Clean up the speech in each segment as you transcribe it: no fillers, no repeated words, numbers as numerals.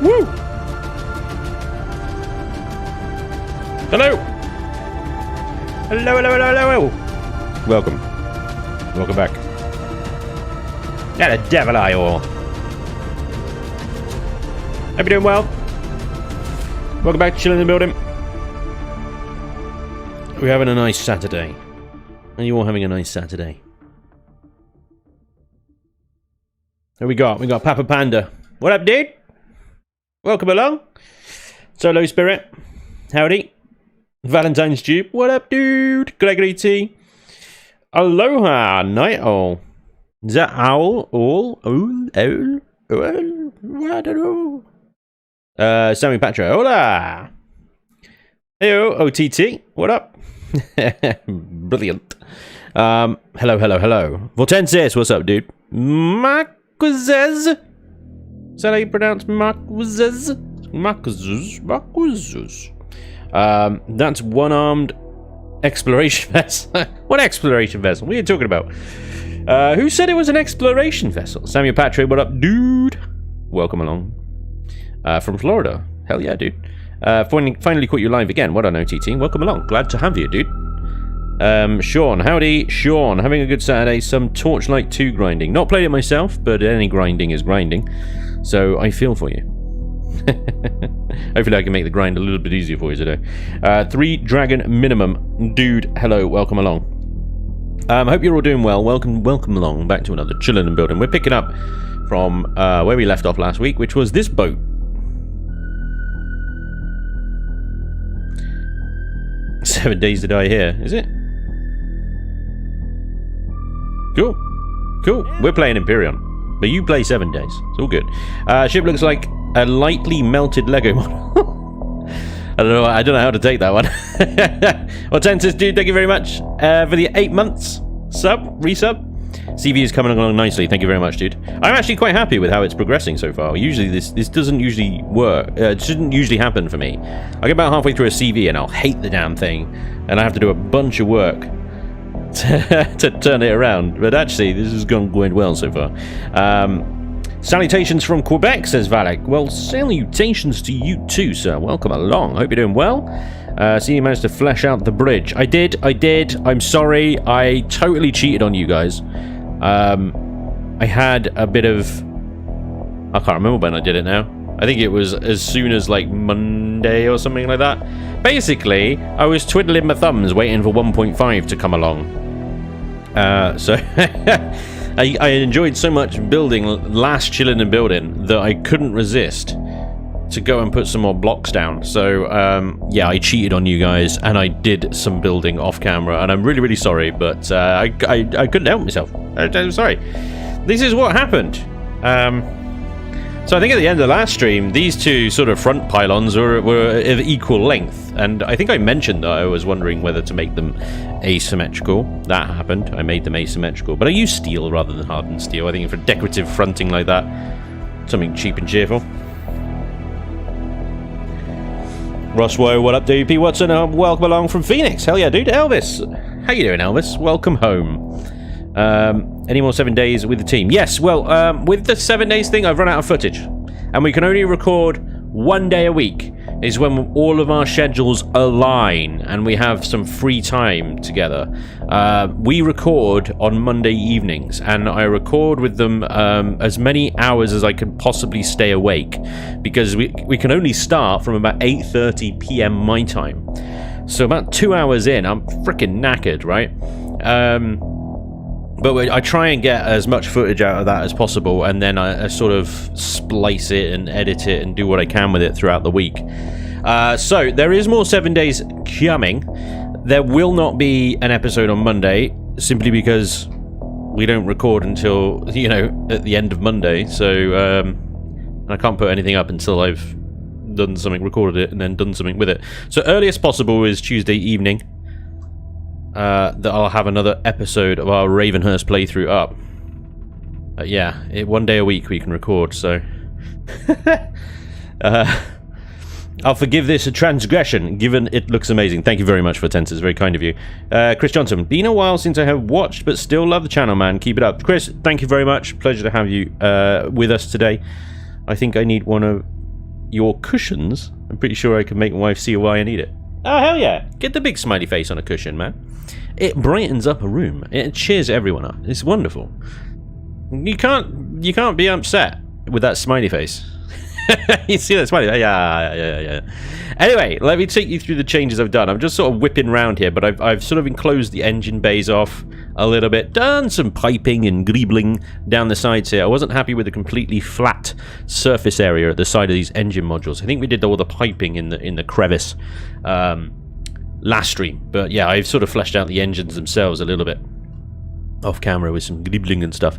Woo! Hello! Hello, hello, hello, hello! Welcome. Welcome back. Yeah, the devil are you all? Hope you're doing well. Welcome back to Chillin in the Buildin. We're having a nice Saturday. Are you all having a nice Saturday? Who we got? We got Papa Panda. What up, dude? Welcome along. Solo Spirit. Howdy. Valentine's Tube. What up, dude? Gregory T. Aloha, Night Owl. Is that owl? Owl? Owl? Owl? Owl? I don't know. Sammy Patra. Hola. Heyo, OTT. What up? Brilliant. Hello, hello, hello. Vortensis, what's up, dude? Marquezes. Is that how you pronounce Marquezes? Marquezes. Marquezes. That's one-armed exploration vessel. What exploration vessel? What are you talking about? Who said it was an exploration vessel? Samuel Patrick, what up, dude? Welcome along. From Florida. Hell yeah, dude. Finally caught you live again. What on OTT? Welcome along. Glad to have you, dude. Sean. Howdy, Sean. Having a good Saturday. Some Torchlight 2 grinding. Not played it myself, but any grinding is grinding. So I feel for you. Hopefully I can make the grind a little bit easier for you today. 3 dragon minimum. Dude, hello. Welcome along. Hope you're all doing well. Welcome along back to another Chillin and Buildin. We're picking up from where we left off last week, which was this boat. 7 days to die here, is it? Cool. Cool. We're playing Imperion, but you play 7 days. It's all good. Ship looks like a lightly melted Lego model. I don't know how to take that one. Well, Tensis, dude, thank you very much for the 8 months resub. CV is coming along nicely. Thank you very much, dude. I'm actually quite happy with how it's progressing so far. Usually this doesn't usually work. It shouldn't usually happen for me. I get about halfway through a CV and I'll hate the damn thing, and I have to do a bunch of work to turn it around. But actually, this has gone going well so far. Salutations from Quebec, says Valak. Well, salutations to you too, sir. Welcome along. Hope you're doing well. See, you managed to flesh out the bridge. I did. I'm sorry. I totally cheated on you guys. I had a bit of... I can't remember when I did it now. I think it was as soon as, like, Monday or something like that. Basically, I was twiddling my thumbs waiting for 1.5 to come along. So... I enjoyed so much building last Chillin and Buildin that I couldn't resist to go and put some more blocks down. So yeah, I cheated on you guys and I did some building off camera, and I'm really, really sorry, but I couldn't help myself. I'm sorry. This is what happened. So I think at the end of the last stream, these two sort of front pylons were of equal length, and I think I mentioned that I was wondering whether to make them asymmetrical. That happened. I made them asymmetrical, but I used steel rather than hardened steel. I think for decorative fronting like that, something cheap and cheerful. Rosswo, what up, DP Watson? Welcome along from Phoenix. Hell yeah, dude. Elvis, how you doing, Elvis? Welcome home. Any more 7 days with the team? Yes, well, with the 7 days thing, I've run out of footage, and we can only record 1 day a week is when all of our schedules align and we have some free time together. We record on Monday evenings, and I record with them as many hours as I can possibly stay awake, because we can only start from about 8:30 p.m. my time. So about 2 hours in, I'm freaking knackered, right? But I try and get as much footage out of that as possible, and then I sort of splice it and edit it and do what I can with it throughout the week. So there is more 7 days coming. There will not be an episode on Monday, simply because we don't record until, you know, at the end of Monday. So I can't put anything up until I've done something, recorded it, and then done something with it. So earliest possible is Tuesday evening. That I'll have another episode of our Ravenhurst playthrough up. Yeah, 1 day a week we can record, so... I'll forgive this a transgression, given it looks amazing. Thank you very much for Tenses, very kind of you. Chris Johnson, been a while since I have watched, but still love the channel, man. Keep it up. Chris, thank you very much. Pleasure to have you with us today. I think I need one of your cushions. I'm pretty sure I can make my wife see why I need it. Oh, hell yeah. Get the big smiley face on a cushion, man. It brightens up a room. It cheers everyone up. It's wonderful. You can't be upset with that smiley face. You see that smiley? Yeah. Anyway, let me take you through the changes I've done. I'm just sort of whipping around here, but I've sort of enclosed the engine bays off a little bit, done some piping and greebling down the sides here. I wasn't happy with the completely flat surface area at the side of these engine modules. I think we did all the piping in the crevice last stream, but yeah, I've sort of fleshed out the engines themselves a little bit off camera with some greebling and stuff.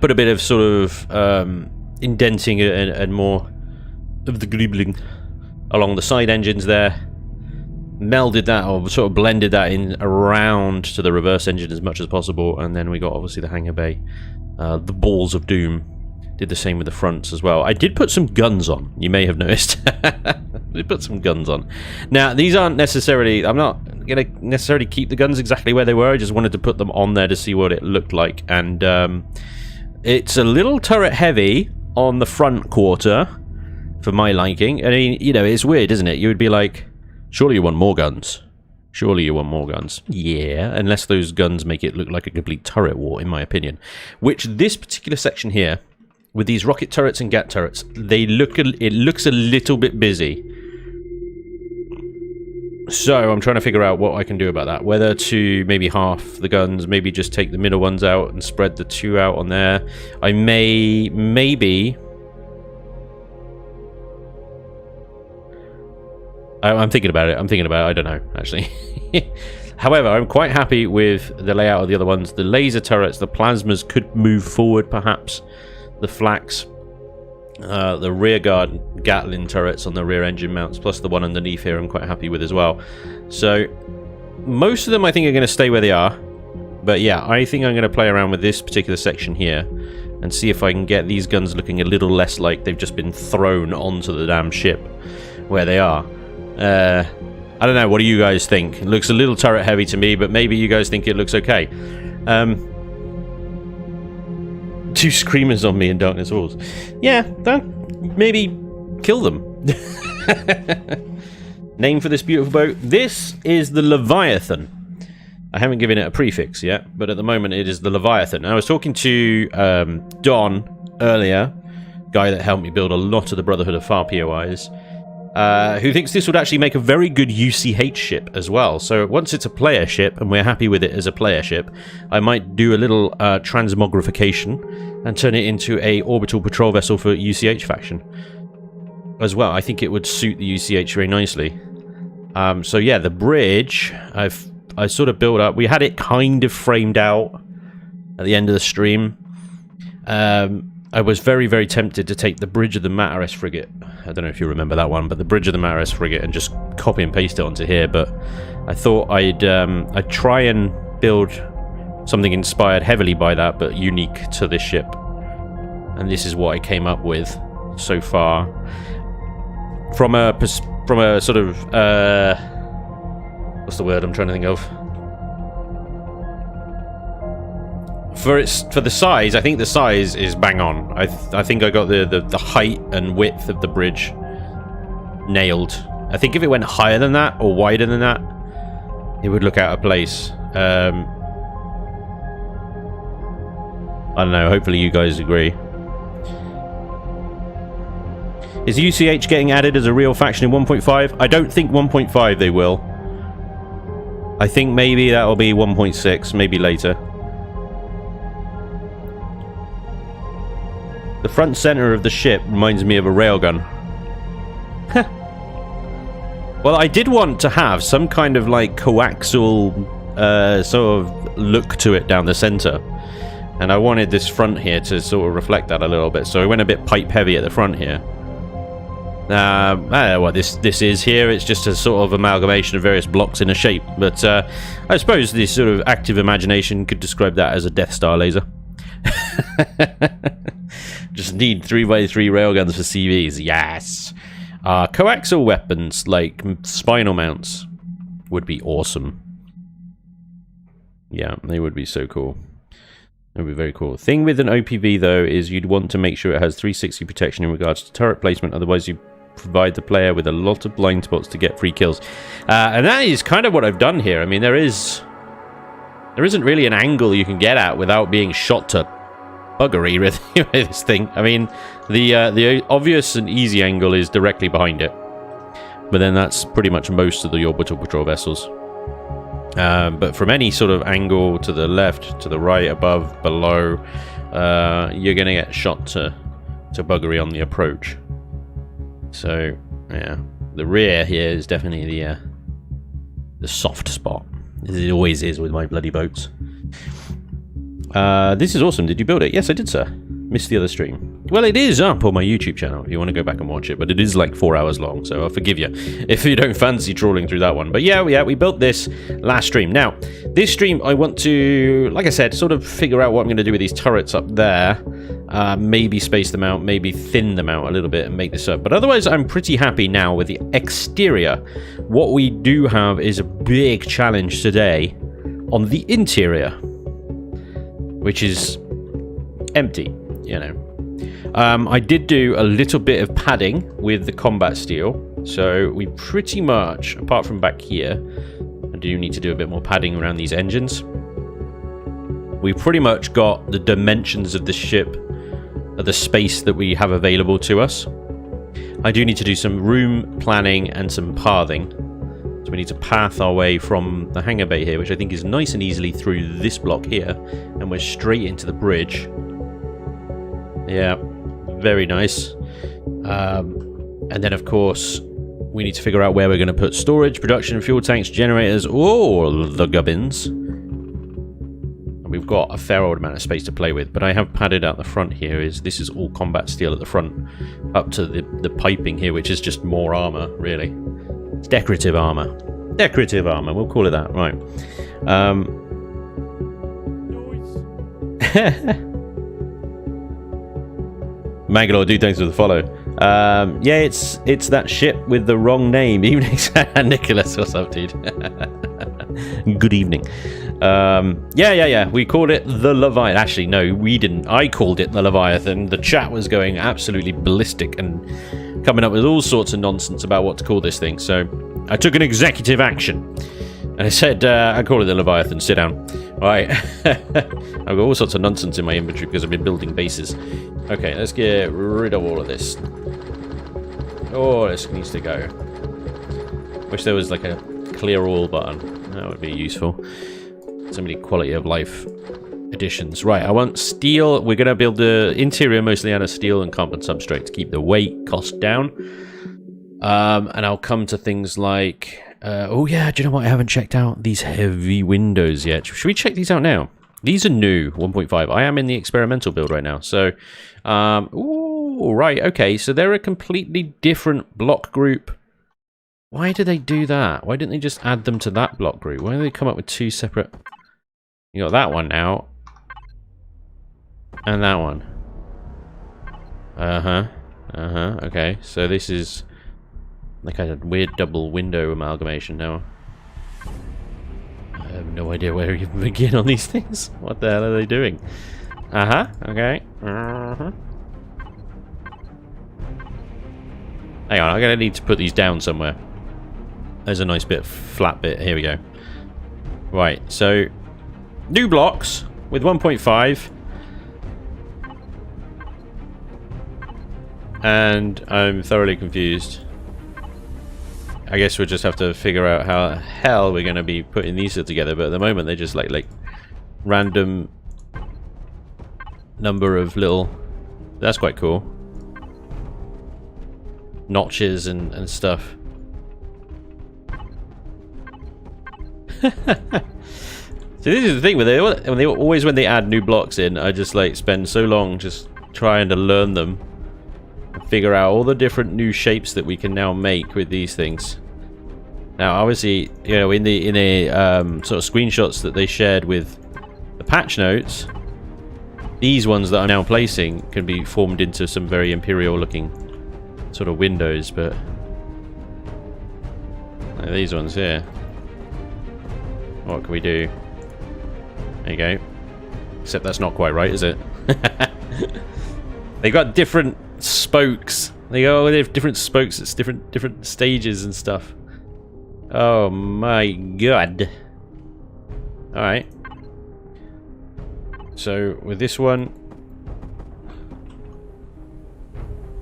Put a bit of sort of indenting and more of the greebling along the side engines there. Melded that, or sort of blended that in around to the reverse engine as much as possible, and then we got obviously the hangar bay, the balls of doom. Did the same with the fronts as well. I did put some guns on, you may have noticed. I put some guns on. Now, these aren't necessarily, I'm not going to necessarily keep the guns exactly where they were. I just wanted to put them on there to see what it looked like. And it's a little turret heavy on the front quarter for my liking. I mean, you know, it's weird, isn't it? You would be like, surely you want more guns. Surely you want more guns. Yeah, unless those guns make it look like a complete turret war, in my opinion. Which this particular section here, with these rocket turrets and gat turrets, it looks a little bit busy. So I'm trying to figure out what I can do about that. Whether to maybe half the guns, maybe just take the middle ones out and spread the two out on there. I maybe... I'm thinking about it. I don't know, actually. However, I'm quite happy with the layout of the other ones. The laser turrets, the plasmas could move forward, perhaps. The flax, the rear guard Gatling turrets on the rear engine mounts, plus the one underneath here I'm quite happy with as well. So, most of them I think are going to stay where they are. But yeah, I think I'm going to play around with this particular section here and see if I can get these guns looking a little less like they've just been thrown onto the damn ship where they are. I don't know, what do you guys think? It looks a little turret heavy to me, but maybe you guys think it looks okay. Two screamers on me in Darkness Falls. Yeah, don't maybe kill them. Name for this beautiful boat. This is the Leviathan. I haven't given it a prefix yet, but at the moment it is the Leviathan. I was talking to Don earlier, guy that helped me build a lot of the Brotherhood of Far POIs, who thinks this would actually make a very good UCH ship as well. So once it's a player ship, and we're happy with it as a player ship, I might do a little transmogrification and turn it into a orbital patrol vessel for UCH faction as well. I think it would suit the UCH very nicely. So yeah, the bridge, I sort of built up. We had it kind of framed out at the end of the stream. I was very, very tempted to take the Bridge of the Matares frigate. I don't know if you remember that one, but the Bridge of the Matares frigate, and just copy and paste it onto here. But I thought I'd try and build something inspired heavily by that, but unique to this ship. And this is what I came up with so far. From a sort of what's the word I'm trying to think of? For the size, I think the size is bang on. I think I got the height and width of the bridge nailed. I think if it went higher than that or wider than that, it would look out of place. I don't know, hopefully you guys agree. Is UCH getting added as a real faction in 1.5? I don't think 1.5 they will. I think maybe that'll be 1.6, maybe later. The front center of the ship reminds me of a railgun. Well, I did want to have some kind of like coaxial sort of look to it down the center. And I wanted this front here to sort of reflect that a little bit. So I went a bit pipe heavy at the front here. I don't know what this is here. It's just a sort of amalgamation of various blocks in a shape. But I suppose this sort of active imagination could describe that as a Death Star laser. Just need 3x3 railguns for CVs. Yes. Coaxial weapons like spinal mounts would be awesome. Yeah, they would be so cool. That would be very cool. Thing with an OPV though is you'd want to make sure it has 360 protection in regards to turret placement. Otherwise, you provide the player with a lot of blind spots to get free kills. And that is kind of what I've done here. I mean, there isn't really an angle you can get at without being shot to buggery with this thing. I mean, the obvious and easy angle is directly behind it. But then that's pretty much most of the orbital patrol vessels. But from any sort of angle to the left, to the right, above, below, you're going to get shot to buggery on the approach. So, yeah. The rear here is definitely the soft spot. As it always is with my bloody boats. This is awesome. Did you build it? Yes, I did, sir. Missed the other stream. Well, it is up on my YouTube channel if you want to go back and watch it, but it is like 4 hours long, so I'll forgive you if you don't fancy trawling through that one. But yeah, we built this last stream. Now, this stream, I want to, like I said, sort of figure out what I'm going to do with these turrets up there. Maybe space them out, maybe thin them out a little bit and make this up. But otherwise, I'm pretty happy now with the exterior. What we do have is a big challenge today on the interior, which is empty, you know. I did do a little bit of padding with the combat steel, so we pretty much, apart from back here, I do need to do a bit more padding around these engines. We pretty much got the dimensions of the ship, the space that we have available to us. I do need to do some room planning and some pathing. So we need to path our way from the hangar bay here, which I think is nice and easily through this block here, and we're straight into the bridge. Yeah, very nice. And then, of course, we need to figure out where we're going to put storage, production, fuel tanks, generators, all the gubbins. And we've got a fair old amount of space to play with, but I have padded out the front here. This is all combat steel at the front, up to the piping here, which is just more armor, really. It's decorative armor. Decorative armor, we'll call it that, right. Mangalore, dude, thanks for the follow. Yeah, it's that ship with the wrong name. Evening, Nicholas, what's up, dude? Good evening. Yeah. We called it the Leviathan. Actually, no, we didn't. I called it the Leviathan. The chat was going absolutely ballistic and coming up with all sorts of nonsense about what to call this thing. So I took an executive action. And I said, I call it the Leviathan, sit down. Alright. I've got all sorts of nonsense in my inventory because I've been building bases. Okay, let's get rid of all of this. Oh, this needs to go. Wish there was like a clear all button. That would be useful. So many quality of life additions. Right, I want steel. We're going to build the interior mostly out of steel and carbon substrate to keep the weight cost down. And I'll come to things like... oh yeah, do you know what? I haven't checked out these heavy windows yet. Should we check these out now? These are new, 1.5. I am in the experimental build right now. So, ooh, right, okay. So they're a completely different block group. Why did they do that? Why didn't they just add them to that block group? Why did they come up with two separate... You got that one now. And that one. Okay, so this is... like a weird double window amalgamation now. I have no idea where to even begin on these things. What the hell are they doing? Okay. Hang on, I'm gonna need to put these down somewhere. There's a nice bit, flat bit. Here we go. Right, so new blocks with 1.5. And I'm thoroughly confused. I guess we'll just have to figure out how the hell we're going to be putting these two together, but at the moment they're just like random number of little... That's quite cool. Notches and stuff. So this is the thing, when they add new blocks in, I just like spend so long just trying to learn them. Figure out all the different new shapes that we can now make with these things. Now, obviously, you know, in the sort of screenshots that they shared with the patch notes, these ones that I'm now placing can be formed into some very imperial-looking sort of windows, but these ones here, what can we do? There you go. Except that's not quite right, is it? They got different spokes They have different spokes. It's different stages and stuff. Oh my god. All right. So with this one,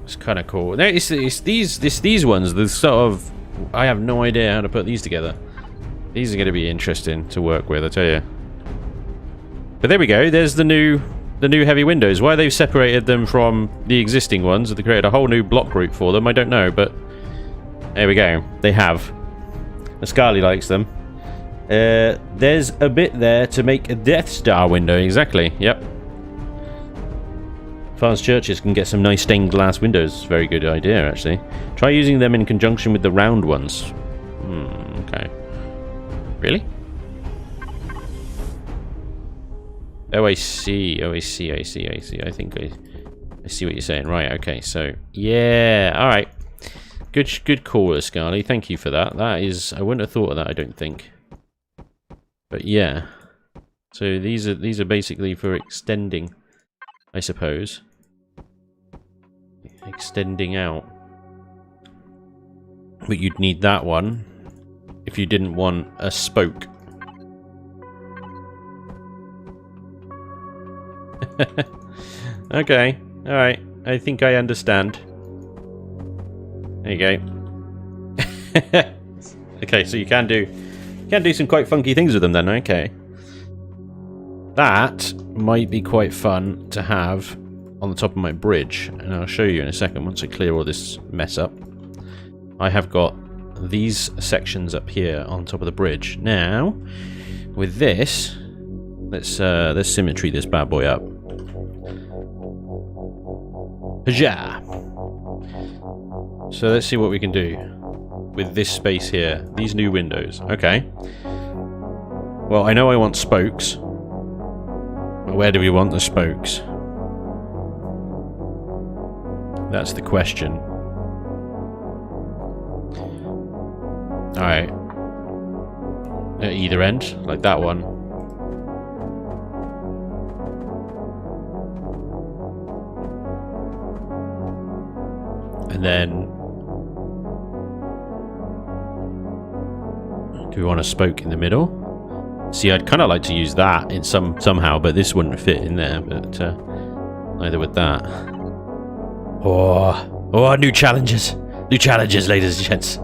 it's kind of cool. No, it's these ones. The sort of, I have no idea how to put these together. These are going to be interesting to work with, I tell you. But there we go. There's the new heavy windows. Why they've separated them from the existing ones, they created a whole new block group for them, I don't know, but there we go. They have. Scarly likes them. There's a bit there to make a Death Star window. Exactly. Yep. Fast churches can get some nice stained glass windows. Very good idea, actually. Try using them in conjunction with the round ones. Okay. Really? Oh, I see. I see. I think I see what you're saying. Right, okay. So, yeah. All right. Good call, Scarly. Thank you for that. That is... I wouldn't have thought of that, I don't think. But, yeah. So, these are basically for extending, I suppose. Extending out. But you'd need that one if you didn't want a spoke. Okay, alright. I think I understand. There you go. Okay, so you can do some quite funky things with them then, okay. That might be quite fun to have on the top of my bridge, and I'll show you in a second once I clear all this mess up. I have got these sections up here on top of the bridge. Now, with this, let's symmetry this bad boy up. Huzzah! So let's see what we can do with this space here. These new windows. Okay. Well, I know I want spokes. But where do we want the spokes? That's the question. Alright. At either end, like that one. And then... do we want a spoke in the middle? See, I'd kind of like to use that in somehow, but this wouldn't fit in there, but neither would that. Oh, new challenges. New challenges, ladies and gents.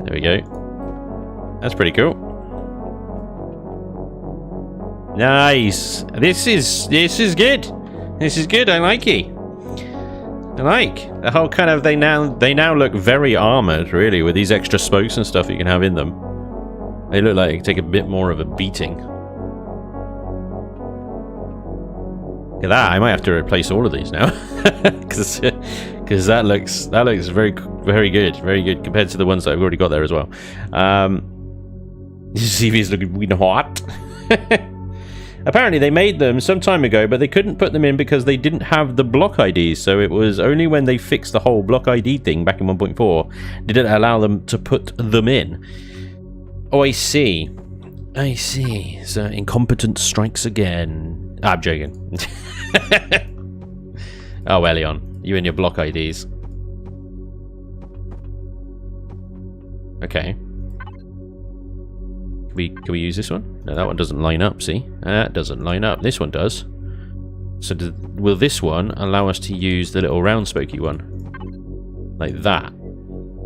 There we go. That's pretty cool. Nice. This is good. This is good. I like it. I like the whole kind of they now look very armored, really, with these extra spokes and stuff you can have in them. They look like they take a bit more of a beating. Look at that! I might have to replace all of these now, because that looks very good compared to the ones that I've already got there as well. See if he's looking hot. Apparently they made them some time ago, but they couldn't put them in because they didn't have the block IDs. So it was only when they fixed the whole block ID thing back in 1.4 did it allow them to put them in. Oh, I see. I see. So incompetence strikes again. I'm joking. Oh, well, Leon. You and your block IDs. Okay. Can we use this one? No, that one doesn't line up, see? That doesn't line up. This one does. So will this one allow us to use the little round spokey one? Like that.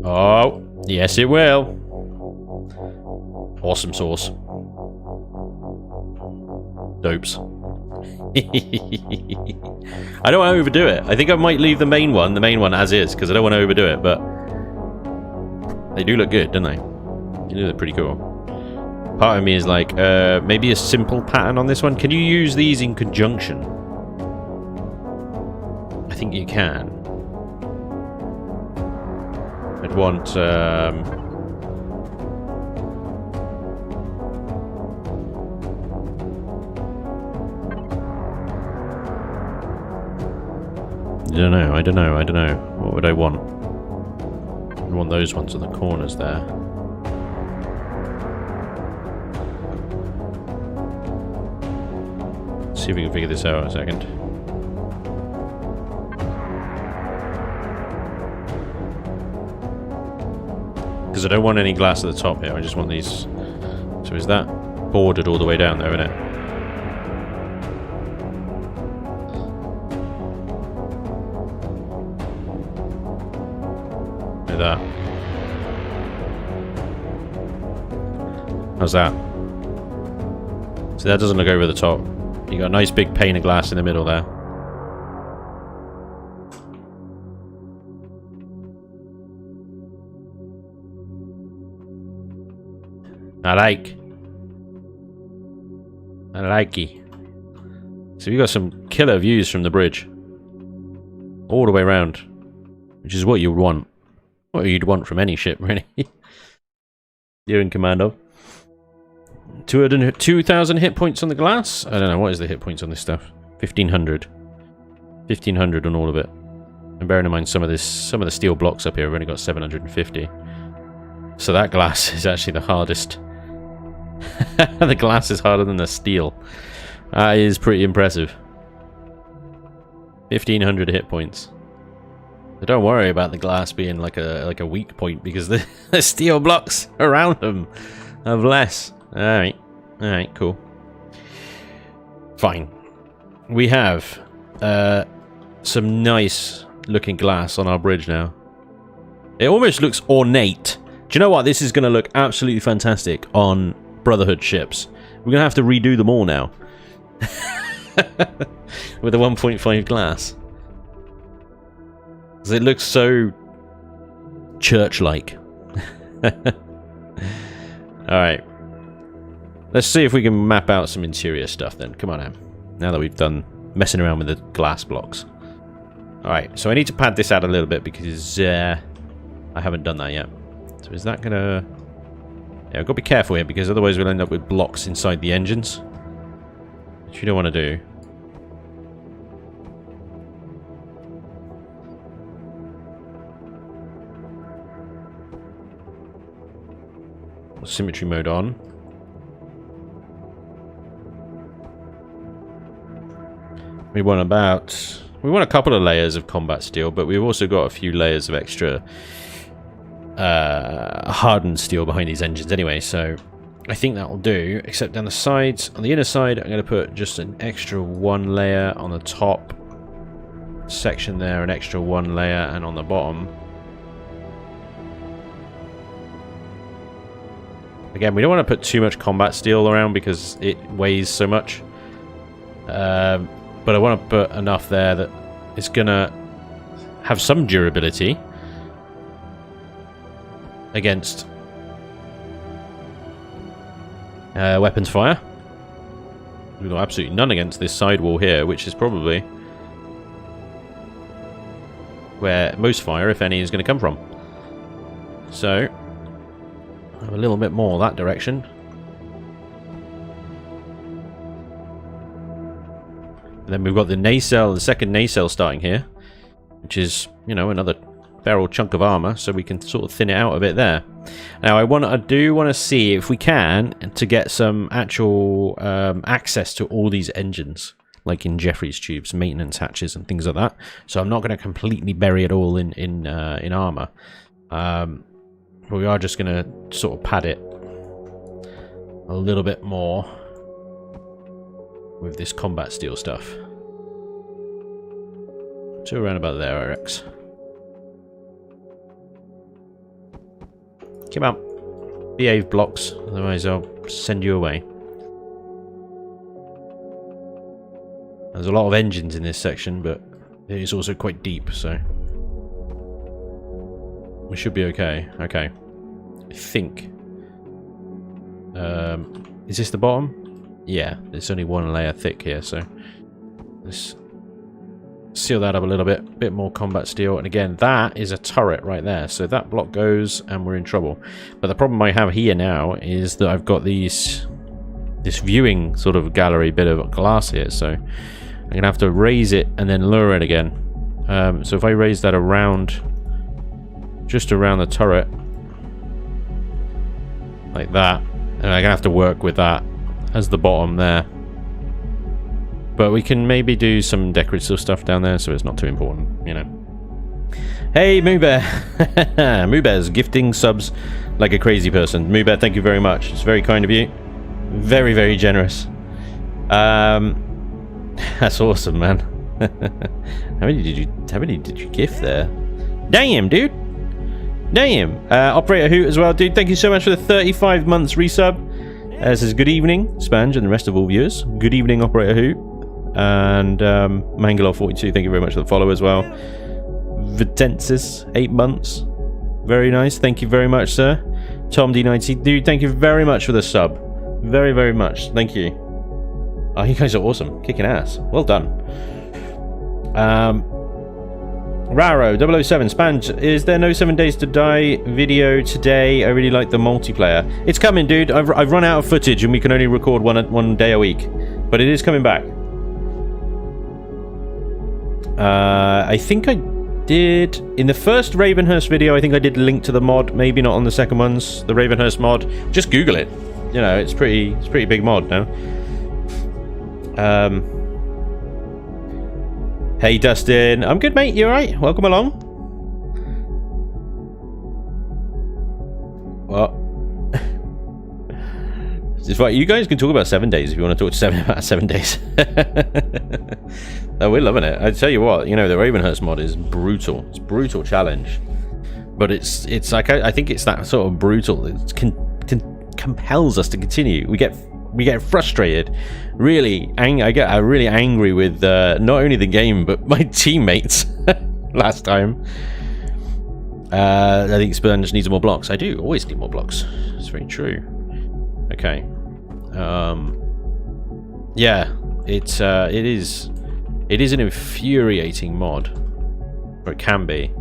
Oh, yes it will. Awesome sauce. Dopes. I don't want to overdo it. I think I might leave the main one as is, because I don't want to overdo it, but they do look good, don't they? They do look pretty cool. Part of me is like, maybe a simple pattern on this one. Can you use these in conjunction? I think you can. I'd want, I don't know. What would I want? I want those ones on the corners there. Let's see if we can figure this out in a second. because I don't want any glass at the top here. I just want these. So is that bordered all the way down there, isn't it? Look at that. How's that? So that doesn't look over the top. You got a nice big pane of glass in the middle there. I likey. So we got some killer views from the bridge. All the way around. Which is what you would want. What you'd want from any ship, really. You're in command of. 2,000 hit points on the glass? I don't know, what is the hit points on this stuff? 1,500. 1,500 on all of it. And bearing in mind some of the steel blocks up here have only got 750. So that glass is actually the hardest. The glass is harder than the steel. That is pretty impressive. 1,500 hit points. But don't worry about the glass being like a weak point, because the steel blocks around them have less. Alright. Alright, cool. Fine. We have some nice looking glass on our bridge now. It almost looks ornate. Do you know what? This is going to look absolutely fantastic on Brotherhood ships. We're going to have to redo them all now. With the 1.5 glass. Because it looks so church-like. Alright. Let's see if we can map out some interior stuff then. Come on, Em. Now that we've done messing around with the glass blocks. Alright, so I need to pad this out a little bit because I haven't done that yet. So is that gonna... Yeah, I've got to be careful here because otherwise we'll end up with blocks inside the engines. Which you don't want to do. Symmetry mode on. We want a couple of layers of combat steel, but we've also got a few layers of extra hardened steel behind these engines anyway, so I think that will do, except down the sides. On the inner side, I'm going to put just an extra one layer on the top section there, an extra one layer, and on the bottom. Again, we don't want to put too much combat steel around because it weighs so much. But I want to put enough there that it's going to have some durability against weapons fire. We've got absolutely none against this sidewall here, which is probably where most fire, if any, is going to come from. So, have a little bit more that direction. And then we've got the nacelle, the second nacelle starting here, which is, you know, another barrel chunk of armor, so we can sort of thin it out a bit there. Now, I do want to see if we can to get some actual access to all these engines, like in Jeffrey's tubes, maintenance hatches, and things like that. So I'm not going to completely bury it all in armor. But we are just going to sort of pad it a little bit more with this combat steel stuff. So around about there, Rex. Come on. Behave, blocks, otherwise I'll send you away. There's a lot of engines in this section, but it is also quite deep, so we should be okay. Okay. I think. Is this the bottom? Yeah, there's only one layer thick here, so let's seal that up a little bit. Bit more combat steel, and again, that is a turret right there, so that block goes and we're in trouble. But the problem I have here now is that I've got this viewing sort of gallery bit of glass here, so I'm gonna have to raise it and then lower it again. So if I raise that around, just around the turret, like that, and I'm gonna have to work with that as the bottom there. But we can maybe do some decorative stuff down there, so it's not too important, you know. Hey, Moobear. Moobear's gifting subs like a crazy person. Moobear, thank you very much. It's very kind of you. Very, very generous. That's awesome, man. How many did you gift there? Damn, dude. Damn. Operator Hoot as well, dude. Thank you so much for the 35 months resub. Says good evening, Spanj, and the rest of all viewers. Good evening, Operator Hoot. And Mangalore42, thank you very much for the follow as well. Vitensis, 8 months. Very nice. Thank you very much, sir. Tom D90, dude, thank you very much for the sub. Very, very much. Thank you. Oh, you guys are awesome. Kicking ass. Well done. Raro007, Spanj, is there no 7 Days to Die video today? I really like the multiplayer. It's coming, dude. I've run out of footage and we can only record one day a week. But it is coming back. I think I did... In the first Ravenhurst video, I think I did link to the mod. Maybe not on the second ones. The Ravenhurst mod. Just Google it. You know, it's pretty big mod now. Hey Dustin, I'm good, mate. You alright? Welcome along. What? It's right. You guys can talk about 7 days if you want to talk about 7 days. Oh, we're loving it. I tell you what, you know, the Ravenhurst mod is brutal. It's a brutal challenge, but it's like I think it's that sort of brutal that compels us to continue. We get frustrated. Really, I get really angry with not only the game but my teammates. Last time, I think Spanj needs more blocks. I do always need more blocks. It's very true. Okay. Yeah, it is an infuriating mod, or it can be.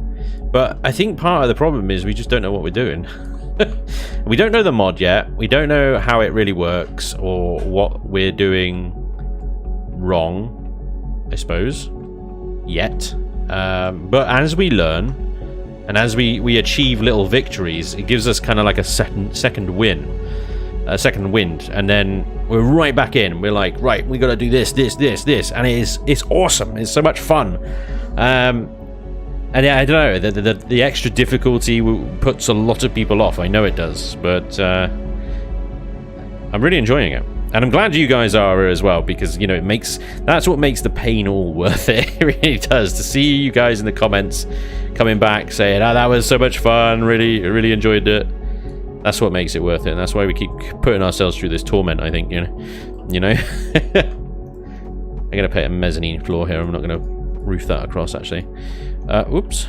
But I think part of the problem is we just don't know what we're doing. We don't know the mod yet. We don't know how it really works or what we're doing wrong, I suppose, yet. But as we learn and as we achieve little victories, it gives us kind of like a second wind, and then we're right back in. We're like, right, we got to do this, and it's awesome. It's so much fun. And yeah, I don't know, the extra difficulty puts a lot of people off. I know it does, but I'm really enjoying it. And I'm glad you guys are as well, because, you know, that's what makes the pain all worth it. It really does, to see you guys in the comments coming back saying, oh, that was so much fun, really enjoyed it. That's what makes it worth it, and that's why we keep putting ourselves through this torment, I think, you know. I'm going to put a mezzanine floor here. I'm not going to roof that across, actually. Oops.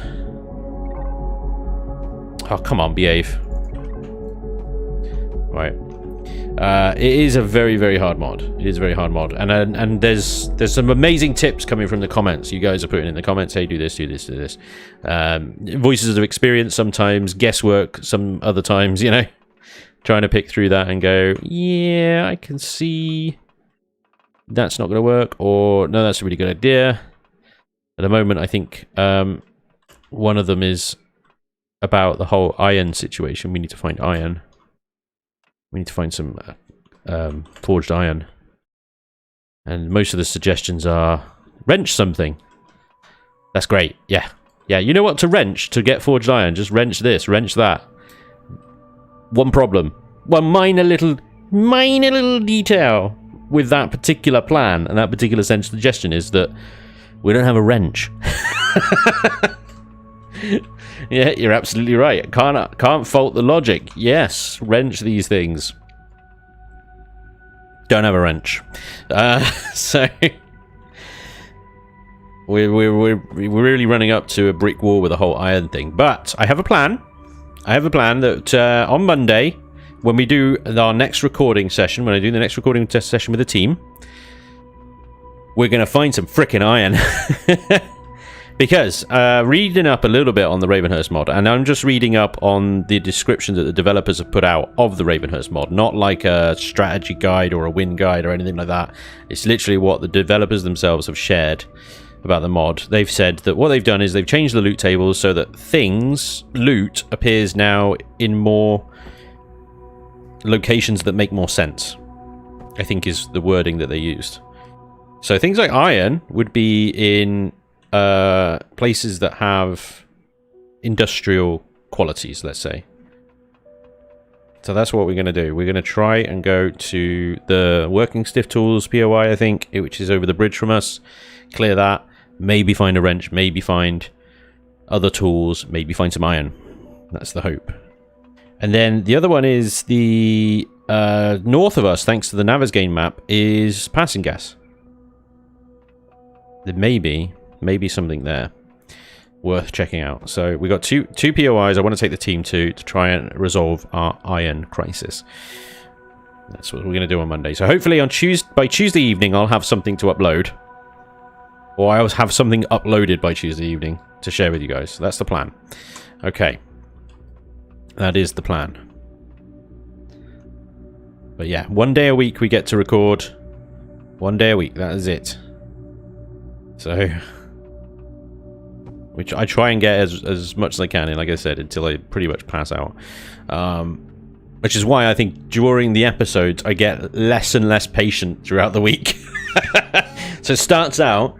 Oh, come on, behave. Right. It is a very, very hard mod. It is a very hard mod. And there's some amazing tips coming from the comments. You guys are putting in the comments, hey, do this, do this, do this. Voices of experience sometimes, guesswork some other times, you know. Trying to pick through that and go, yeah, I can see that's not going to work, or no, that's a really good idea. At the moment, I think one of them is about the whole iron situation. We need to find iron. We need to find some forged iron. And most of the suggestions are wrench something. That's great. Yeah. Yeah, you know what to wrench to get forged iron? Just wrench this, wrench that. One problem. One minor little detail with that particular plan and that particular suggestion is that we don't have a wrench. Yeah, you're absolutely right. Can't fault the logic. Yes, wrench these things. Don't have a wrench. So we're really running up to a brick wall with the whole iron thing. But I have a plan. I have a plan that on Monday, when we do our next recording session, when I do the next recording test session with the team, we're going to find some frickin' iron. Because reading up a little bit on the Ravenhurst mod, and I'm just reading up on the description that the developers have put out of the Ravenhurst mod, not like a strategy guide or a win guide or anything like that. It's literally what the developers themselves have shared about the mod. They've said that what they've done is they've changed the loot tables so that loot appears now in more locations that make more sense, I think is the wording that they used. So things like iron would be in places that have industrial qualities, let's say. So that's what we're going to do. We're going to try and go to the Working Stiff Tools POI, I think, which is over the bridge from us. Clear that. Maybe find a wrench. Maybe find other tools. Maybe find some iron. That's the hope. And then the other one is the north of us, thanks to the Navezgane map, is passing gas. There may be something there worth checking out. So we got two POIs. I want to take the team to try and resolve our iron crisis. That's what we're going to do on Monday. So hopefully by Tuesday evening I'll have something to upload, or I'll have something uploaded by Tuesday evening to share with you guys. That's the plan. Okay, that is the plan. But yeah, 1 day a week we get to record. 1 day a week. That is it. So, which I try and get as much as I can, and like I said, until I pretty much pass out. Which is why I think during the episodes I get less and less patient throughout the week. So it starts out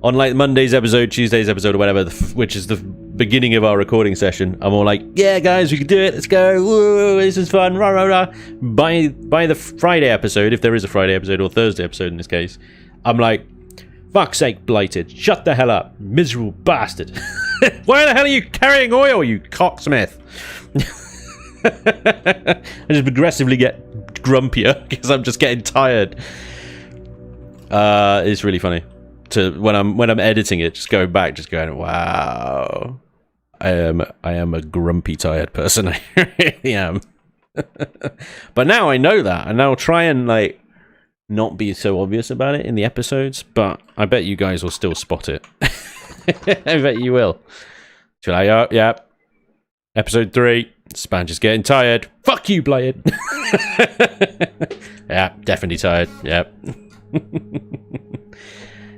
on like Monday's episode, Tuesday's episode, or whatever, which is the beginning of our recording session. I'm all like, "Yeah, guys, we can do it. Let's go. Woo, this is fun." Rah rah rah. By the Friday episode, if there is a Friday episode, or Thursday episode in this case, I'm like, "Fuck's sake, Blighted! Shut the hell up, miserable bastard! Why the hell are you carrying oil, you cocksmith?" I just progressively get grumpier because I'm just getting tired. It's really funny to when I'm editing it, just going back, just going, "Wow, I am a grumpy, tired person. I really am." But now I know that, and I'll try and like not be so obvious about it in the episodes, but I bet you guys will still spot it. I bet you will. Should I? Yeah. Episode 3. Spanj is getting tired. Fuck you, Blighted. Yeah, definitely tired. Yep.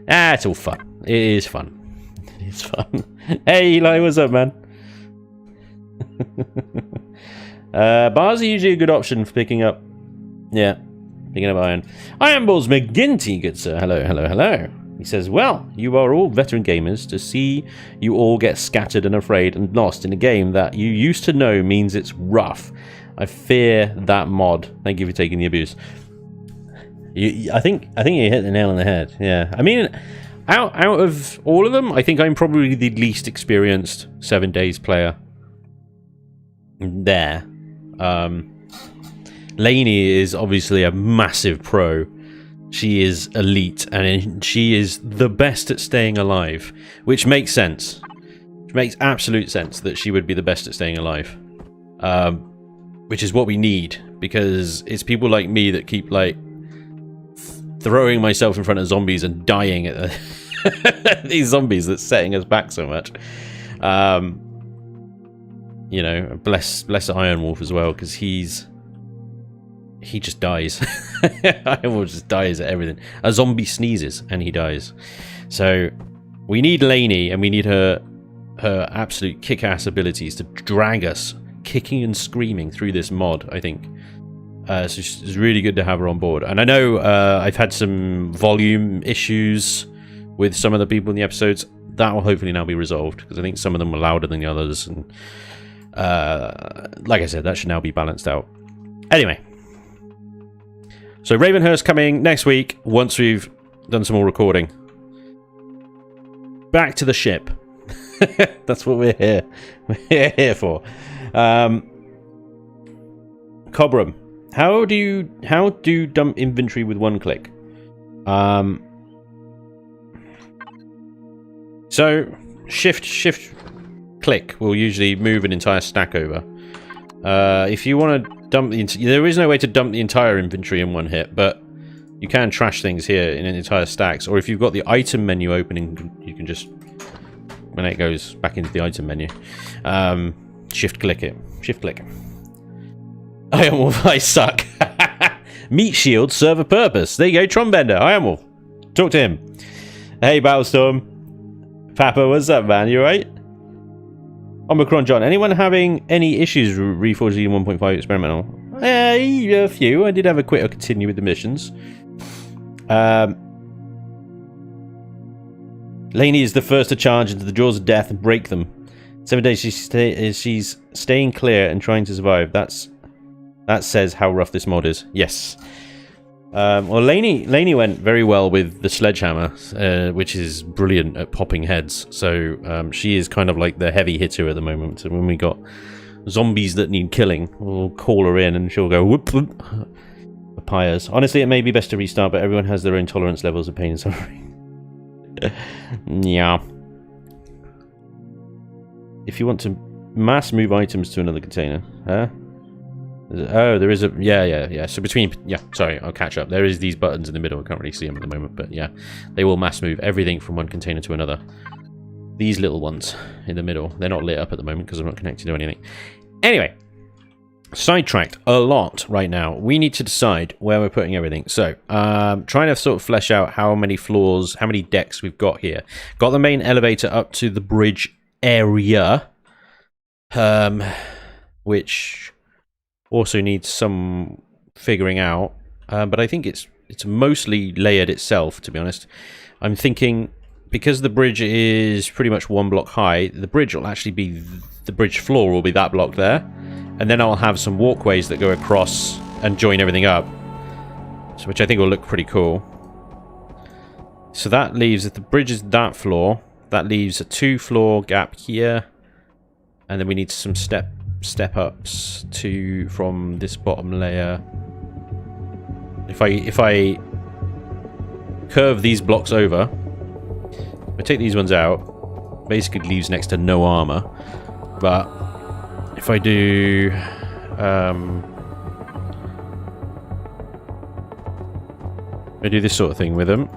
It's all fun. It is fun. It is fun. Hey, Eli, what's up, man? Bars are usually a good option for picking up. Yeah. Picking up iron. Iron Balls McGinty, good sir. Hello, hello, hello. He says, "Well, you are all veteran gamers. To see you all get scattered and afraid and lost in a game that you used to know means it's rough. I fear that mod. Thank you for taking the abuse." I think you hit the nail on the head. Yeah. I mean, out of all of them, I think I'm probably the least experienced 7 Days player there. Lainey is obviously a massive pro. She is elite, and she is the best at staying alive, which makes sense. Which makes absolute sense that she would be the best at staying alive. Which is what we need, because it's people like me that keep like throwing myself in front of zombies and dying at these zombies that's setting us back so much. You know, bless Iron Wolf as well, because he just dies. Iron Wolf just dies at everything. A zombie sneezes and he dies. So we need Lainey, and we need her absolute kick-ass abilities to drag us kicking and screaming through this mod, I think. So it's really good to have her on board. And I know I've had some volume issues with some of the people in the episodes. That will hopefully now be resolved, because I think some of them were louder than the others. And like I said, that should now be balanced out. Anyway. So Ravenhurst coming next week once we've done some more recording. Back to the ship. That's what we're here. We're here for. Cobram, how do dump inventory with one click? So shift click will usually move an entire stack over. If you want to dump there is no way to dump the entire inventory in one hit, but you can trash things here in entire stacks. Or if you've got the item menu open, you can just, when it goes back into the item menu, shift click it. Shift click. Iron Wolf, I suck. Meat shields serve a purpose. There you go, Trombender. Iron Wolf, talk to him. Hey, Battlestorm. Papa, what's up, man? You alright? Omicron John, anyone having any issues with Reforged 1.5 experimental? A few. I did have a quit or continue with the missions. Lainey is the first to charge into the jaws of death and break them. 7 days she's staying clear and trying to survive. That says how rough this mod is. Yes. Well, Lainey went very well with the sledgehammer, which is brilliant at popping heads. So she is kind of like the heavy hitter at the moment. So when we got zombies that need killing, we'll call her in and she'll go whoop whoop. Papayas. Honestly, it may be best to restart, but everyone has their own tolerance levels of pain and suffering. Yeah. If you want to mass move items to another container, huh? Oh, there is a... Yeah. So between... Yeah, sorry, I'll catch up. There is these buttons in the middle. I can't really see them at the moment, but yeah. They will mass move everything from one container to another. These little ones in the middle. They're not lit up at the moment because I'm not connected to anything. Anyway. Sidetracked a lot right now. We need to decide where we're putting everything. So, trying to sort of flesh out how many floors, how many decks we've got here. Got the main elevator up to the bridge area. Which... also needs some figuring out, but I think it's mostly layered itself, to be honest. I'm thinking, because the bridge is pretty much 1 block high, the bridge will actually be, the bridge floor will be that block there, and then I'll have some walkways that go across and join everything up, so which I think will look pretty cool. So that leaves, if the bridge is that floor, that leaves a 2-floor gap here, and then we need some step-ups from this bottom layer. If I curve these blocks over, I take these ones out, basically leaves next to no armor. But if I do this sort of thing with them,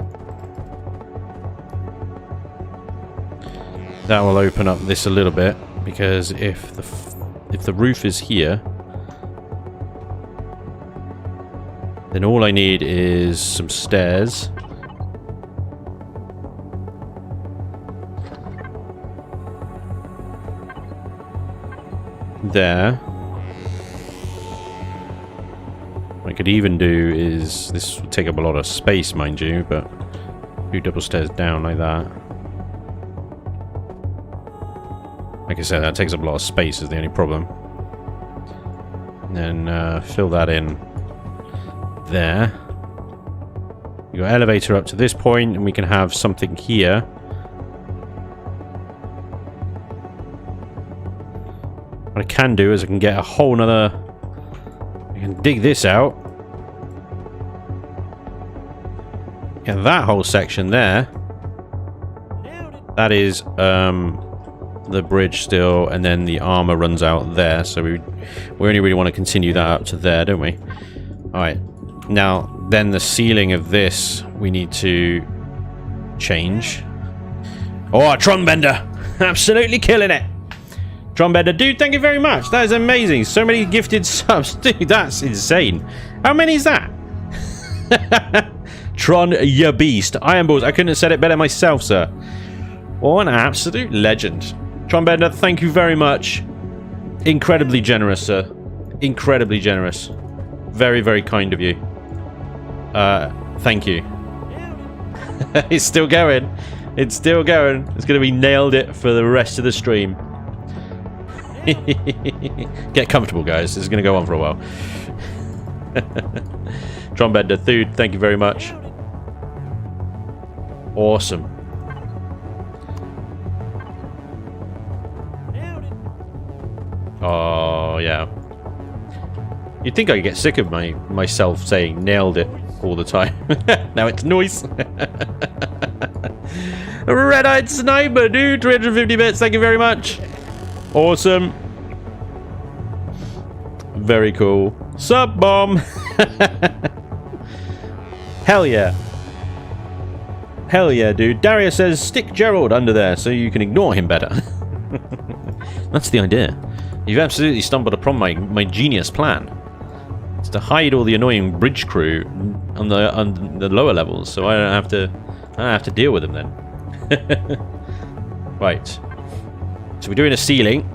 that will open up this a little bit, because if the roof is here, then all I need is some stairs. There. What I could even do is, this will take up a lot of space, mind you, but do double stairs down like that. Like I said, that takes up a lot of space is the only problem. And then fill that in there. You got elevator up to this point, and we can have something here. What I can do is I can get a whole nother... I can dig this out. Get that whole section there. That is... the bridge still, and then the armor runs out there, so we only really want to continue that up to there, don't we? Alright, now then the ceiling of this we need to change. Oh, Tron Bender! Absolutely killing it! Tron Bender, dude, thank you very much. That is amazing. So many gifted subs. Dude, that's insane. How many is that? Tron, ya beast. Iron Balls, I couldn't have said it better myself, sir. What an absolute legend. Tron Bender, thank you very much. Incredibly generous, sir. Incredibly generous. Very, very kind of you. Thank you. It's still going. It's still going. It's going to be nailed it for the rest of the stream. Get comfortable, guys. This is going to go on for a while. Tron Bender, dude, thank you very much. Awesome. Oh, yeah. You'd think I'd get sick of myself saying nailed it all the time. Now it's noise. Red-eyed sniper, dude. 350 bits. Thank you very much. Awesome. Very cool. Sub bomb. Hell yeah. Hell yeah, dude. Darius says stick Gerald under there so you can ignore him better. That's the idea. You've absolutely stumbled upon my genius plan. It's to hide all the annoying bridge crew on the lower levels, so I don't have to deal with them then. Right. So we're doing a ceiling.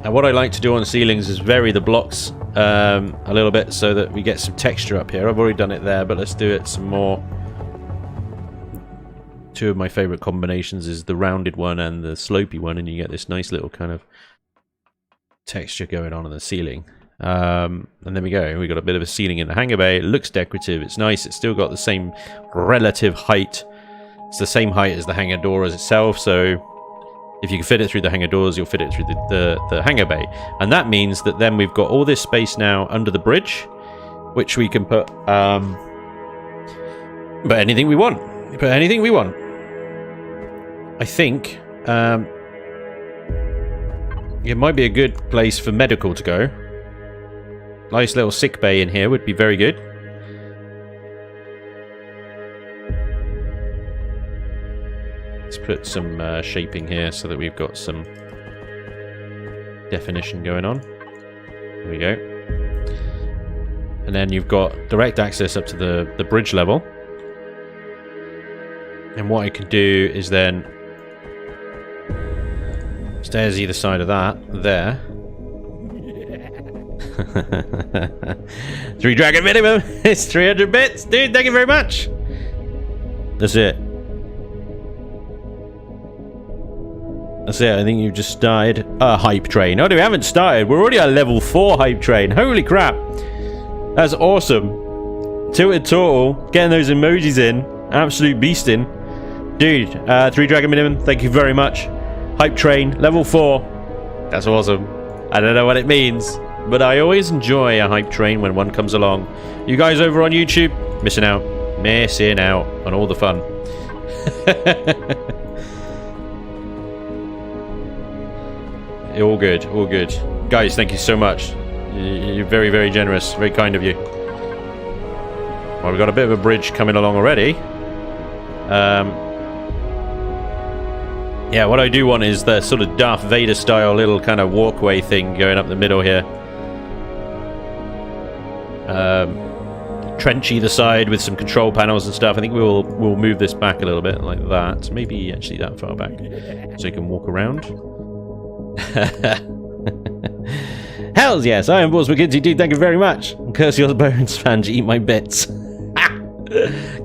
And what I like to do on ceilings is vary the blocks a little bit so that we get some texture up here. I've already done it there, but let's do it some more two of my favorite combinations is the rounded one and the slopey one, and you get this nice little kind of texture going on the ceiling. And there we go. We got a bit of a ceiling in the hangar bay. It looks decorative. It's nice. It's still got the same relative height. It's the same height as the hangar door as itself. So if you can fit it through the hangar doors, you'll fit it through the hangar bay. And that means that then we've got all this space now under the bridge, which we can put anything we want. Put anything we want. I think it might be a good place for medical to go. Nice little sick bay in here would be very good. Let's put some shaping here so that we've got some definition going on. There we go. And then you've got direct access up to the bridge level. And what I could do is then stairs either side of that, there. 3 dragon minimum. It's 300 bits. Dude, thank you very much. That's it. That's it. I think you've just started a hype train. Oh, no, we haven't started. We're already at level 4 hype train. Holy crap. That's awesome. Tilted Turtle. Getting those emojis in. Absolute beasting. Dude, 3 dragon minimum. Thank you very much. Hype train. Level 4. That's awesome. I don't know what it means, but I always enjoy a hype train when one comes along. You guys over on YouTube, missing out on all the fun. All good, all good. Guys, thank you so much. You're very, very generous, very kind of you. Well, we've got a bit of a bridge coming along already. Yeah, what I do want is the sort of Darth Vader style little kind of walkway thing going up the middle here. Trench either side with some control panels and stuff. I think we'll move this back a little bit like that. Maybe actually that far back, so you can walk around. Hells yes, I am Balls McKinsey, dude. Thank you very much. Curse your bones, Spanj. Eat my bits.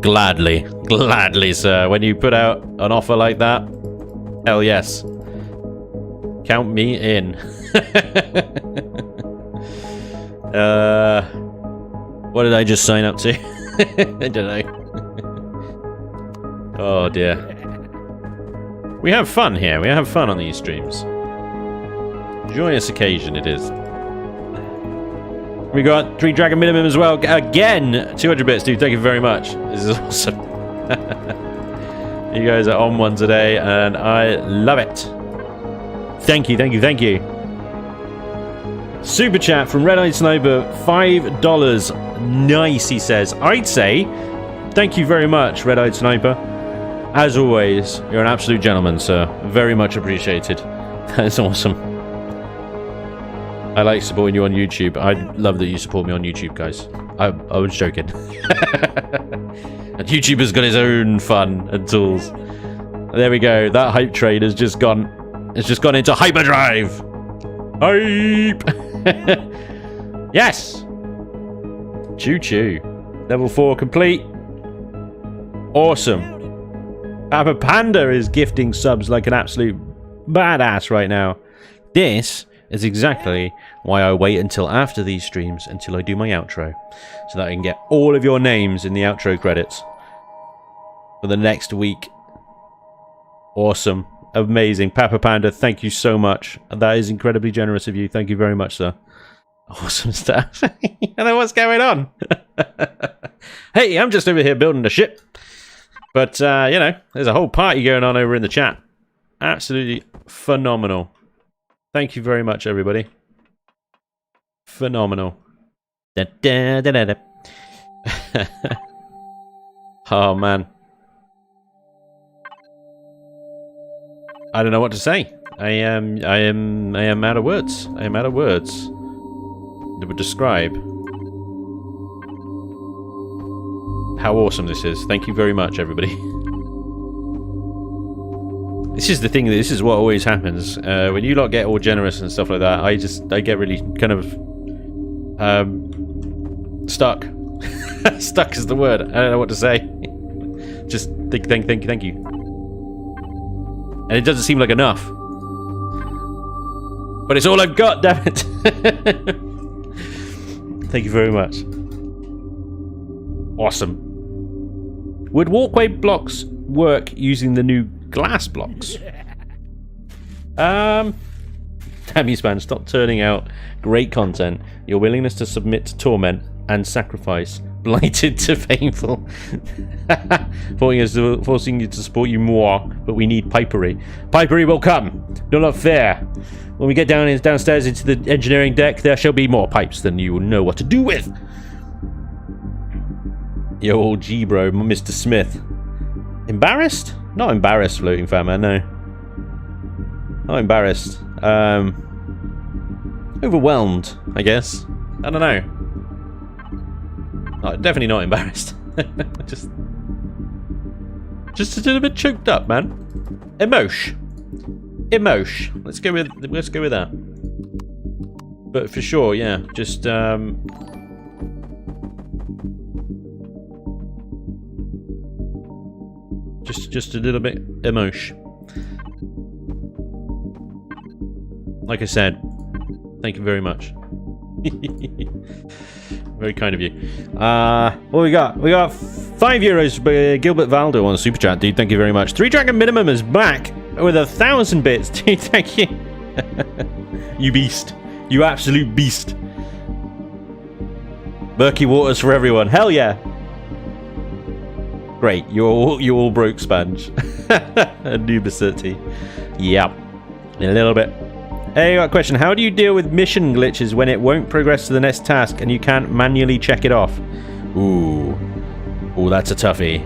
Gladly, sir. When you put out an offer like that, hell yes. Count me in. What did I just sign up to? I don't know. Oh dear. We have fun here. We have fun on these streams. Joyous occasion it is. We got 3 dragon minimum as well. Again, 200 bits, dude. Thank you very much. This is awesome. You guys are on one today, and I love it. Thank you, thank you, thank you. Super chat from Red Eyed Sniper, $5. Nice, he says. I'd say, thank you very much, Red Eyed Sniper. As always, you're an absolute gentleman, sir. Very much appreciated. That's awesome. I like supporting you on YouTube. I love that you support me on YouTube, guys. I was joking. And YouTuber's got his own fun and tools. There we go. That hype train has just gone. It's just gone into hyperdrive. Hype. Yes. Choo choo. Level 4 complete. Awesome. Papa Panda is gifting subs like an absolute badass right now. This is exactly why I wait until after these streams until I do my outro, so that I can get all of your names in the outro credits for the next week. Awesome. Amazing. Papa Panda, thank you so much. That is incredibly generous of you. Thank you very much, sir. Awesome stuff. I don't know what's going on. Hey, I'm just over here building a ship. But, you know, there's a whole party going on over in the chat. Absolutely phenomenal. Thank you very much, everybody. Phenomenal. Da, da, da, da, da. Oh, man. I don't know what to say. I am out of words. I am out of words that would describe how awesome this is. Thank you very much, everybody. This is the thing, this is what always happens. When you lot get all generous and stuff like that, I get really kind of stuck. Stuck is the word. I don't know what to say. Just thank you. And it doesn't seem like enough. But it's all I've got, damn it. Thank you very much. Awesome. Would walkway blocks work using the new glass blocks? Damn you, Spanj, stop turning out great content. Your willingness to submit to torment and sacrifice, blighted to painful. Forcing you to support you more, but we need pipery. Pipery will come. You're not fair. When we get downstairs into the engineering deck, there shall be more pipes than you will know what to do with. Yo, old G bro, Mr. Smith. Embarrassed? Not embarrassed, floating fat man, no. Not embarrassed. Overwhelmed, I guess. I don't know. No, definitely not embarrassed. just a little bit choked up, man. Emotion. Let's go with that. But for sure, yeah. Just a little bit emotion. Like I said, thank you very much. Very kind of you. What we got? We got €5 Gilbert Valdo on Super Chat, dude. Thank you very much. 3 Dragon Minimum is back with 1,000 bits, dude. Thank you. You beast. You absolute beast. Murky waters for everyone. Hell yeah. Great. You all broke, Spanj. Nubicity. Yep. In a little bit. Hey, I got a question. How do you deal with mission glitches when it won't progress to the next task and you can't manually check it off? Ooh, that's a toughie.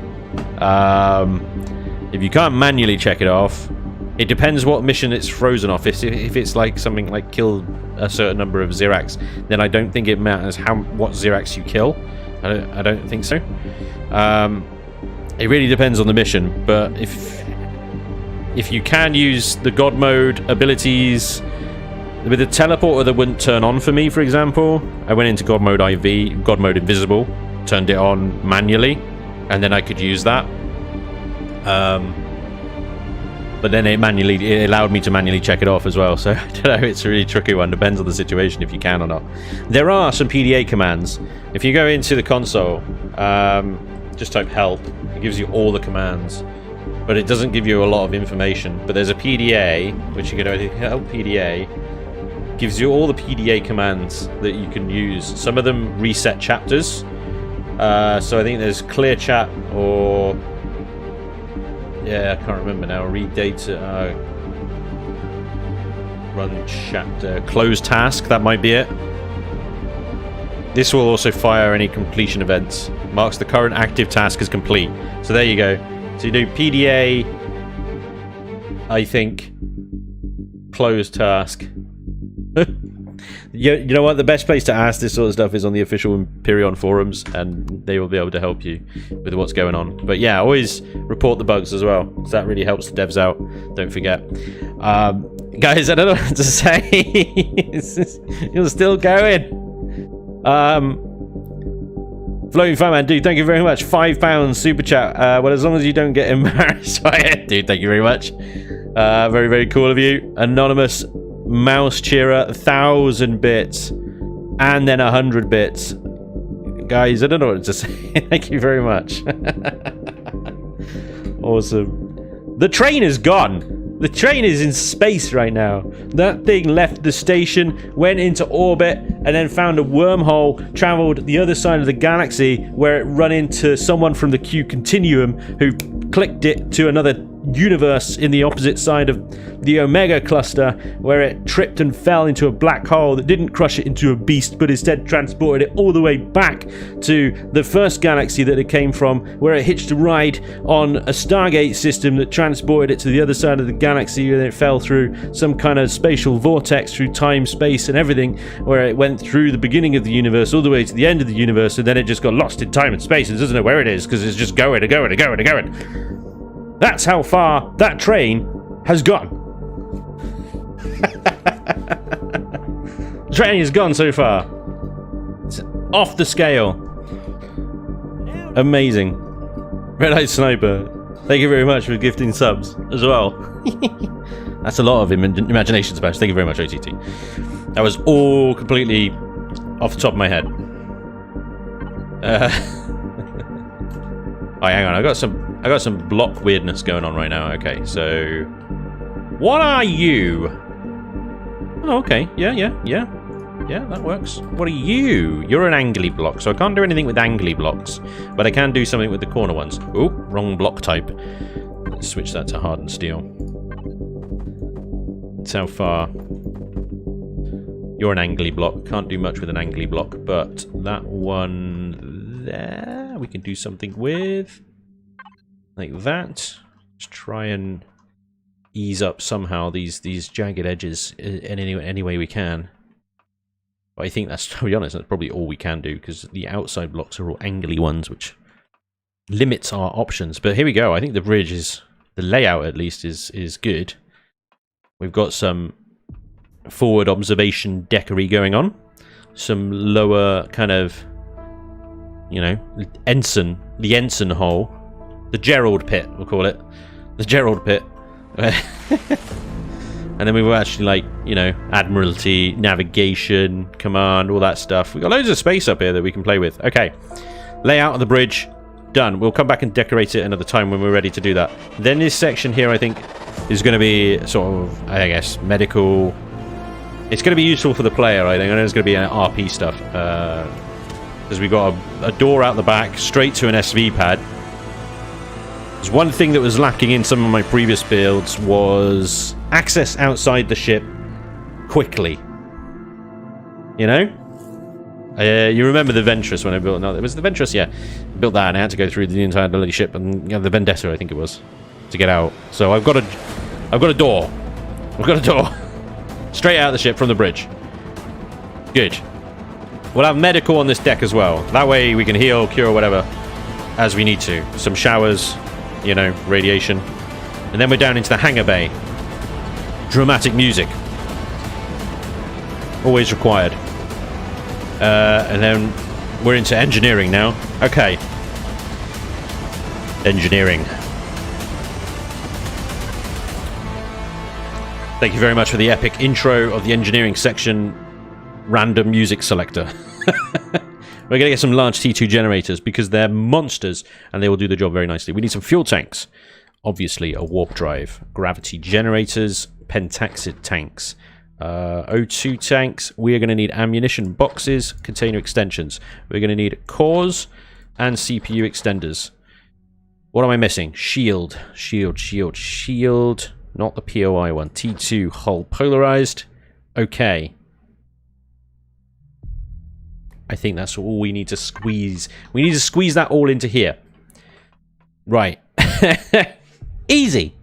If you can't manually check it off, it depends what mission it's frozen off. If it's like something like kill a certain number of Zirax, then I don't think it matters what Zirax you kill. I don't think so. It really depends on the mission, but if you can use the God mode abilities with the teleporter that wouldn't turn on for me, for example, I went into God mode IV, God mode invisible, turned it on manually, and then I could use that. But then it allowed me to manually check it off as well. So I don't know, it's a really tricky one. Depends on the situation if you can or not. There are some PDA commands. If you go into the console, just type help. It gives you all the commands. But it doesn't give you a lot of information. But there's a PDA, which you can go to help PDA. Gives you all the PDA commands that you can use. Some of them reset chapters. So I think there's clear chat or... yeah, I can't remember now. Read data... run chapter... close task, that might be it. This will also fire any completion events. Marks the current active task as complete. So there you go. So you do PDA, I think, close task. You know what? The best place to ask this sort of stuff is on the official Empyrean forums, and they will be able to help you with what's going on. But yeah, always report the bugs as well, because that really helps the devs out. Don't forget. Guys, I don't know what to say. You're still going. Floating Fireman, dude, thank you very much. £5 super chat. Well, as long as you don't get embarrassed by it, dude, thank you very much. Very, very cool of you. Anonymous Mouse Cheerer, 1,000 bits, and then 100 bits. Guys, I don't know what to say. Thank you very much. Awesome. The train is gone. The train is in space right now. That thing left the station, went into orbit, and then found a wormhole, traveled the other side of the galaxy, where it ran into someone from the Q Continuum who clicked it to another universe in the opposite side of the Omega cluster, where it tripped and fell into a black hole that didn't crush it into a beast, but instead transported it all the way back to the first galaxy that it came from, where it hitched a ride on a Stargate system that transported it to the other side of the galaxy, and it fell through some kind of spatial vortex through time, space, and everything, where it went through the beginning of the universe all the way to the end of the universe, and then it just got lost in time and space and doesn't know where it is because it's just going and going and going and going. That's how far that train has gone. The train has gone so far. It's off the scale. Amazing. Red Eye Sniper. Thank you very much for gifting subs as well. That's a lot of imagination, Spanj. Thank you very much, OTT. That was all completely off the top of my head. Oh, hang on. I got some block weirdness going on right now. Okay, so what are you? Oh, okay. Yeah, that works. What are you? You're an angly block, so I can't do anything with angly blocks, but I can do something with the corner ones. Oh, wrong block type. Let's switch that to hardened steel. That's how far. You're an angly block. Can't do much with an angly block, but that one there we can do something with. Like that. Just try and ease up somehow these jagged edges in any way we can. But I think that's, to be honest, that's probably all we can do, because the outside blocks are all angly ones, which limits our options. But here we go. I think the bridge is, the layout at least, is good. We've got some forward observation deckery going on. Some lower kind of, you know, ensign, the ensign hole. The Gerald pit, we'll call it. The Gerald pit. And then we've actually, like, you know, Admiralty, navigation, command, all that stuff. We've got loads of space up here that we can play with. Okay. Layout of the bridge. Done. We'll come back and decorate it another time when we're ready to do that. Then this section here, I think, is going to be sort of, I guess, medical. It's going to be useful for the player, I think. I know there's going to be RP stuff. Because we've got a door out the back, straight to an SV pad. There's one thing that was lacking in some of my previous builds was access outside the ship quickly. You know? You remember the Ventress when I built... No, it was the Ventress, yeah. I built that and I had to go through the entire bloody ship and, you know, the Vendetta, I think it was, to get out. So I've got a door. I've got a door. Straight out of the ship from the bridge. Good. We'll have medical on this deck as well. That way we can heal, cure, whatever, as we need to. Some showers, you know, radiation. And then we're down into the hangar bay. Dramatic music. Always required. And then we're into engineering now. Okay. Engineering. Thank you very much for the epic intro of the engineering section. Random music selector. We're going to get some large T2 generators because they're monsters and they will do the job very nicely. We need some fuel tanks. Obviously, a warp drive. Gravity generators. Pentaxid tanks. O2 tanks. We are going to need ammunition boxes. Container extensions. We're going to need cores and CPU extenders. What am I missing? Shield. Shield. Not the POI one. T2 hull polarized. Okay. I think that's all we need to squeeze. We need to squeeze that all into here. Right. Easy.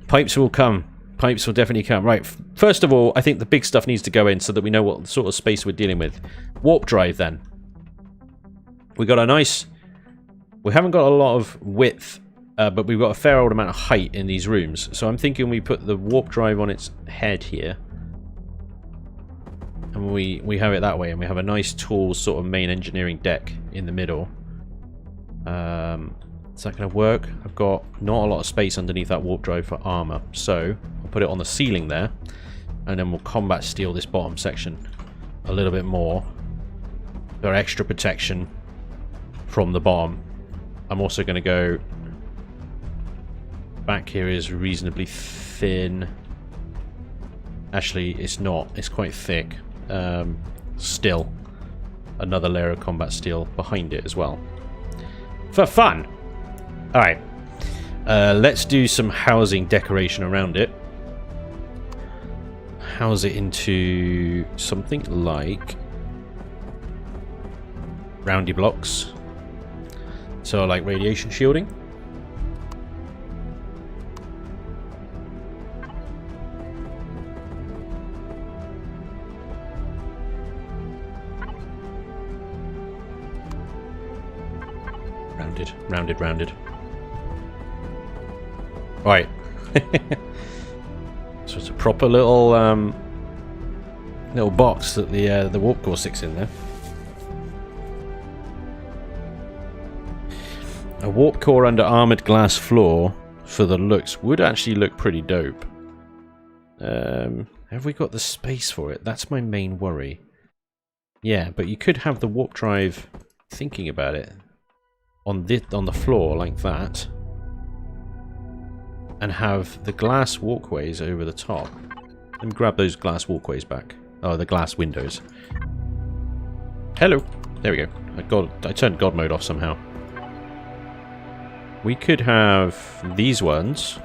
Pipes will come. Pipes will definitely come. Right. First of all, I think the big stuff needs to go in so that we know what sort of space we're dealing with. Warp drive, then. We got a nice... We haven't got a lot of width, but we've got a fair old amount of height in these rooms. So I'm thinking we put the warp drive on its head here. And we have it that way, and we have a nice tall sort of main engineering deck in the middle. Is that going to work? I've got not a lot of space underneath that warp drive for armor, so I'll put it on the ceiling there, and then we'll combat steel this bottom section a little bit more for extra protection from the bottom. I'm also going to go back here is reasonably thin. Actually, it's not. It's quite thick. Still, another layer of combat steel behind it as well. For fun! Alright. Let's do some housing decoration around it. House it into something like roundy blocks. So, like radiation shielding. Rounded. Right. So it's a proper little little box that the warp core sticks in there. A warp core under armoured glass floor for the looks would actually look pretty dope. Have we got the space for it? That's my main worry. Yeah, but you could have the warp drive, thinking about it, on the floor like that, and have the glass walkways over the top. Let me grab those glass walkways back. Oh, the glass windows. Hello. There we go. I turned God mode off somehow. We could have these ones.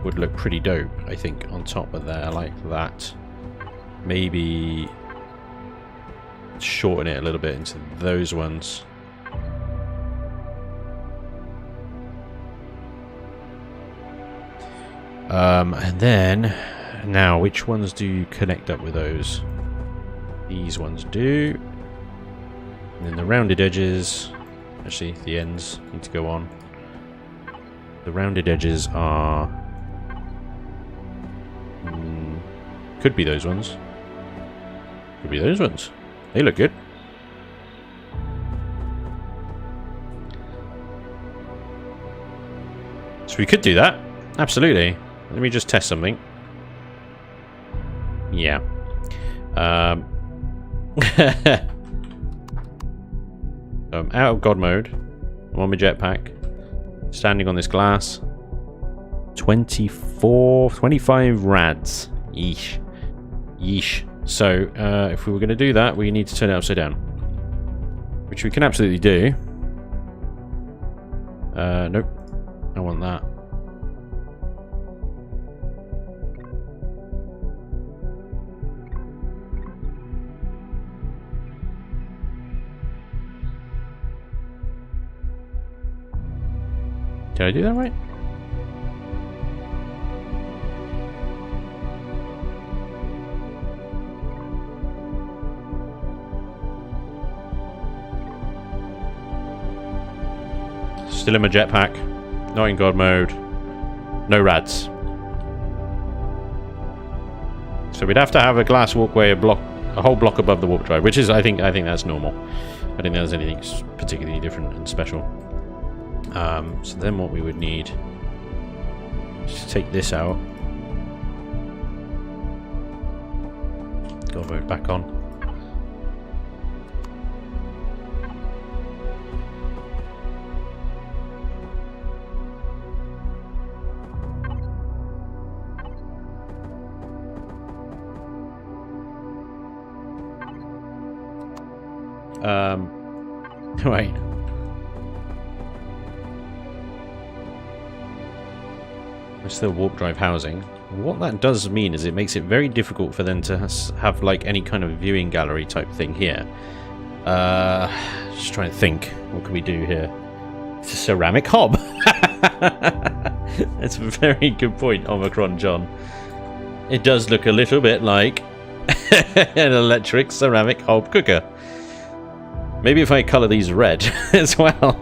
Would look pretty dope, I think, on top of there, like that. Maybe shorten it a little bit into those ones. And then, now, which ones do you connect up with those? These ones do. And then the rounded edges, actually, the ends need to go on. The rounded edges are... could be those ones. Could be those ones. They look good. So we could do that. Absolutely. Let me just test something. Yeah. I'm out of God mode. I'm on my jetpack. Standing on this glass. 25 rads. Yeesh. Yeesh. So, if we were going to do that, we need to turn it upside down. Which we can absolutely do. Nope. I want that. Did I do that right? Still in my jetpack. Not in God mode. No rads. So we'd have to have a glass walkway, a whole block above the warp drive, which is, I think that's normal. I don't think there's anything particularly different and special. So then what we would need is to take this out. God mode back on. Wait. It's still warp drive housing. What that does mean is it makes it very difficult for them to have like any kind of viewing gallery type thing here. Just trying to think. What can we do here? It's a ceramic hob. That's a very good point, Omicron John. It does look a little bit like an electric ceramic hob cooker. Maybe if I colour these red as well.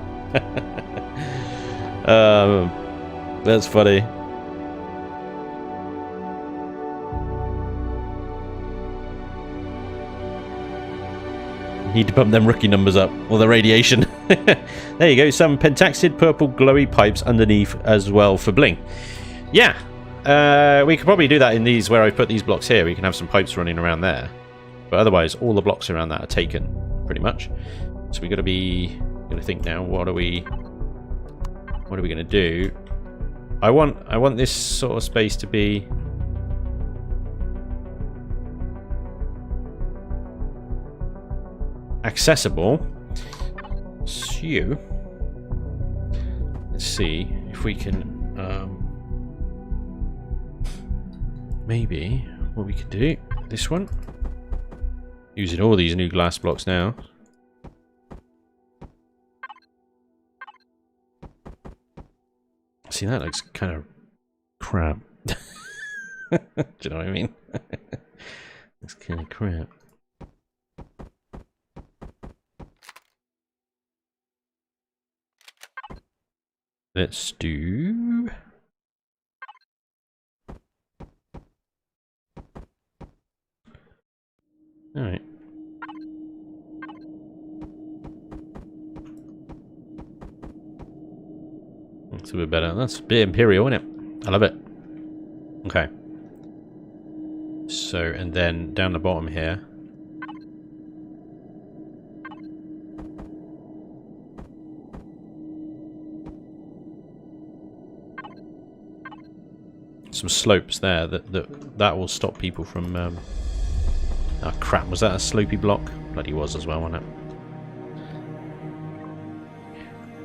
That's funny. Need to bump them rookie numbers up, or the radiation. There you go, some pentaxid purple glowy pipes underneath as well for bling. Yeah, we could probably do that in these where I put these blocks here. We can have some pipes running around there. But otherwise, all the blocks around that are taken, pretty much. So we gotta think now, what are we gonna do? I want this sort of space to be accessible. So let's see if we can maybe what we could do, this one, using all these new glass blocks now. See, that looks kind of crap. Do you know what I mean? It's kind of crap. Let's do... Alright. looks a bit better. That's a bit Imperial, isn't it? I love it. Okay. So, and then down the bottom here. Some slopes there that will stop people from... Oh crap, was that a slopey block? Bloody was as well, wasn't it?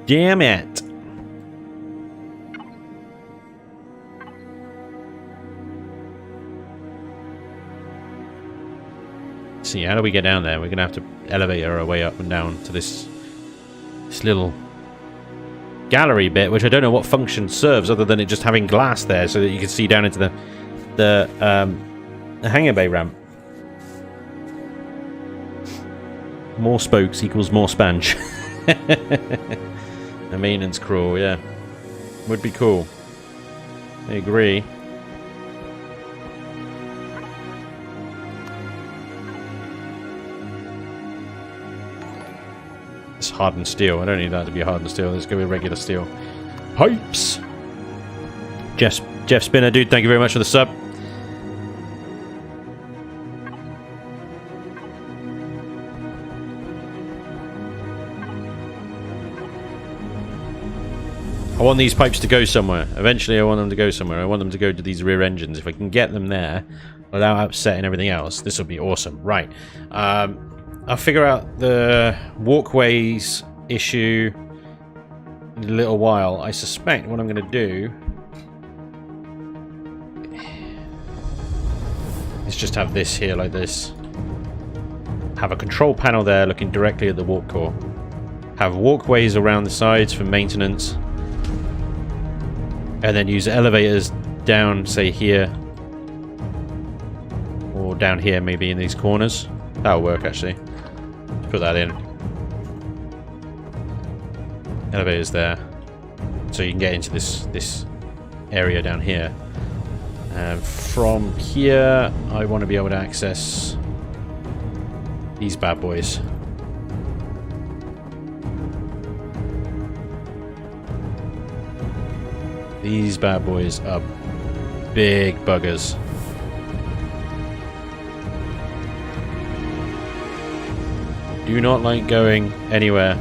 Damn it! See, how do we get down there? We're gonna have to elevate our way up and down to this little gallery bit, which I don't know what function serves other than it just having glass there so that you can see down into the hangar bay ramp. More spokes equals more spanj. A maintenance crawl, yeah. Would be cool. I agree. It's hardened steel. I don't need that to be hardened steel. Let's go with regular steel. Pipes! Jeff Spinner, dude, thank you very much for the sub. I want these pipes to go somewhere. Eventually I want them to go somewhere. I want them to go to these rear engines. If I can get them there without upsetting everything else, this will be awesome. Right. I'll figure out the walkways issue in a little while. I suspect what I'm going to do is just have this here like this. Have a control panel there looking directly at the walk core. Have walkways around the sides for maintenance. And then use elevators down, say here. Or down here, maybe in these corners. That'll work, actually. Put that in. Elevators there. So you can get into this area down here. And from here, I want to be able to access these bad boys. These bad boys are big buggers. Do not like going anywhere.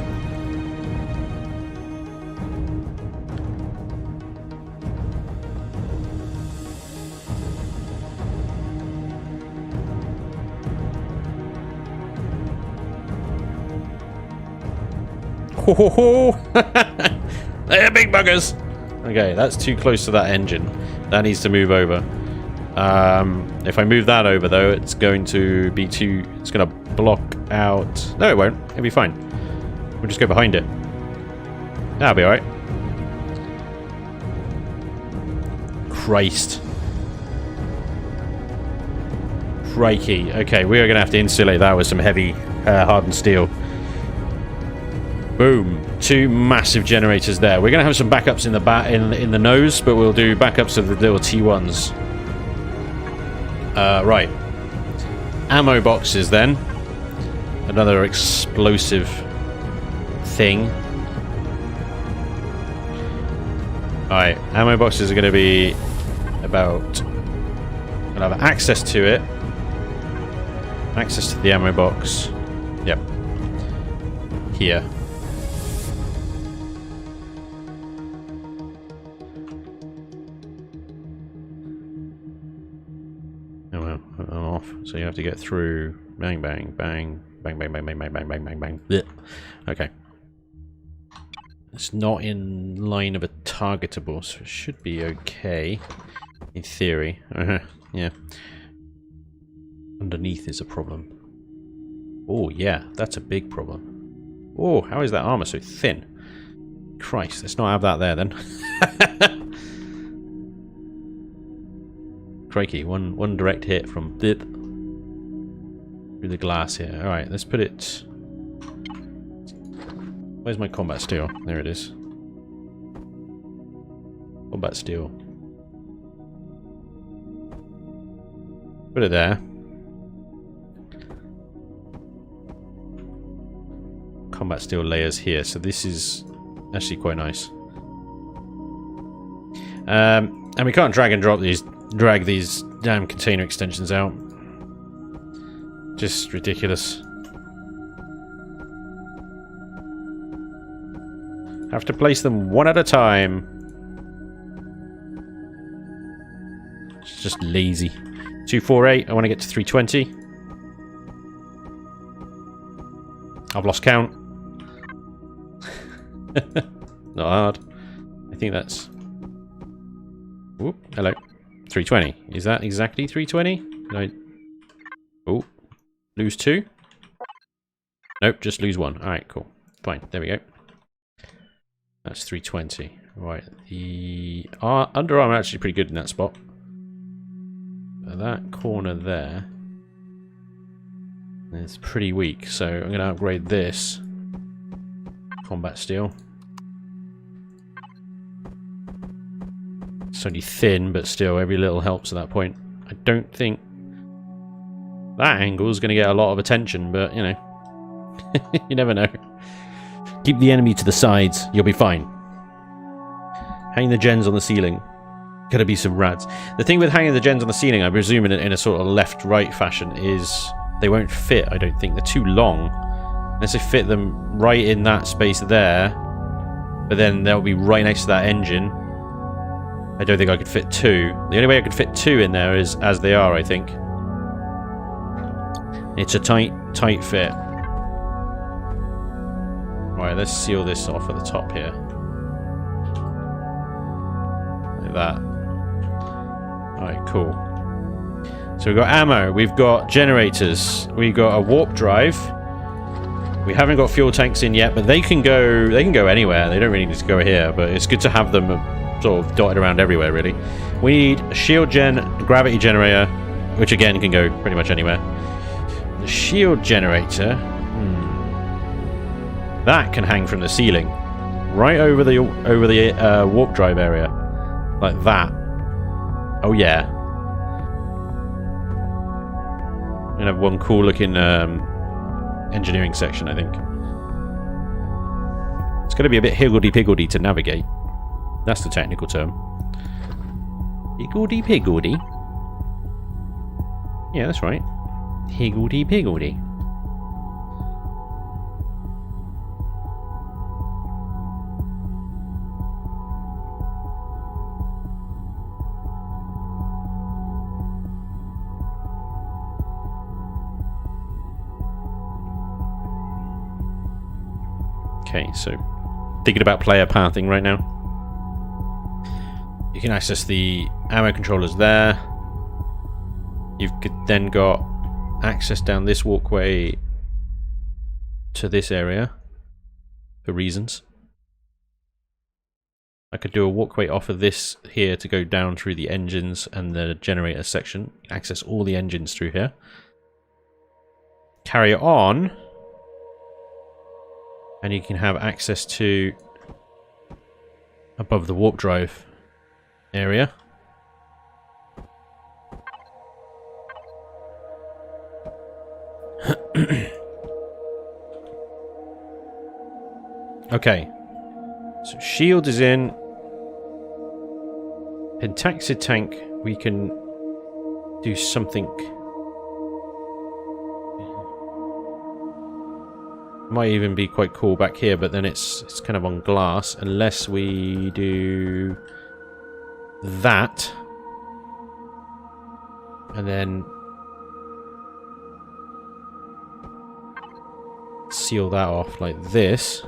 Ho ho ho! They're big buggers! Okay, that's too close to that engine. That needs to move over. If I move that over, though, it's going to be too... It's going to block out... No, it won't. It'll be fine. We'll just go behind it. That'll be alright. Christ. Crikey. Okay, we are going to have to insulate that with some heavy hardened steel. Boom. 2 massive generators there. We're going to have some backups in the in the nose, but we'll do backups of the little T1s. Right. Ammo boxes then. Another explosive thing. Alright, ammo boxes are going to be about... I'll have access to it. Access to the ammo box. Yep. Here. So you have to get through. Bang, bang, bang, bang, bang, bang, bang, bang, bang, bang, bang, bang. Blech. Okay. It's not in line of a targetable, so it should be okay. In theory. Yeah. Underneath is a problem. Oh, yeah. That's a big problem. Oh, how is that armor so thin? Christ, let's not have that there then. Crikey, one direct hit from through the glass here. Alright, let's put it... Where's my combat steel? There it is. Combat steel. Put it there. Combat steel layers here, so this is actually quite nice. And we can't drag these damn container extensions out. Just ridiculous. Have to place them one at a time. It's just lazy. 248, I want to get to 320. I've lost count. Not hard. I think that's... Oop, hello. 320. Is that exactly 320? No. Oh, lose 2? Nope, just lose 1. Alright, cool. Fine, there we go. That's 320. Right, the underarm are actually pretty good in that spot. That corner there is pretty weak, so I'm going to upgrade this. Combat steel. It's only thin, but still, every little helps at that point. I don't think that angle is going to get a lot of attention, but, you know, you never know. Keep the enemy to the sides, you'll be fine. Hang the gens on the ceiling. Gotta be some rads. The thing with hanging the gens on the ceiling, I presume in a sort of left-right fashion, is they won't fit, I don't think. They're too long. Unless they fit them right in that space there, but then they'll be right next to that engine. I don't think I could fit 2. The only way I could fit 2 in there is as they are, I think. It's a tight fit. Right, let's seal this off at the top here. Like that. Alright, cool. So we've got ammo, we've got generators, we've got a warp drive. We haven't got fuel tanks in yet, but they can go anywhere. They don't really need to go here, but it's good to have them sort of dotted around everywhere, really. We need a shield gen, a gravity generator, which again can go pretty much anywhere. The shield generator, that can hang from the ceiling, right over the warp drive area, like that. Oh yeah. We're gonna have one cool looking engineering section, I think. It's gonna be a bit higgledy-piggledy to navigate. That's the technical term. Higgledy-piggledy? Yeah, that's right. Higgledy-piggledy. Okay, so thinking about player pathing right now. You can access the ammo controllers there. You've then got access down this walkway to this area for reasons. I could do a walkway off of this here to go down through the engines and the generator section. Access all the engines through here. Carry it on. And you can have access to above the warp drive area. Okay, so shield is in. Pentaxid tank, we can do something. Might even be quite cool back here, but then it's kind of on glass unless we do that, and then seal that off like this.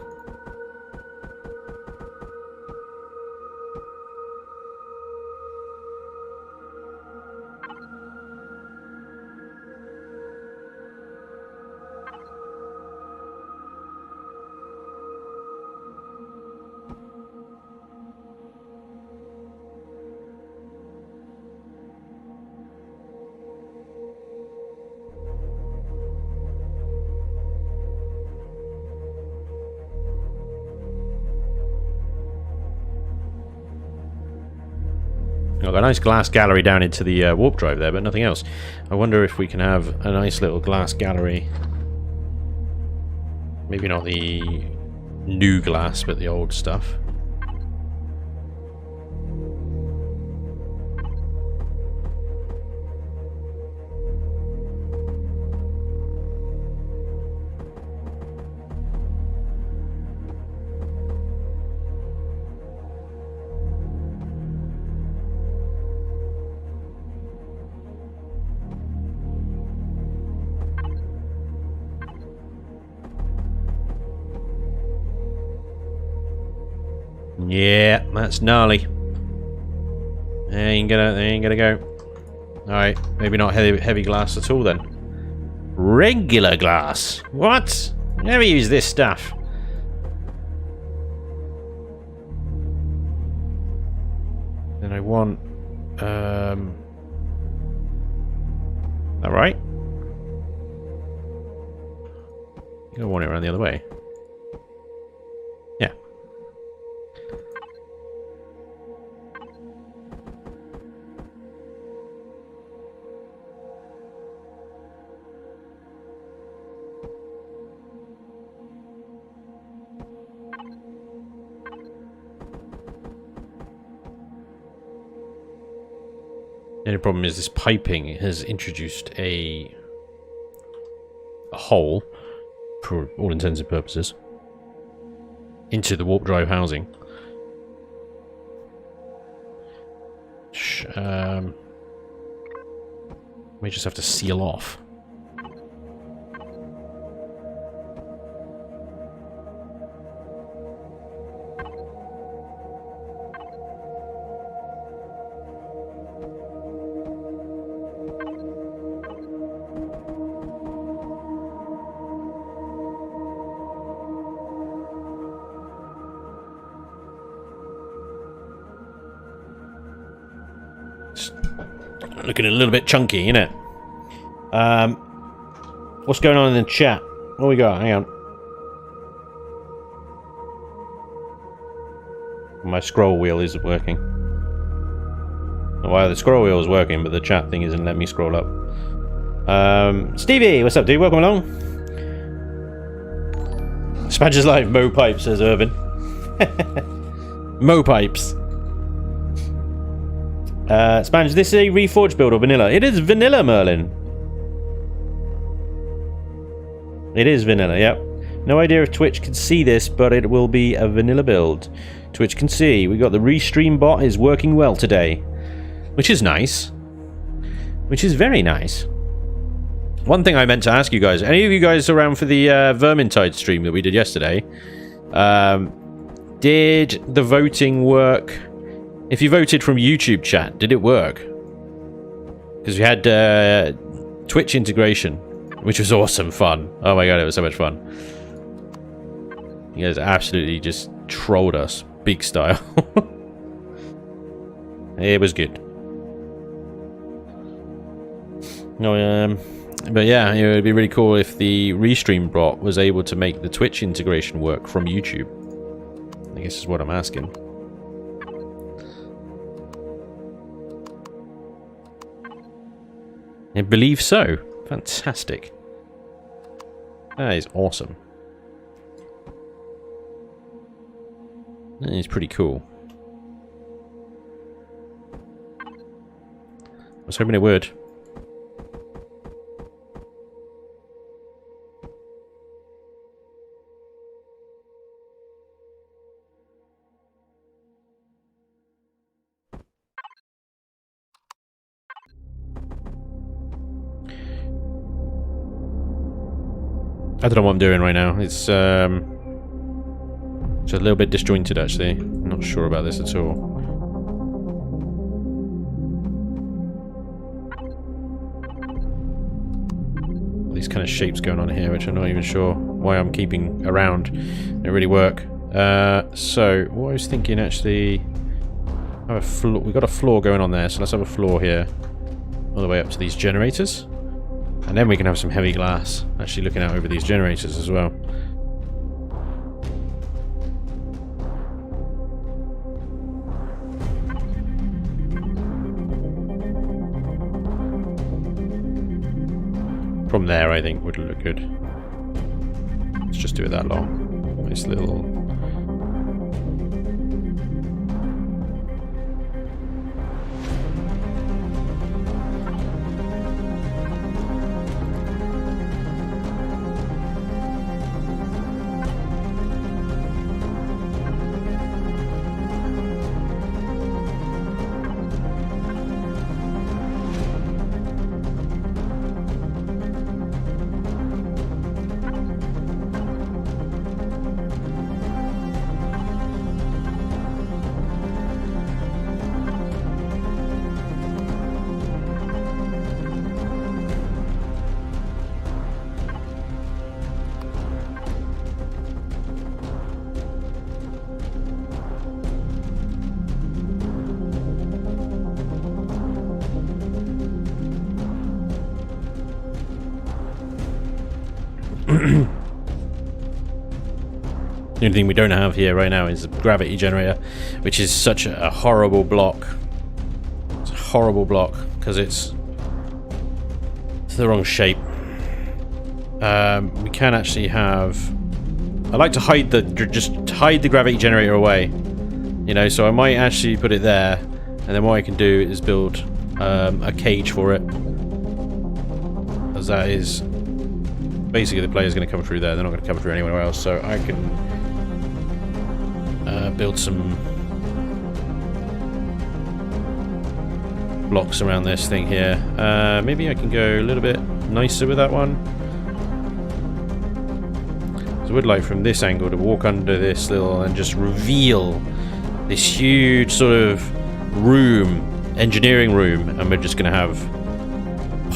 I've got a nice glass gallery down into the warp drive there, but nothing else. I wonder if we can have a nice little glass gallery. Maybe not the new glass, but the old stuff. Yeah, that's gnarly. They ain't gonna go. Alright, maybe not heavy glass at all then. Regular glass? What? Never use this stuff. Then I want... Alright. You don't want it around the other way. Yeah. The only problem is this piping has introduced a hole, for all intents and purposes, into the warp drive housing. Which, we just have to seal off. Looking a little bit chunky, innit? What's going on in the chat? What we got? Hang on. My scroll wheel isn't working. Well, the scroll wheel is working, but the chat thing isn't letting me scroll up. Stevie, what's up, dude? Welcome along. Spanj is like Mo Pipes, says Irvin. Mo Pipes. Spanj, this is a reforged build or vanilla? It is vanilla, Merlin. It is vanilla, yep. No idea if Twitch can see this, but it will be a vanilla build. Twitch can see. We got the restream bot is working well today. Which is nice. Which is very nice. One thing I meant to ask you guys. Any of you guys around for the Vermintide stream that we did yesterday? Did the voting work? If you voted from YouTube chat, did it work? Because we had Twitch integration, which was awesome fun. Oh my god, it was so much fun. You guys absolutely just trolled us, big style. It was good. No, but yeah, it would be really cool if the Restream bot was able to make the Twitch integration work from YouTube. I guess is what I'm asking. I believe so. Fantastic. That is awesome. That is pretty cool. I was hoping it would. I don't know what I'm doing right now. It's a little bit disjointed, actually. I'm not sure about this at all. All these kind of shapes going on here, which I'm not even sure why I'm keeping around. They don't really work. So, what I was thinking, actually... we've got a floor going on there, so let's have a floor here. All the way up to these generators. And then we can have some heavy glass, actually looking out over these generators as well. From there, I think, would look good. Let's just do it that long. Nice little... The only thing we don't have here right now is a gravity generator, which is such a horrible block. It's a horrible block because it's the wrong shape. We can actually have. I like to hide just hide the gravity generator away, you know. So I might actually put it there, and then what I can do is build a cage for it, as that is basically the player's going to come through there. They're not going to come through anywhere else. So I can build some blocks around this thing here. Maybe I can go a little bit nicer with that one. I would like from this angle to walk under this little and just reveal this huge sort of room, engineering room, and we're just going to have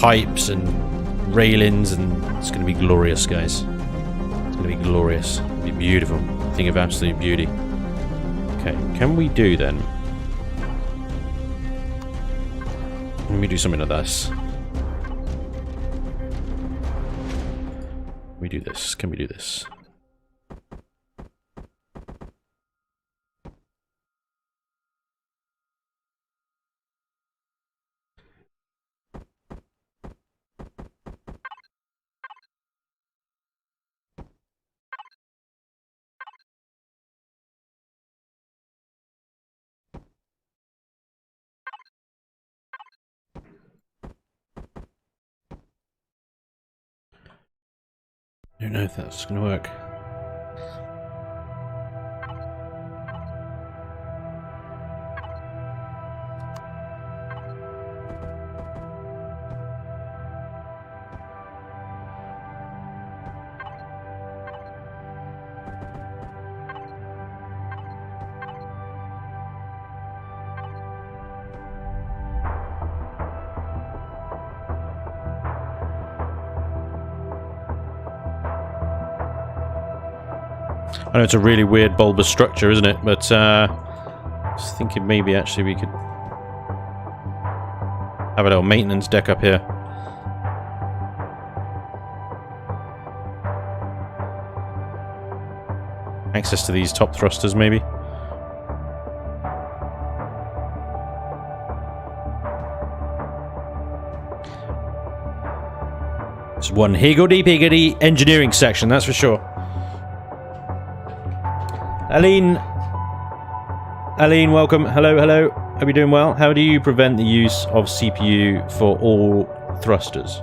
pipes and railings, and it's going to be glorious, guys. It's going to be glorious. It'll be beautiful. A thing of absolute beauty. Okay, can we do then? Let me do something like this. Can we do this? Can we do this? I don't know if that's going to work. I know it's a really weird bulbous structure, isn't it? But I was thinking maybe actually we could have a little maintenance deck up here. Access to these top thrusters, maybe. It's one higgledy-piggledy engineering section, that's for sure. Aline, welcome. Hello, hello. Hope you're doing well. How do you prevent the use of CPU for all thrusters?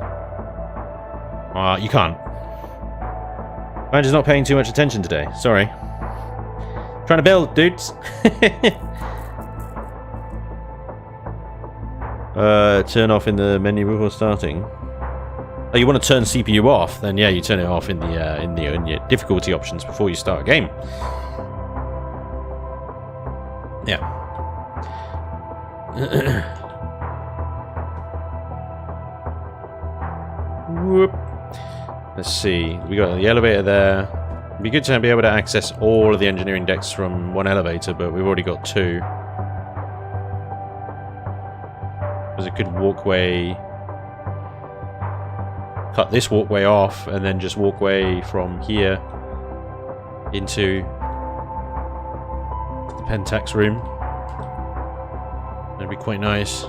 You can't. I'm just not paying too much attention today. Sorry. Trying to build, dudes. Turn off in the menu before starting. Oh, you want to turn CPU off? Then yeah, you turn it off in your difficulty options before you start a game. Yeah. Whoop. Let's see. We got the elevator there. It'd be good to be able to access all of the engineering decks from one elevator, but we've already got two. There's a good walkway. Cut this walkway off and then just walkway from here into the Pentax room. That'd be quite nice.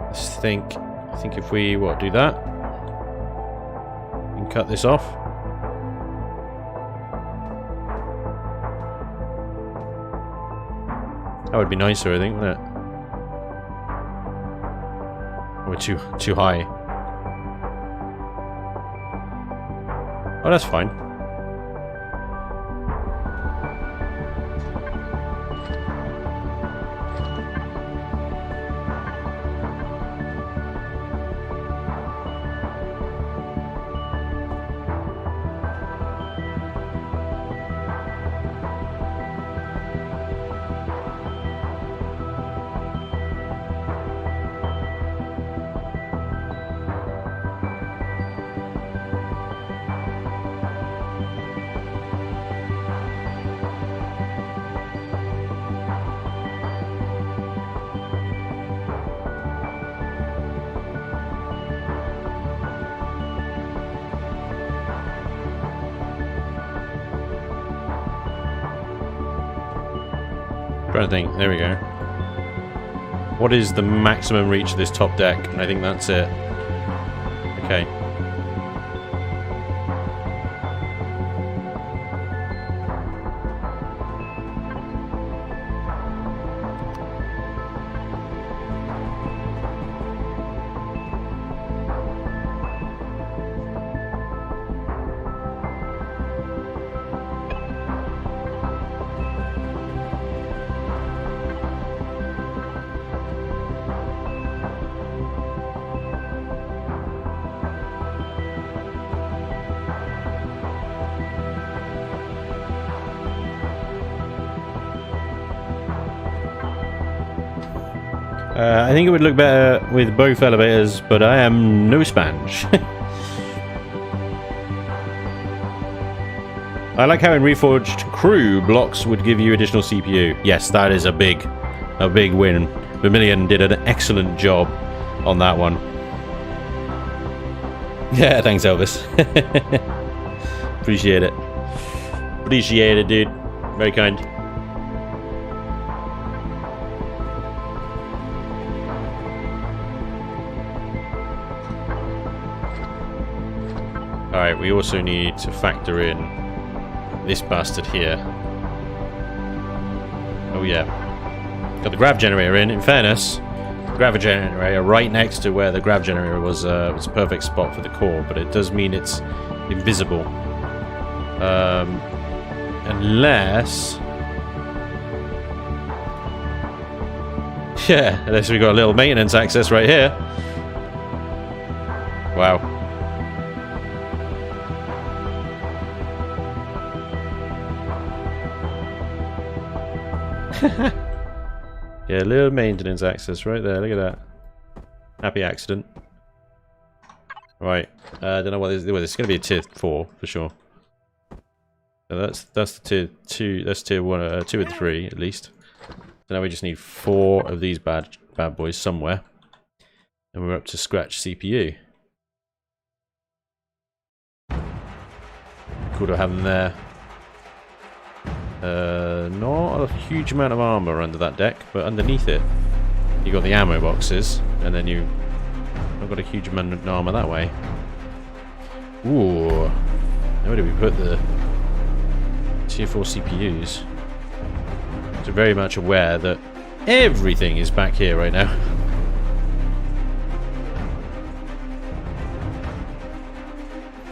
Let's think. I think if we do that, we can cut this off. That would be nicer, I think, wouldn't it? We're too high. Oh, that's fine. trying to think. There we go. What is the maximum reach of this top deck? And I think that's it. Okay. I think it would look better with both elevators, but I am no Spanj. I like how in Reforged Crew, blocks would give you additional CPU. Yes, that is a big win. Vermilion did an excellent job on that one. Yeah, thanks, Elvis. Appreciate it. Appreciate it, dude. Very kind. Alright, we also need to factor in this bastard here. Oh yeah. Got the grav generator in fairness, the grav generator right next to where the grav generator was a perfect spot for the core, but it does mean it's invisible. Unless... Yeah, unless we got a little maintenance access right here. Wow. Yeah, a little maintenance access right there. Look at that. Happy accident. Right. I don't know what this is. Well, this is going to be a tier 4 for sure. So that's the tier 2. That's tier 1, 2 and 3 at least. So now we just need 4 of these bad boys somewhere, and we're up to scratch CPU. Cool to have them there. Not a huge amount of armor under that deck, but underneath it, you got the ammo boxes, and then you have got a huge amount of armor that way. Ooh, where do we put the tier 4 CPUs? So very much aware that everything is back here right now.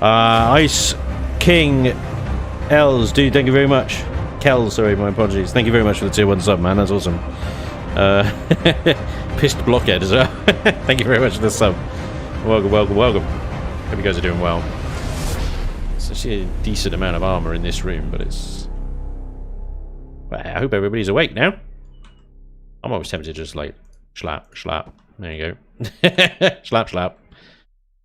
Ice King Els, dude, thank you very much. Kel, sorry, my apologies. Thank you very much for the tier 1 sub, man. That's awesome. Pissed Blockhead as well. Thank you very much for the sub. Welcome, welcome, welcome. Hope you guys are doing well. It's actually a decent amount of armor in this room, but it's... Well, I hope everybody's awake now. I'm always tempted to just like slap. There you go. slap.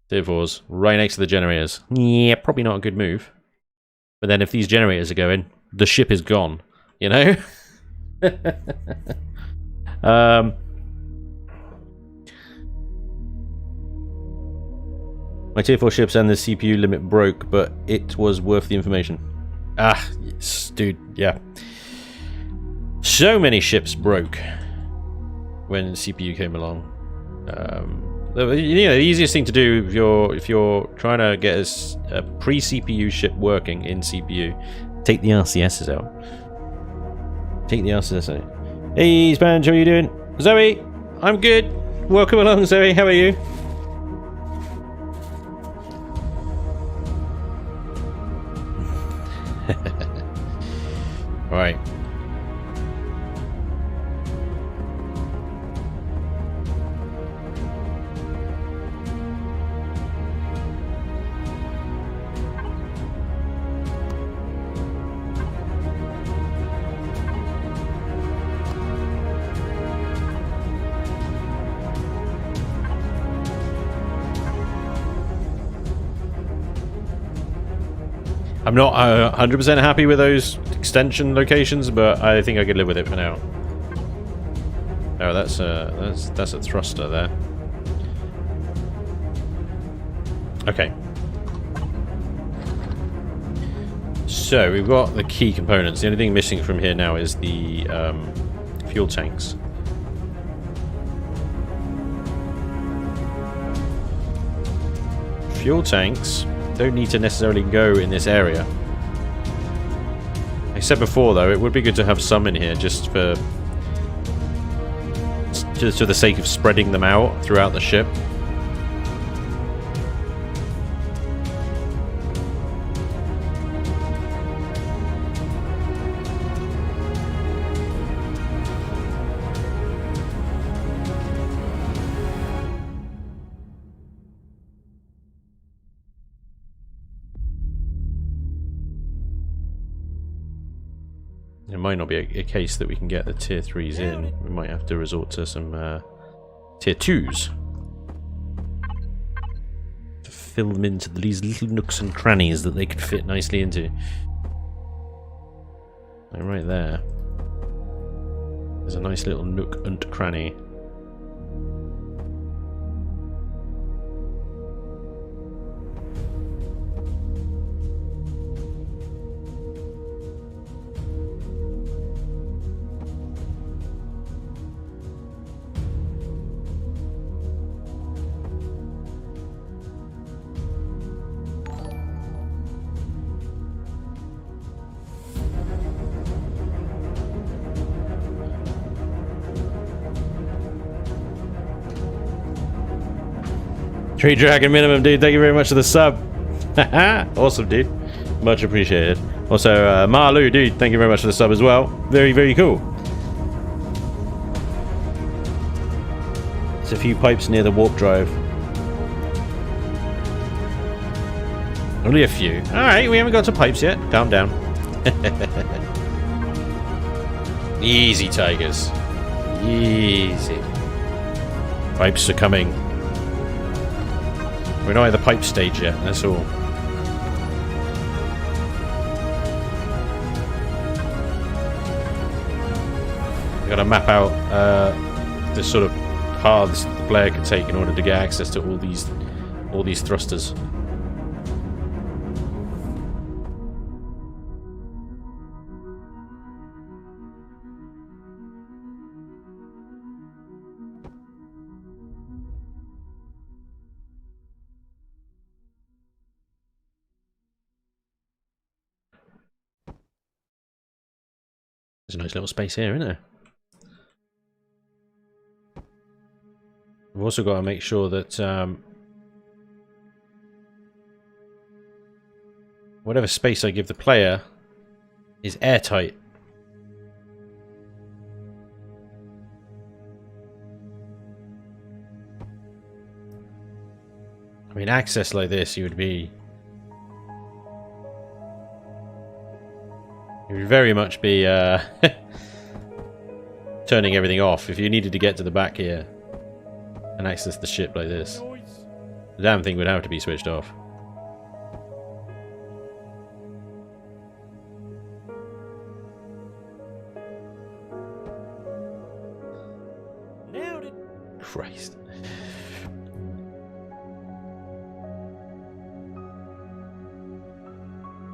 Tier 4s right next to the generators. Yeah, probably not a good move. But then if these generators are going, the ship is gone, you know? My tier 4 ships and the CPU limit broke, but it was worth the information. Ah, yes, dude, yeah. So many ships broke when CPU came along. You know, the easiest thing to do if you're trying to get a pre-CPU ship working in CPU, take the RCSs out. Take the RCSs out. Hey, Spanj, how are you doing? Zoe, I'm good. Welcome along, Zoe. How are you? Right. I'm not 100% happy with those extension locations, but I think I could live with it for now. Oh, that's a thruster there. Okay. So we've got the key components. The only thing missing from here now is the Fuel tanks. Fuel tanks don't need to necessarily go in this area. I said before, though, it would be good to have some in here just for the sake of spreading them out throughout the ship. It might not be a case that we can get the tier 3s in. We might have to resort to some tier 2s to fill them into these little nooks and crannies that they could fit nicely into. Like right there. There's a nice little nook and cranny. Tree Dragon Minimum, dude, thank you very much for the sub. Awesome, dude. Much appreciated. Also, Marlu, dude, thank you very much for the sub as well. Very, very cool. There's a few pipes near the warp drive. Only a few. Alright, we haven't got to pipes yet. Calm down. Easy, tigers. Easy. Pipes are coming. We're not at the pipe stage yet, that's all. We've got to map out the sort of paths that the player can take in order to get access to all these thrusters. There's a nice little space here, isn't there? We've also got to make sure that whatever space I give the player is airtight. I mean, access like this, you would very much be turning everything off if you needed to get to the back here and access the ship like this. The damn thing would have to be switched off. Nailed it. Christ.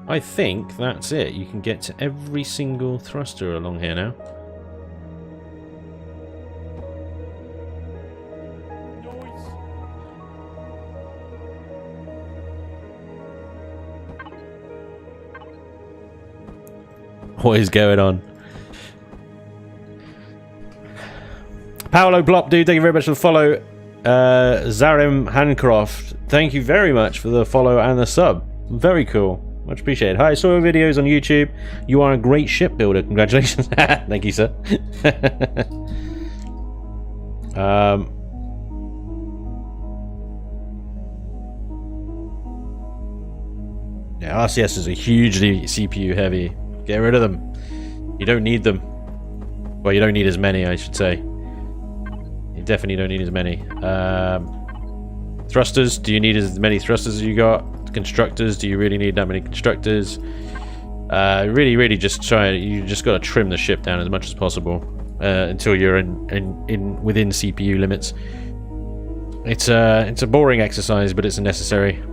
I think that's it. You can get to every single thruster along here now. What is going on? Paolo Blop, dude, thank you very much for the follow. Zarim Hancroft, thank you very much for the follow and the sub. Very cool. Much appreciated. Hi, I saw your videos on YouTube. You are a great shipbuilder. Congratulations. Thank you, sir. Yeah, RCSs are hugely CPU heavy. Get rid of them. You don't need them. Well, you don't need as many, I should say. You definitely don't need as many. Thrusters. Do you need as many thrusters as you got? Constructors, do you really need that many constructors? Really just try. You just got to trim the ship down as much as possible until you're within CPU limits. It's a boring exercise, but it's necessary.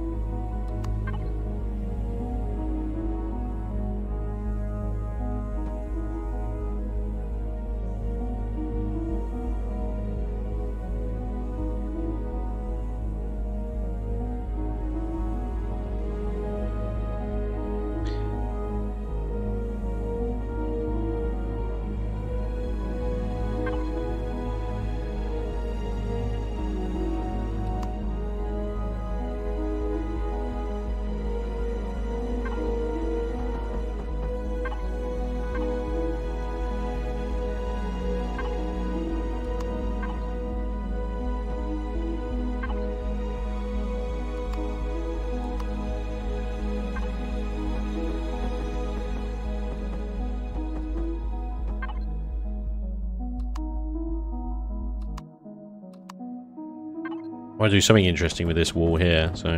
want to do something interesting with this wall here, so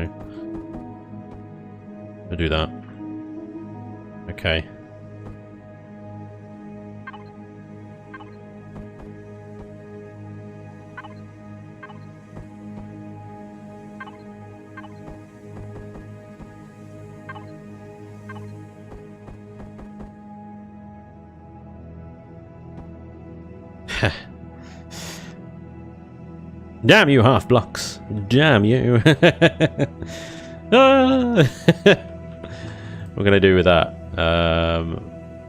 I'll do that. Okay. Damn you, half blocks! Damn you! Ah! What can I do with that?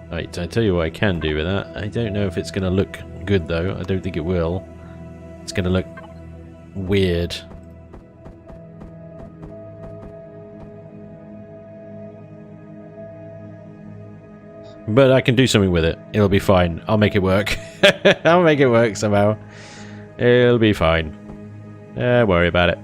Right, I tell you what I can do with that. I don't know if it's going to look good though. I don't think it will. It's going to look weird. But I can do something with it. It'll be fine. I'll make it work. I'll make it work somehow. It'll be fine. Don't worry about it.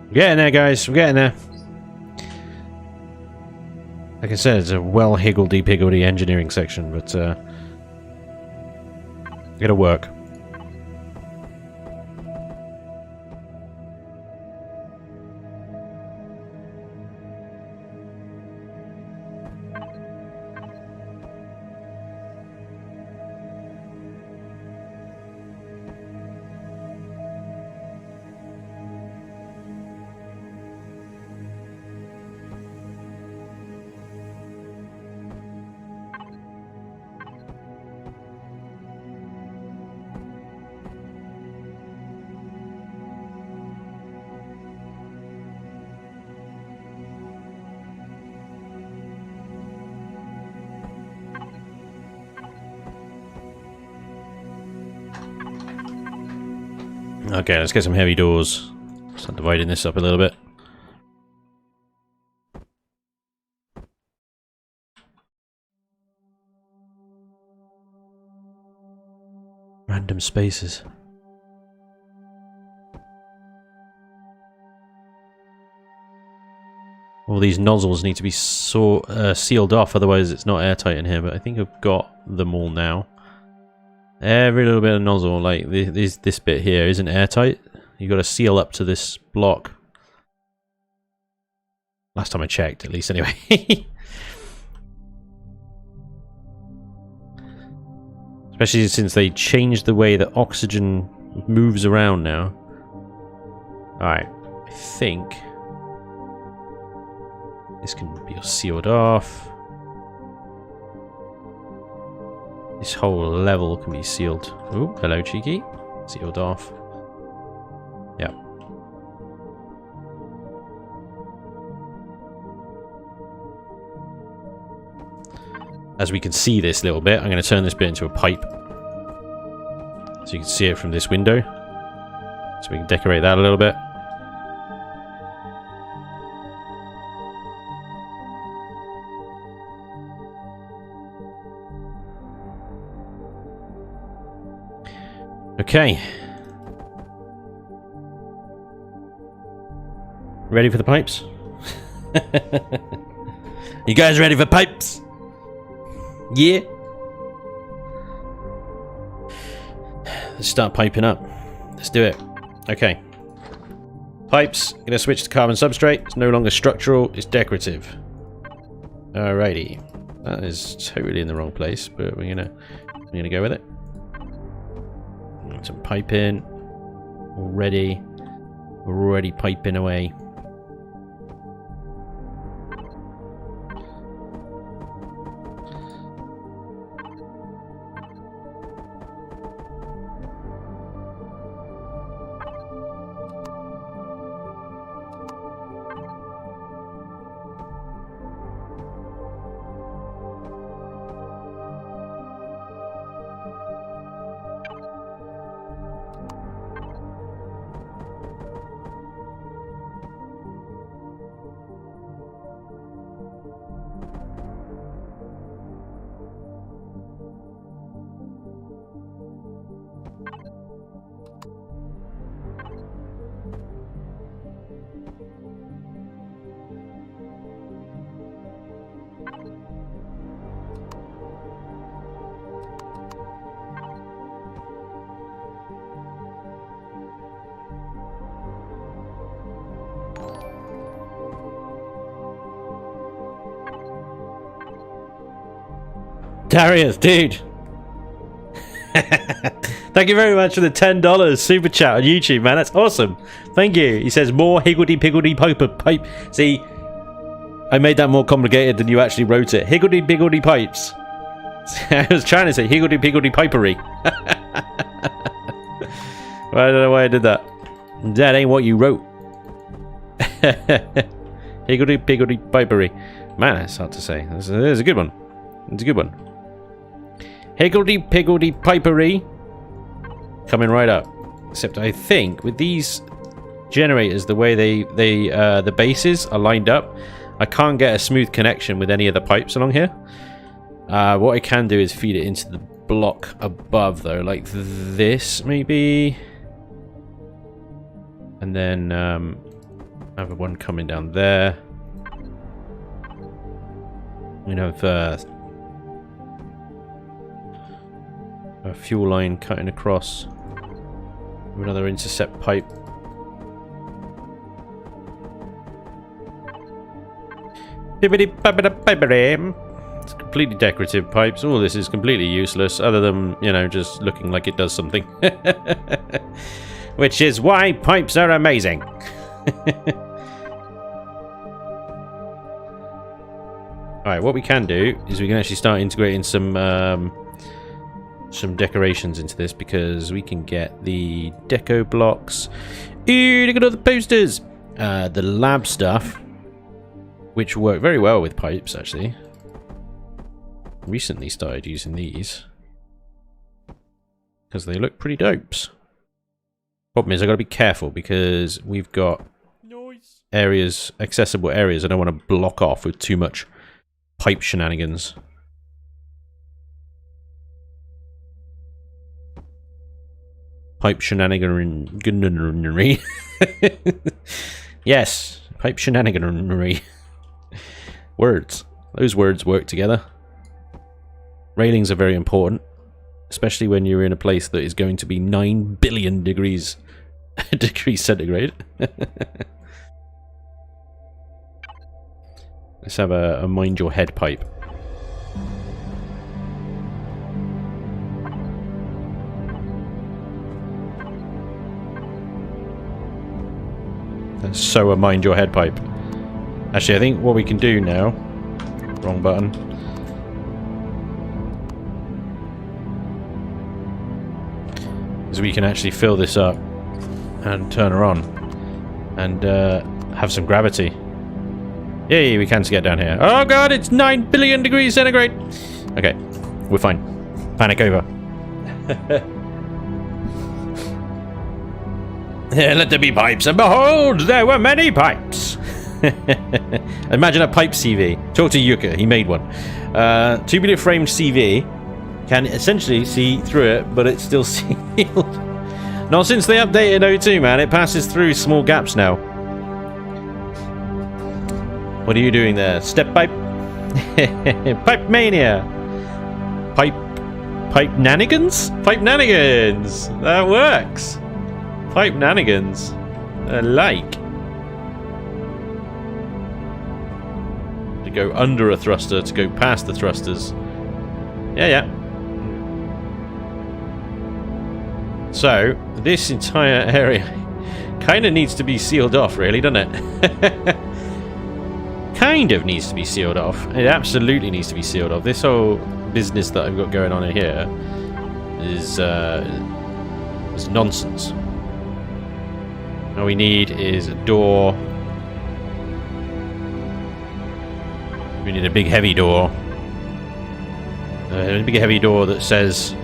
We're getting there, guys. We're getting there. Like I said, it's a well higgledy-piggledy engineering section, but it'll work. Okay, let's get some heavy doors. Start dividing this up a little bit. Random spaces. All these nozzles need to be sealed off, otherwise it's not airtight in here, but I think I've got them all now. Every little bit of nozzle, like this bit here, isn't airtight. You've got to seal up to this block. Last time I checked, at least, anyway. Especially since they changed the way that oxygen moves around now. Alright, I think this can be sealed off. This whole level can be sealed. Oh, hello, cheeky. Sealed off. Yeah. As we can see this little bit, I'm going to turn this bit into a pipe. So you can see it from this window. So we can decorate that a little bit. Okay. Ready for the pipes? You guys ready for pipes? Yeah. Let's start piping up. Let's do it. Okay. Pipes. Gonna switch to carbon substrate. It's no longer structural, it's decorative. Alrighty. That is totally in the wrong place, but we're gonna go with it. Some pipe in. Already piping away. Darius, dude. Thank you very much for the $10 super chat on YouTube, man. That's awesome. Thank you. He says more higgledy-piggledy pipe. See, I made that more complicated than you actually wrote it. Higgledy-piggledy pipes. I was trying to say higgledy-piggledy pipery. Well, I don't know why I did that. That ain't what you wrote. Higgledy-piggledy pipery. Man, that's hard to say. That's a good one. It's a good one. Higgledy-piggledy pipery. Coming right up. Except I think with these generators, the way the bases are lined up, I can't get a smooth connection with any of the pipes along here. What I can do is feed it into the block above, though, like this, maybe. And then have one coming down there. We have a fuel line cutting across. Another intercept pipe. It's completely decorative pipes. All this is completely useless, other than, you know, just looking like it does something. Which is why pipes are amazing. Alright, what we can do is we can actually start integrating some decorations into this, because we can get the deco blocks. Look at all the posters! The lab stuff, which work very well with pipes, actually. Recently started using these because they look pretty dopes. Problem is, I've got to be careful because we've got areas, accessible areas I don't want to block off with too much pipe shenanigans. Pipe shenaniganery. Yes, pipe shenaniganery. Words. Those words work together. Railings are very important, especially when you're in a place that is going to be 9 billion degrees centigrade. Let's have a mind your head pipe. That's so a mind your head pipe. Actually, I think what we can do now... Wrong button. Is we can actually fill this up and turn her on and have some gravity. Yay, we can get down here. Oh god, it's 9 billion degrees centigrade. Okay, we're fine. Panic over. Let there be pipes, and behold, there were many pipes. Imagine a pipe CV. Talk to Yuka, he made one. Tubular framed CV can essentially see through it, but it's still sealed. Not since they updated O2, man. It passes through small gaps now. What are you doing there? Step pipe? Pipe mania. Pipe nanigans? Pipe nanigans. That works. Pipe nanigans. I like. To go under a thruster, to go past the thrusters. Yeah. So, this entire area kind of needs to be sealed off, really, doesn't it? Kind of needs to be sealed off. It absolutely needs to be sealed off. This whole business that I've got going on in here is nonsense. All we need is a door. We need a big heavy door. A big heavy door that says,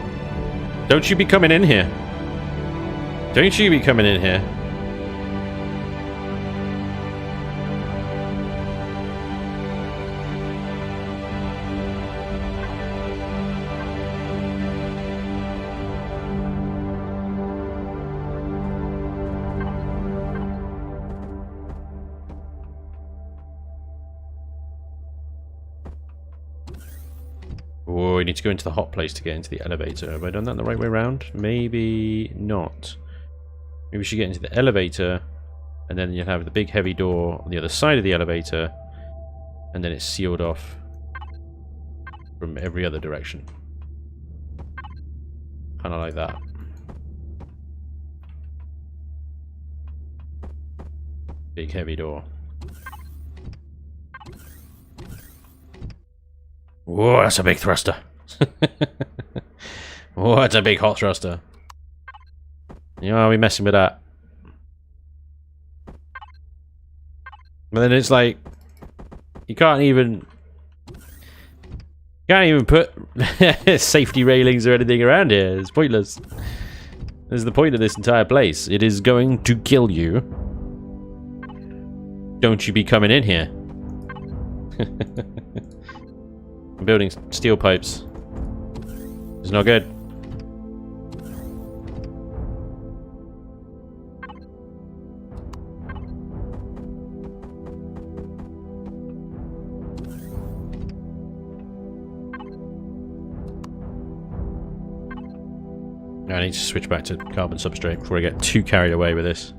"Don't you be coming in here. Don't you be coming in here." Oh, we need to go into the hot place to get into the elevator. Have I done that the right way around? Maybe not. Maybe we should get into the elevator, and then you'll have the big heavy door on the other side of the elevator, and then it's sealed off from every other direction. Kind of like that. Big heavy door. Whoa, that's a big thruster. Whoa, that's a big hot thruster. You know, are we messing with that? But then it's like, you can't even put safety railings or anything around here. It's pointless. This is the point of this entire place. It is going to kill you. Don't you be coming in here. I'm building steel pipes. It's not good. I need to switch back to carbon substrate before I get too carried away with this.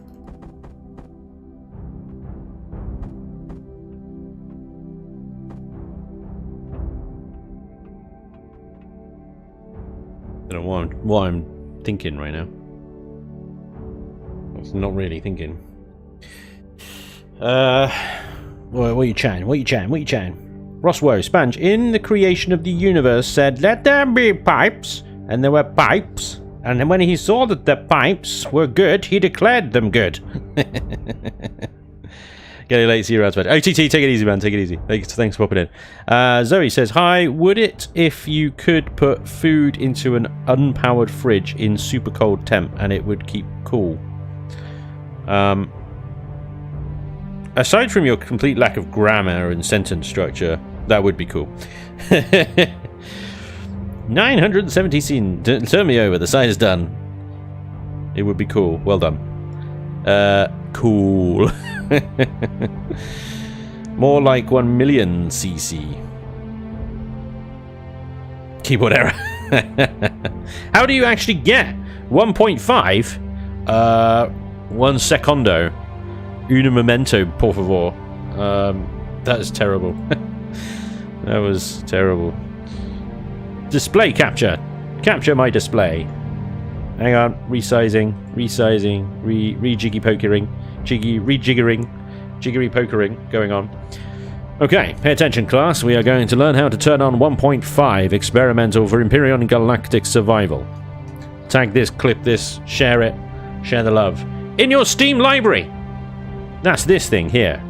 I don't know what I'm thinking right now. I'm not really thinking. What are you chatting? What are you chatting? What are you chatting? Roswoe, Spanj, in the creation of the universe said, "Let there be pipes," and there were pipes. And then when he saw that the pipes were good, he declared them good. Getting late, see you around, Spanj. OTT, take it easy, man. Take it easy. Thanks for popping in. Zoe says, "Hi, would it if you could put food into an unpowered fridge in super cold temp and it would keep cool?" Aside from your complete lack of grammar and sentence structure, that would be cool. 970 scene. Turn me over. The sign is done. It would be cool. Well done. Cool. More like 1 million cc. Keyboard error. How do you actually get 1.5? 1 secondo. Un momento, por favor. That is terrible. That was terrible. Display capture. Capture my display. Hang on. Resizing. Resizing. Re-jiggy pokering. Rejiggering. Jiggery pokering going on. Okay, pay attention, class. We are going to learn how to turn on 1.5 experimental for Imperion Galactic Survival. Tag this, clip this, share it, share the love. In your Steam library! That's this thing here.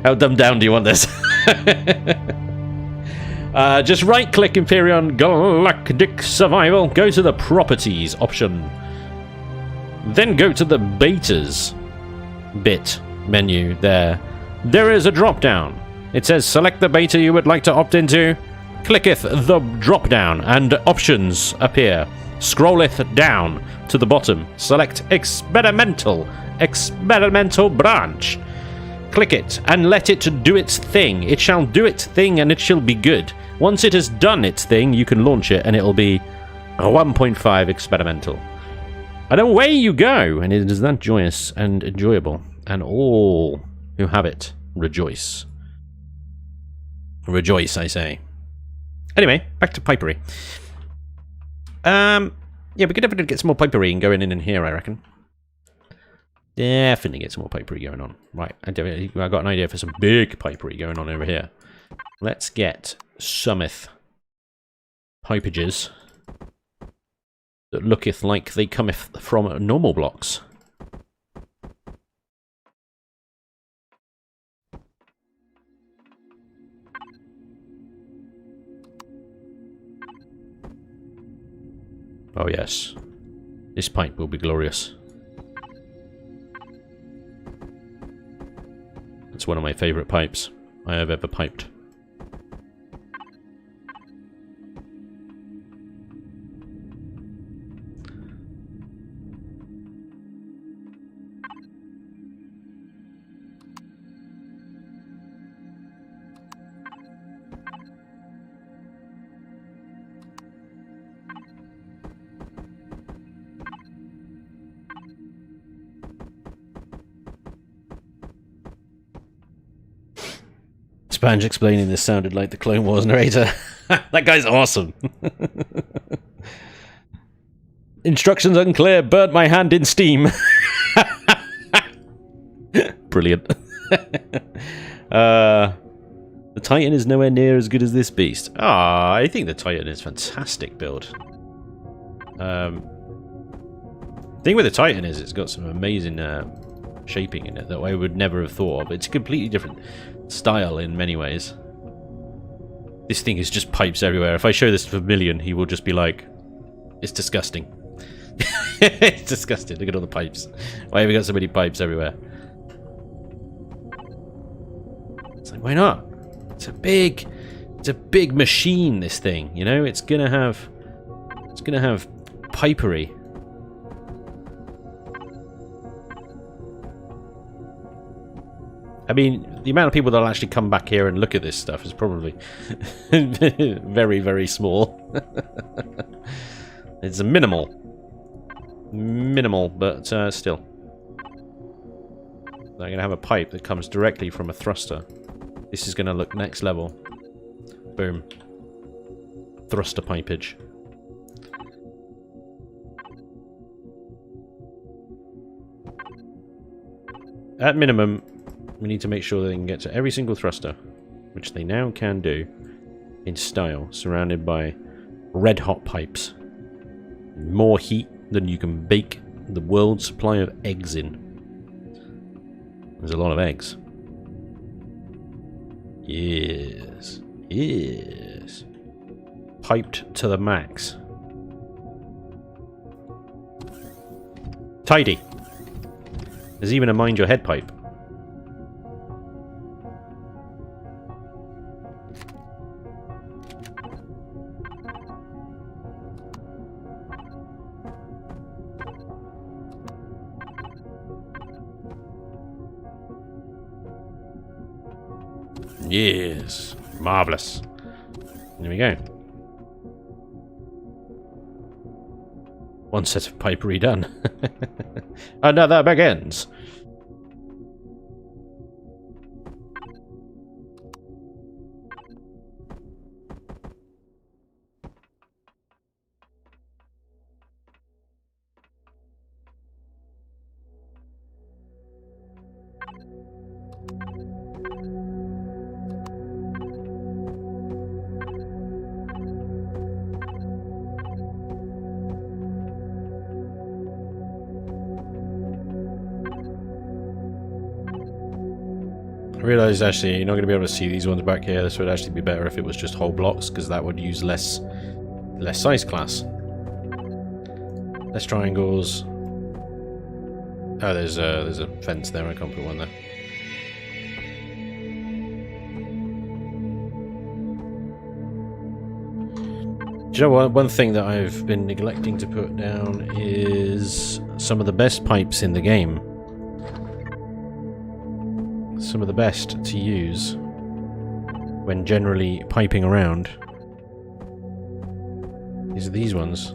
How dumbed down do you want this? Just right-click Imperion Galactic Survival, go to the Properties option. Then go to the Betas bit menu there. There is a drop-down. It says select the beta you would like to opt into. Clicketh the drop-down and options appear. Scrolleth down to the bottom. Select experimental branch. Click it and let it do its thing. It shall do its thing and it shall be good. Once it has done its thing, you can launch it and it'll be a 1.5 experimental. And away you go, and it is that joyous and enjoyable, and all who have it rejoice. Rejoice, I say. Anyway, back to pipery. Yeah, we could definitely get some more pipery going in here, I reckon. Definitely get some more pipery going on. Right, I got an idea for some big pipery going on over here. Let's get someth pipages that looketh like they cometh from normal blocks. Oh yes, this pipe will be glorious. It's one of my favourite pipes I have ever piped. Spanj explaining this sounded like the Clone Wars narrator. That guy's awesome. Instructions unclear, burnt my hand in steam. Brilliant. The Titan is nowhere near as good as this beast. Ah, I think the Titan is a fantastic build. The thing with the Titan is it's got some amazing shaping in it that I would never have thought of. It's a completely different style in many ways. This thing is just pipes everywhere. If I show this to Vermilion, he will just be like, it's disgusting. It's disgusting. Look at all the pipes. Why have we got so many pipes everywhere? It's like, why not? It's a big machine, this thing, you know? It's gonna have pipery. I mean, the amount of people that'll actually come back here and look at this stuff is probably very, very small. It's a minimal, but still. I'm going to have a pipe that comes directly from a thruster. This is going to look next level. Boom. Thruster pipage. At minimum, we need to make sure they can get to every single thruster, which they now can do in style, surrounded by red hot pipes. More heat than you can bake the world's supply of eggs in. There's a lot of eggs. Yes. Yes. Piped to the max. Tidy. There's even a mind your head pipe. Yes, marvellous. There we go. One set of pipery done. And now that begins. I realised actually you're not going to be able to see these ones back here. This would actually be better if it was just whole blocks, because that would use less size class. Less triangles. Oh, there's a fence there. I can't put one there. Do you know what? One thing that I've been neglecting to put down is some of the best pipes in the game. Some of the best to use when generally piping around is these ones.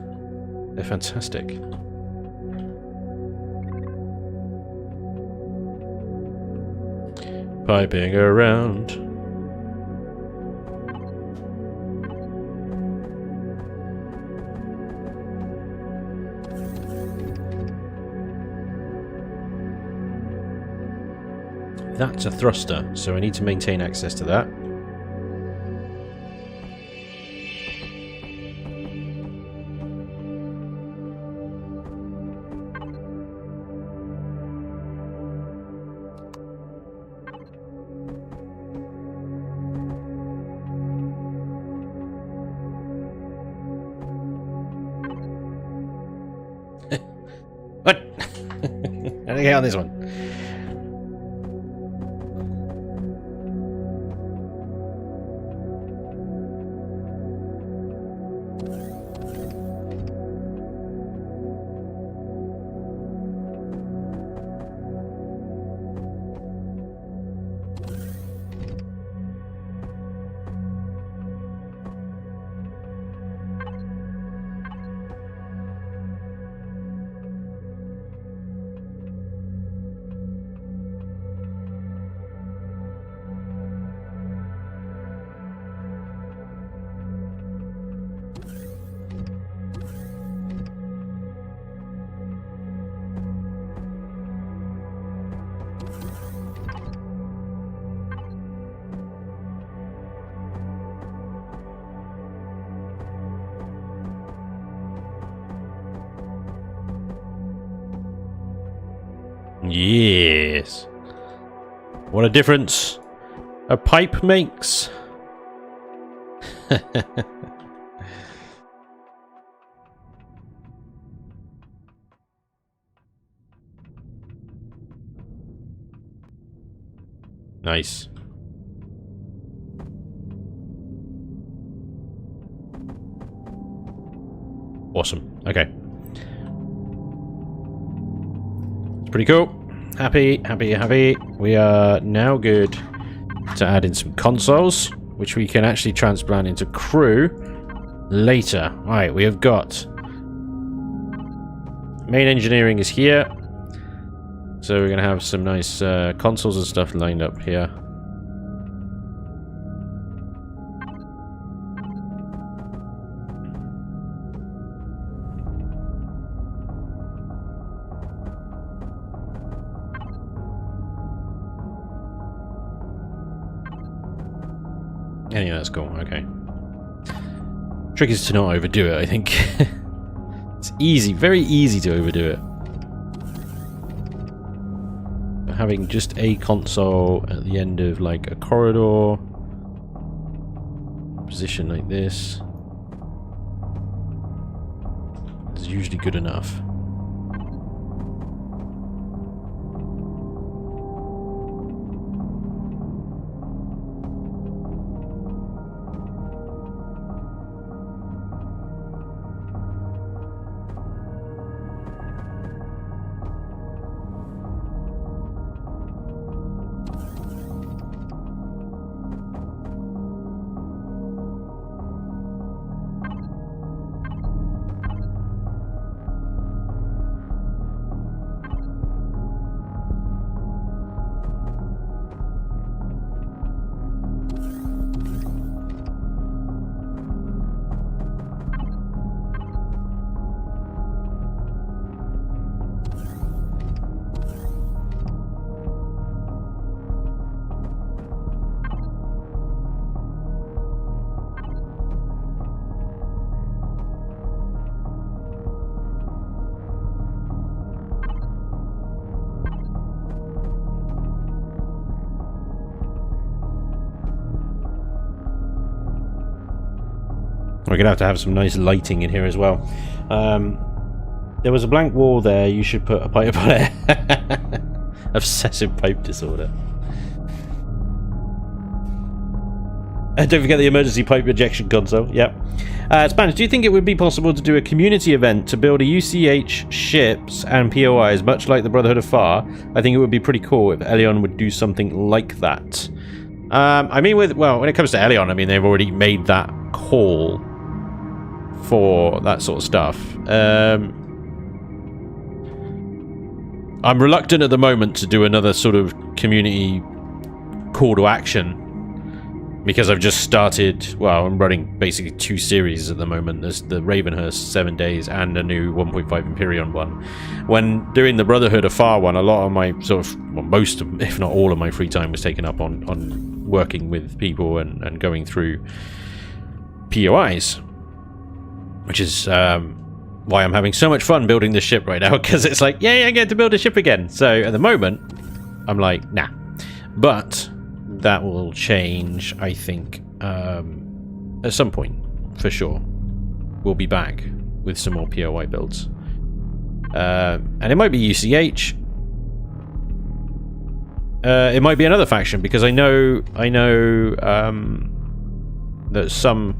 They're fantastic. Piping around. That's a thruster, so I need to maintain access to that. What? How do I get on this one? Yes. What a difference a pipe makes. Nice. Awesome. Okay. It's pretty cool. Happy, happy, happy. We are now good to add in some consoles, which we can actually transplant into crew later. Right, we have got main engineering is here. So we're going to have some nice consoles and stuff lined up here. Yeah, that's cool. Okay. Trick is to not overdo it, I think. It's easy, very easy to overdo it. Having just a console at the end of like a corridor, position like this, is usually good enough. We're going to have some nice lighting in here as well. There was a blank wall there. You should put a pipe on it. Obsessive pipe disorder. And don't forget the emergency pipe ejection console. Yep. Spanj, do you think it would be possible to do a community event to build a UCH ships and POIs, much like the Brotherhood of Far? I think it would be pretty cool if Elion would do something like that. I mean, when it comes to Elion, I mean, they've already made that call for that sort of stuff. I'm reluctant at the moment to do another sort of community call to action, because I've just started. Well, I'm running basically 2 series at the moment. There's the Ravenhurst 7 days and a new 1.5 Imperion one. When doing the Brotherhood of Far one, a lot of my sort of, well, most, if not all of my free time was taken up on working with people and going through POIs, which is why I'm having so much fun building this ship right now, because it's like, yay, I get to build a ship again. So at the moment, I'm like, nah. But that will change, I think, at some point, for sure. We'll be back with some more POI builds. And it might be UCH. It might be another faction, because I know that some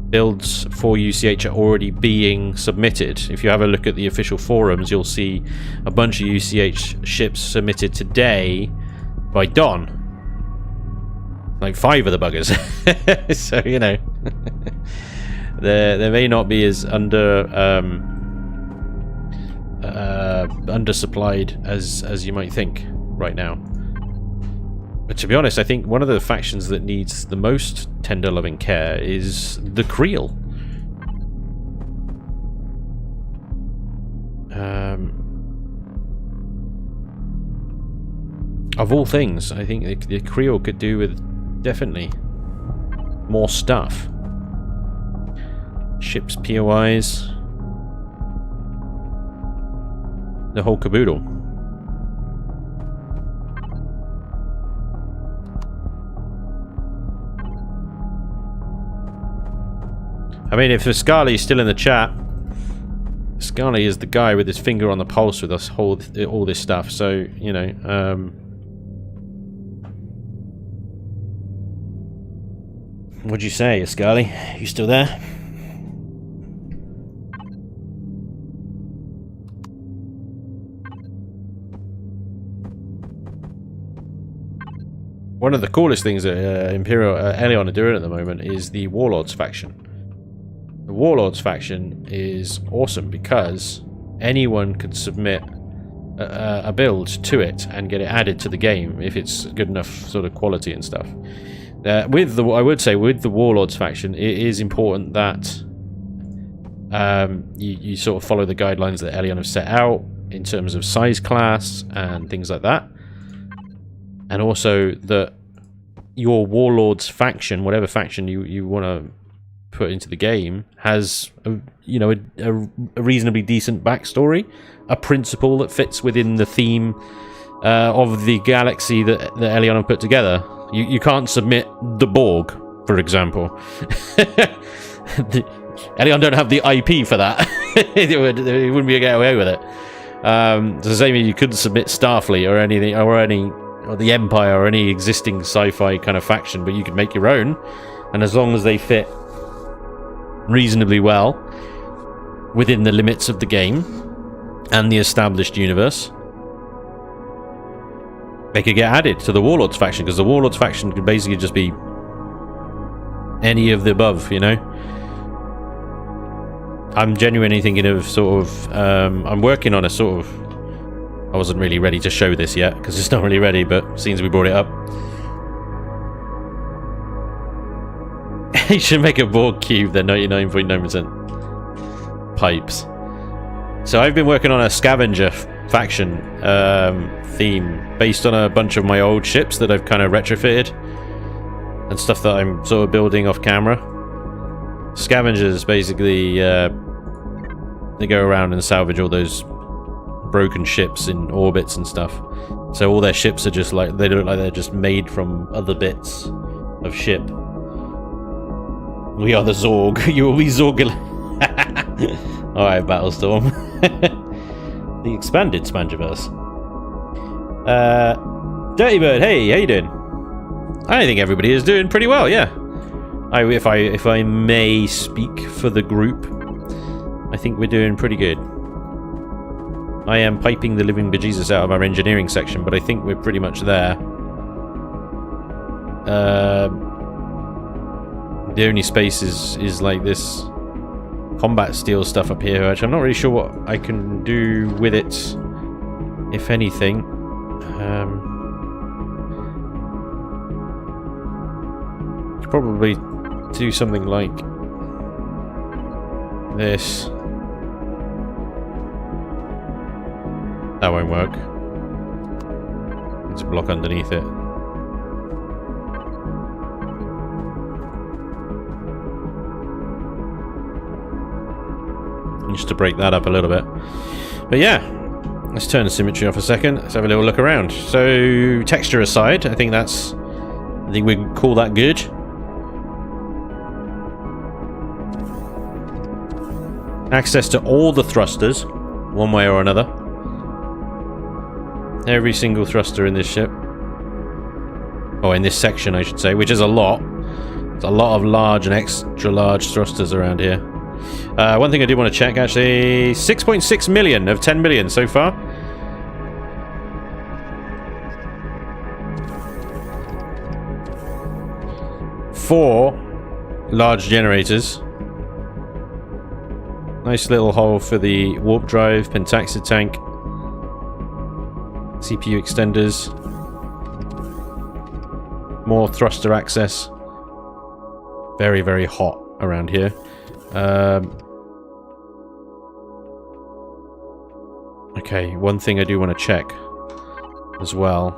builds for UCH are already being submitted. If you have a look at the official forums, you'll see a bunch of UCH ships submitted today by Don. Like 5 of the buggers. So, you know, there may not be as undersupplied as you might think right now. But to be honest, I think one of the factions that needs the most tender loving care is the Creel. Of all things, I think the Creel could do with definitely more stuff. Ships, POIs, the whole caboodle. I mean, if Ascali's still in the chat, Ascali is the guy with his finger on the pulse with us, all this stuff. So, you know, what'd you say, Ascali? You still there? One of the coolest things that Imperial Elion are doing at the moment is the Warlords faction. The Warlords faction is awesome because anyone can submit a build to it and get it added to the game if it's good enough sort of quality and stuff. I would say with the Warlords faction, it is important that you sort of follow the guidelines that Elion have set out in terms of size class and things like that. And also that your Warlords faction, whatever faction you want to put into the game, has a reasonably decent backstory, a principle that fits within the theme of the galaxy that Elion have put together. You can't submit the Borg, for example. Elion don't have the IP for that. It wouldn't be able to get away with it. It's the same as you couldn't submit Starfleet or anything, or the Empire or any existing sci-fi kind of faction, but you could make your own, and as long as they fit reasonably well within the limits of the game and the established universe, they could get added to the Warlords faction, because the Warlords faction could basically just be any of the above, you know. I'm genuinely thinking of sort of I'm working on a sort of, I wasn't really ready to show this yet because it's not really ready, but seems we brought it up. You should make a Borg cube, they're 99.9% pipes. So I've been working on a scavenger faction theme based on a bunch of my old ships that I've kind of retrofitted and stuff that I'm sort of building off camera. Scavengers basically they go around and salvage all those broken ships in orbits and stuff. So all their ships are just like, they look like they're just made from other bits of ship. We are the Zorg. You will be Zorg. Alright, Battlestorm. The expanded Spanjiverse. Dirty Bird, hey, how you doing? I think everybody is doing pretty well, yeah. If I may speak for the group, I think we're doing pretty good. I am piping the living bejesus out of our engineering section, but I think we're pretty much there. The only space is like this combat steel stuff up here, which I'm not really sure what I can do with it, if anything. could probably do something like this. That won't work. It's a block underneath it. Just to break that up a little bit. But yeah, let's turn the symmetry off a second. Let's have a little look around. So, texture aside, I think we can call that good. Access to all the thrusters, one way or another. Every single thruster in this ship. Oh, in this section, I should say, which is a lot. There's a lot of large and extra large thrusters around here. One thing I do want to check, actually, 6.6 million of 10 million so far. Four large generators. Nice little hole for the warp drive, pentaxid tank, CPU extenders, more thruster access. Very, very hot around here. Okay, one thing I do want to check as well.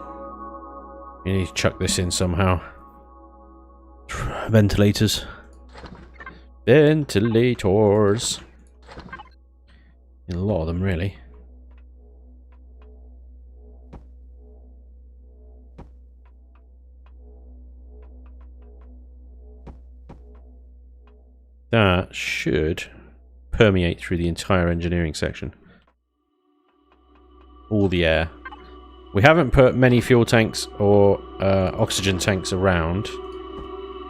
You need to chuck this in somehow. Ventilators. Ventilators. A lot of them, really. That should permeate through the entire engineering section. All the air. We haven't put many fuel tanks or oxygen tanks around.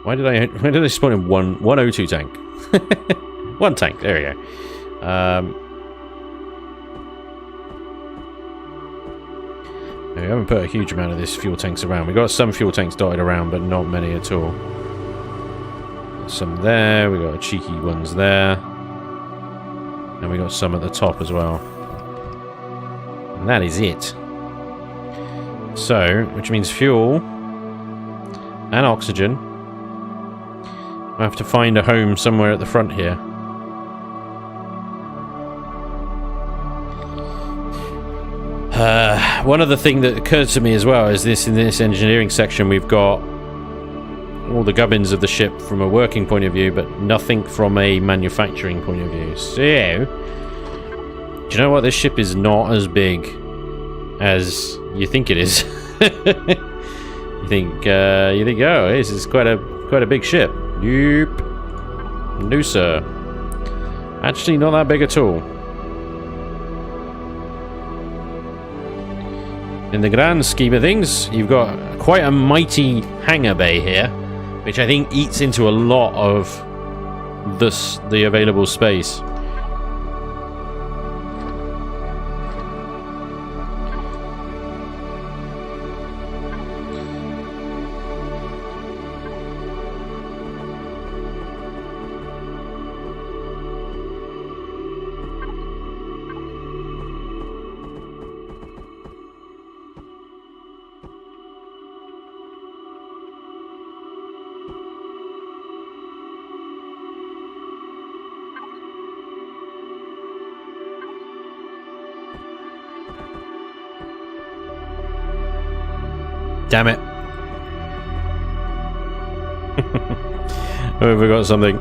Why did I spawn in one O2 tank? One tank, there we go. We haven't put a huge amount of this fuel tanks around. We've got some fuel tanks dotted around, but not many at all. Some there, we got cheeky ones there. And we got some at the top as well. And that is it. So, which means fuel and oxygen. I have to find a home somewhere at the front here. One other thing that occurred to me as well is this: in this engineering section we've got all the gubbins of the ship from a working point of view, but nothing from a manufacturing point of view. So, do you know what? This ship is not as big as you think it is. you think, oh, this is quite a big ship. Nope. No, sir. Actually, not that big at all. In the grand scheme of things, you've got quite a mighty hangar bay here, which I think eats into a lot of the available space. Damn it. Oh, we got something.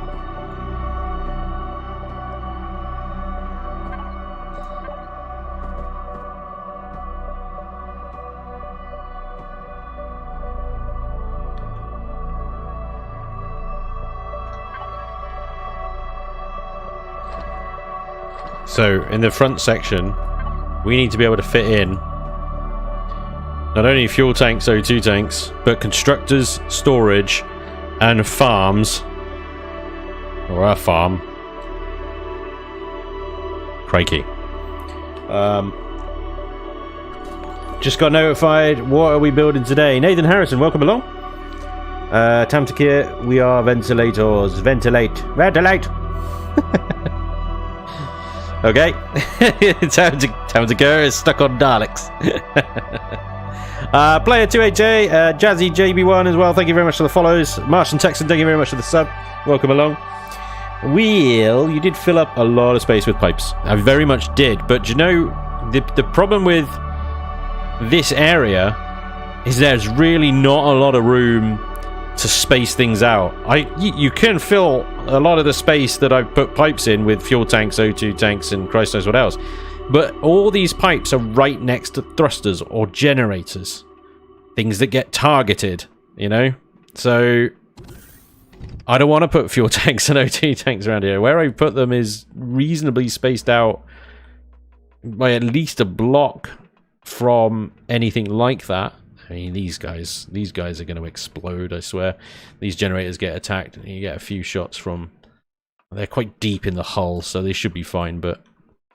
So, in the front section, we need to be able to fit in not only fuel tanks, O2 tanks, but constructors, storage, and farms. Or a farm. Crikey. Just got notified. What are we building today? Nathan Harrison, welcome along. Tamtakir, we are ventilators. Ventilate. Ventilate! Okay. Tamtakir is stuck on Daleks. Player 2HA, Jazzy JB1 as well. Thank you very much for the follows. Martian Texan, thank you very much for the sub. Welcome along. Will, you did fill up a lot of space with pipes. I very much did, but you know, the problem with this area is there's really not a lot of room to space things out. You can fill a lot of the space that I've put pipes in with fuel tanks, O2 tanks, and Christ knows what else. But all these pipes are right next to thrusters or generators. Things that get targeted, you know? So I don't want to put fuel tanks and O2 tanks around here. Where I put them is reasonably spaced out by at least a block from anything like that. I mean, these guys are going to explode, I swear. These generators get attacked, and you get a few shots from... They're quite deep in the hull, so they should be fine, but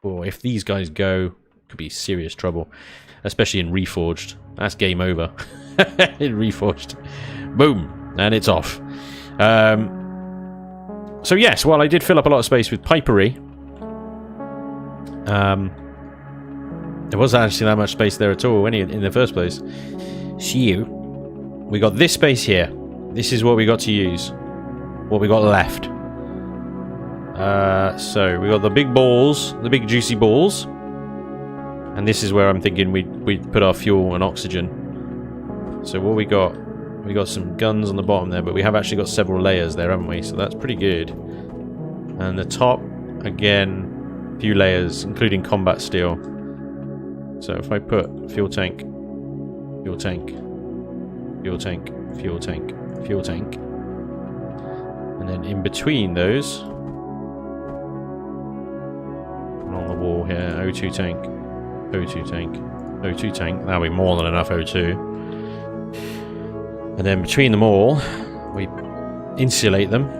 if these guys go, it could be serious trouble. Especially in Reforged. That's game over. In Reforged. Boom! And it's off. So yes, well, I did fill up a lot of space with pipery. There wasn't actually that much space there at all in the first place. So, we got this space here. This is what we got to use. What we got left. So, we got the big balls, the big juicy balls. And this is where I'm thinking we'd put our fuel and oxygen. So what we got some guns on the bottom there, but we have actually got several layers there, haven't we? So that's pretty good. And the top, again, a few layers, including combat steel. So if I put fuel tank, fuel tank, fuel tank, fuel tank, fuel tank, and then in between those, on the wall here, O2 tank, O2 tank, O2 tank, that'll be more than enough O2. And then between them all, we insulate them.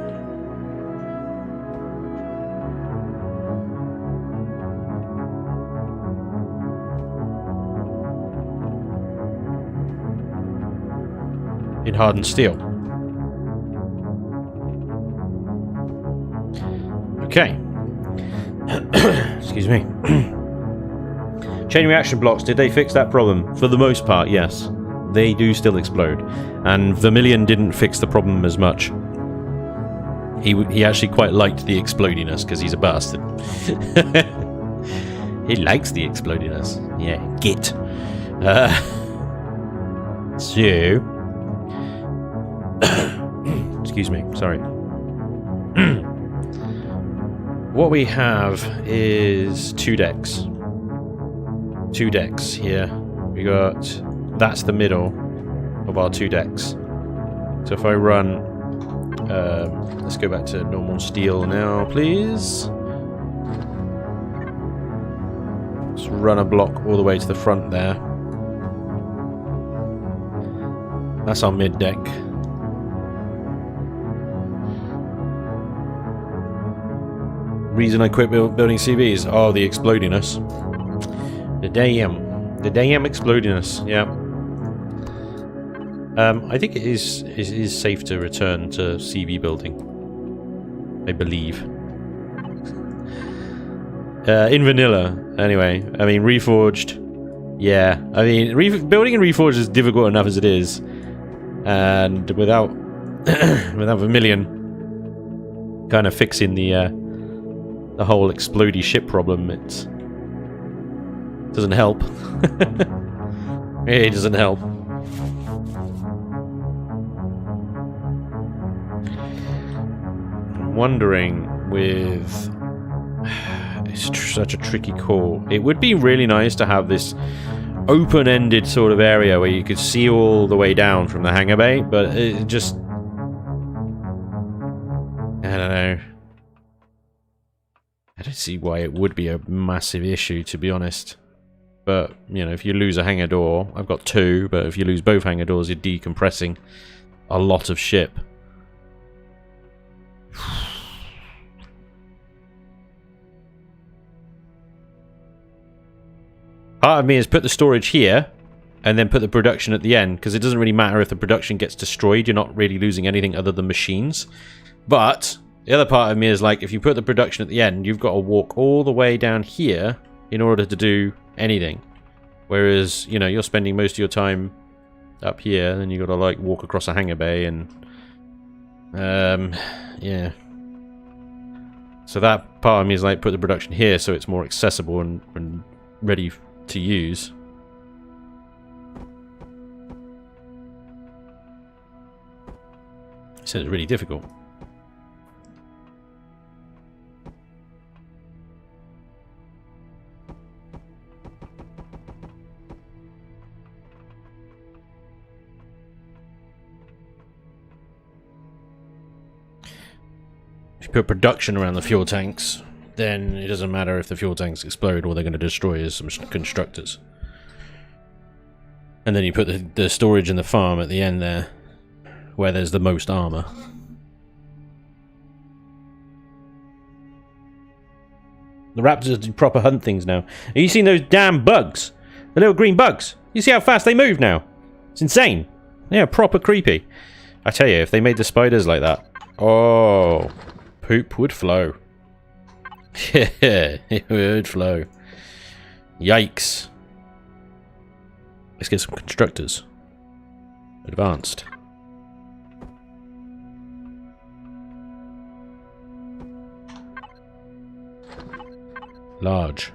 In hardened steel. Okay. Excuse me. Chain reaction blocks, did they fix that problem? For the most part, yes. They do still explode. And Vermilion didn't fix the problem as much. He actually quite liked the explodiness, because he's a bastard. He likes the explodiness. Yeah, git. So... Excuse me, sorry. What we have is two decks. Two decks here. We got... That's the middle of our two decks. So if I run... let's go back to normal steel now, please. Let's run a block all the way to the front there. That's our mid deck. Reason I quit building CVs? Oh, the explodiness. The damn explodiness, yeah. I think it is safe to return to CV building. I believe. In vanilla, anyway. I mean, Reforged. Yeah, I mean, building in Reforged is difficult enough as it is. And without Vermilion kind of fixing the whole explodey ship problem, it doesn't help. It doesn't help. I'm wondering with... It's such a tricky call. It would be really nice to have this open-ended sort of area where you could see all the way down from the hangar bay, but it just... I don't know. I don't see why it would be a massive issue, to be honest. But, you know, if you lose a hangar door... I've got two, but if you lose both hangar doors, you're decompressing a lot of ship. Part of me has put the storage here, and then put the production at the end, because it doesn't really matter if the production gets destroyed, you're not really losing anything other than machines. But... the other part of me is like, if you put the production at the end, you've got to walk all the way down here in order to do anything. Whereas, you know, you're spending most of your time up here, and then you got to like walk across a hangar bay, and yeah. So that part of me is like, put the production here so it's more accessible and ready to use. So it's really difficult. If you put production around the fuel tanks, then it doesn't matter if the fuel tanks explode, all they're going to destroy is some constructors. And then you put the storage in the farm at the end there, where there's the most armor. The raptors do proper hunt things now. Have you seen those damn bugs? The little green bugs. You see how fast they move now? It's insane. Yeah, proper creepy. I tell you, if they made the spiders like that, oh, poop would flow. Yeah, it would flow. Yikes. Let's get some constructors. Advanced. Large.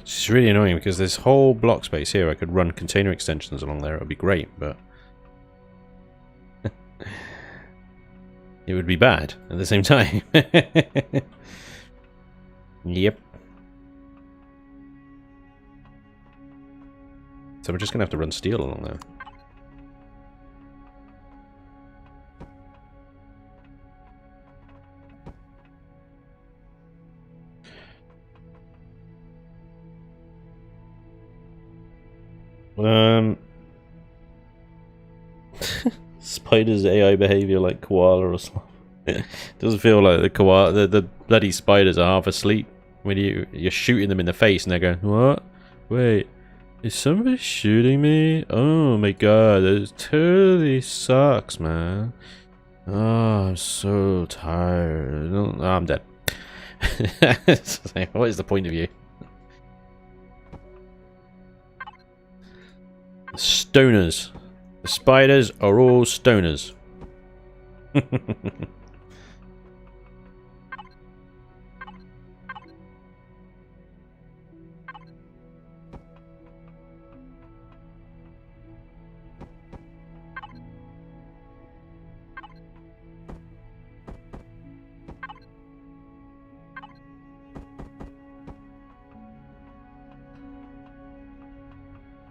It's really annoying because this whole block space here, I could run container extensions along there. It would be great, but it would be bad at the same time. Yep. So we're just gonna have to run steel along there. Spider's AI behavior like koala or something. It doesn't feel like the koala. The bloody spiders are half asleep when you're shooting them in the face and they're going, "What? Wait, is somebody shooting me? Oh my god, this totally sucks, man. Oh, I'm so tired. Oh, I'm dead." It's like, what is the point of you? Stoners. The spiders are all stoners.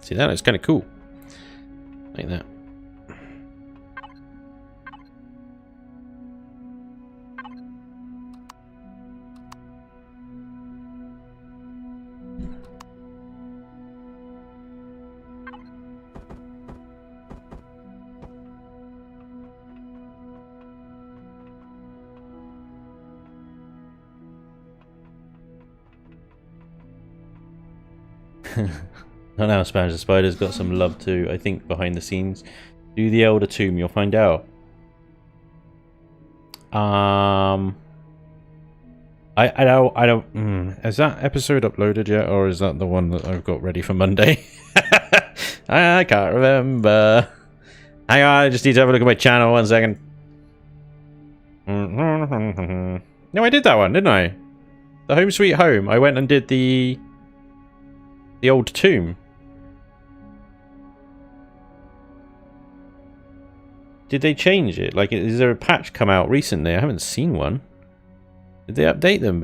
See, that looks kind of cool. Like that. I know Spanj the Spider's got some love too, I think, behind the scenes. Do the Elder Tomb, you'll find out. I don't. Is that episode uploaded yet, or is that the one that I've got ready for Monday? I can't remember. Hang on, I just need to have a look at my channel. 1 second. No, I did that one, didn't I? The Home Sweet Home. I went and did the old tomb. Did they change it? Like, is there a patch come out recently? I haven't seen one. Did they update them?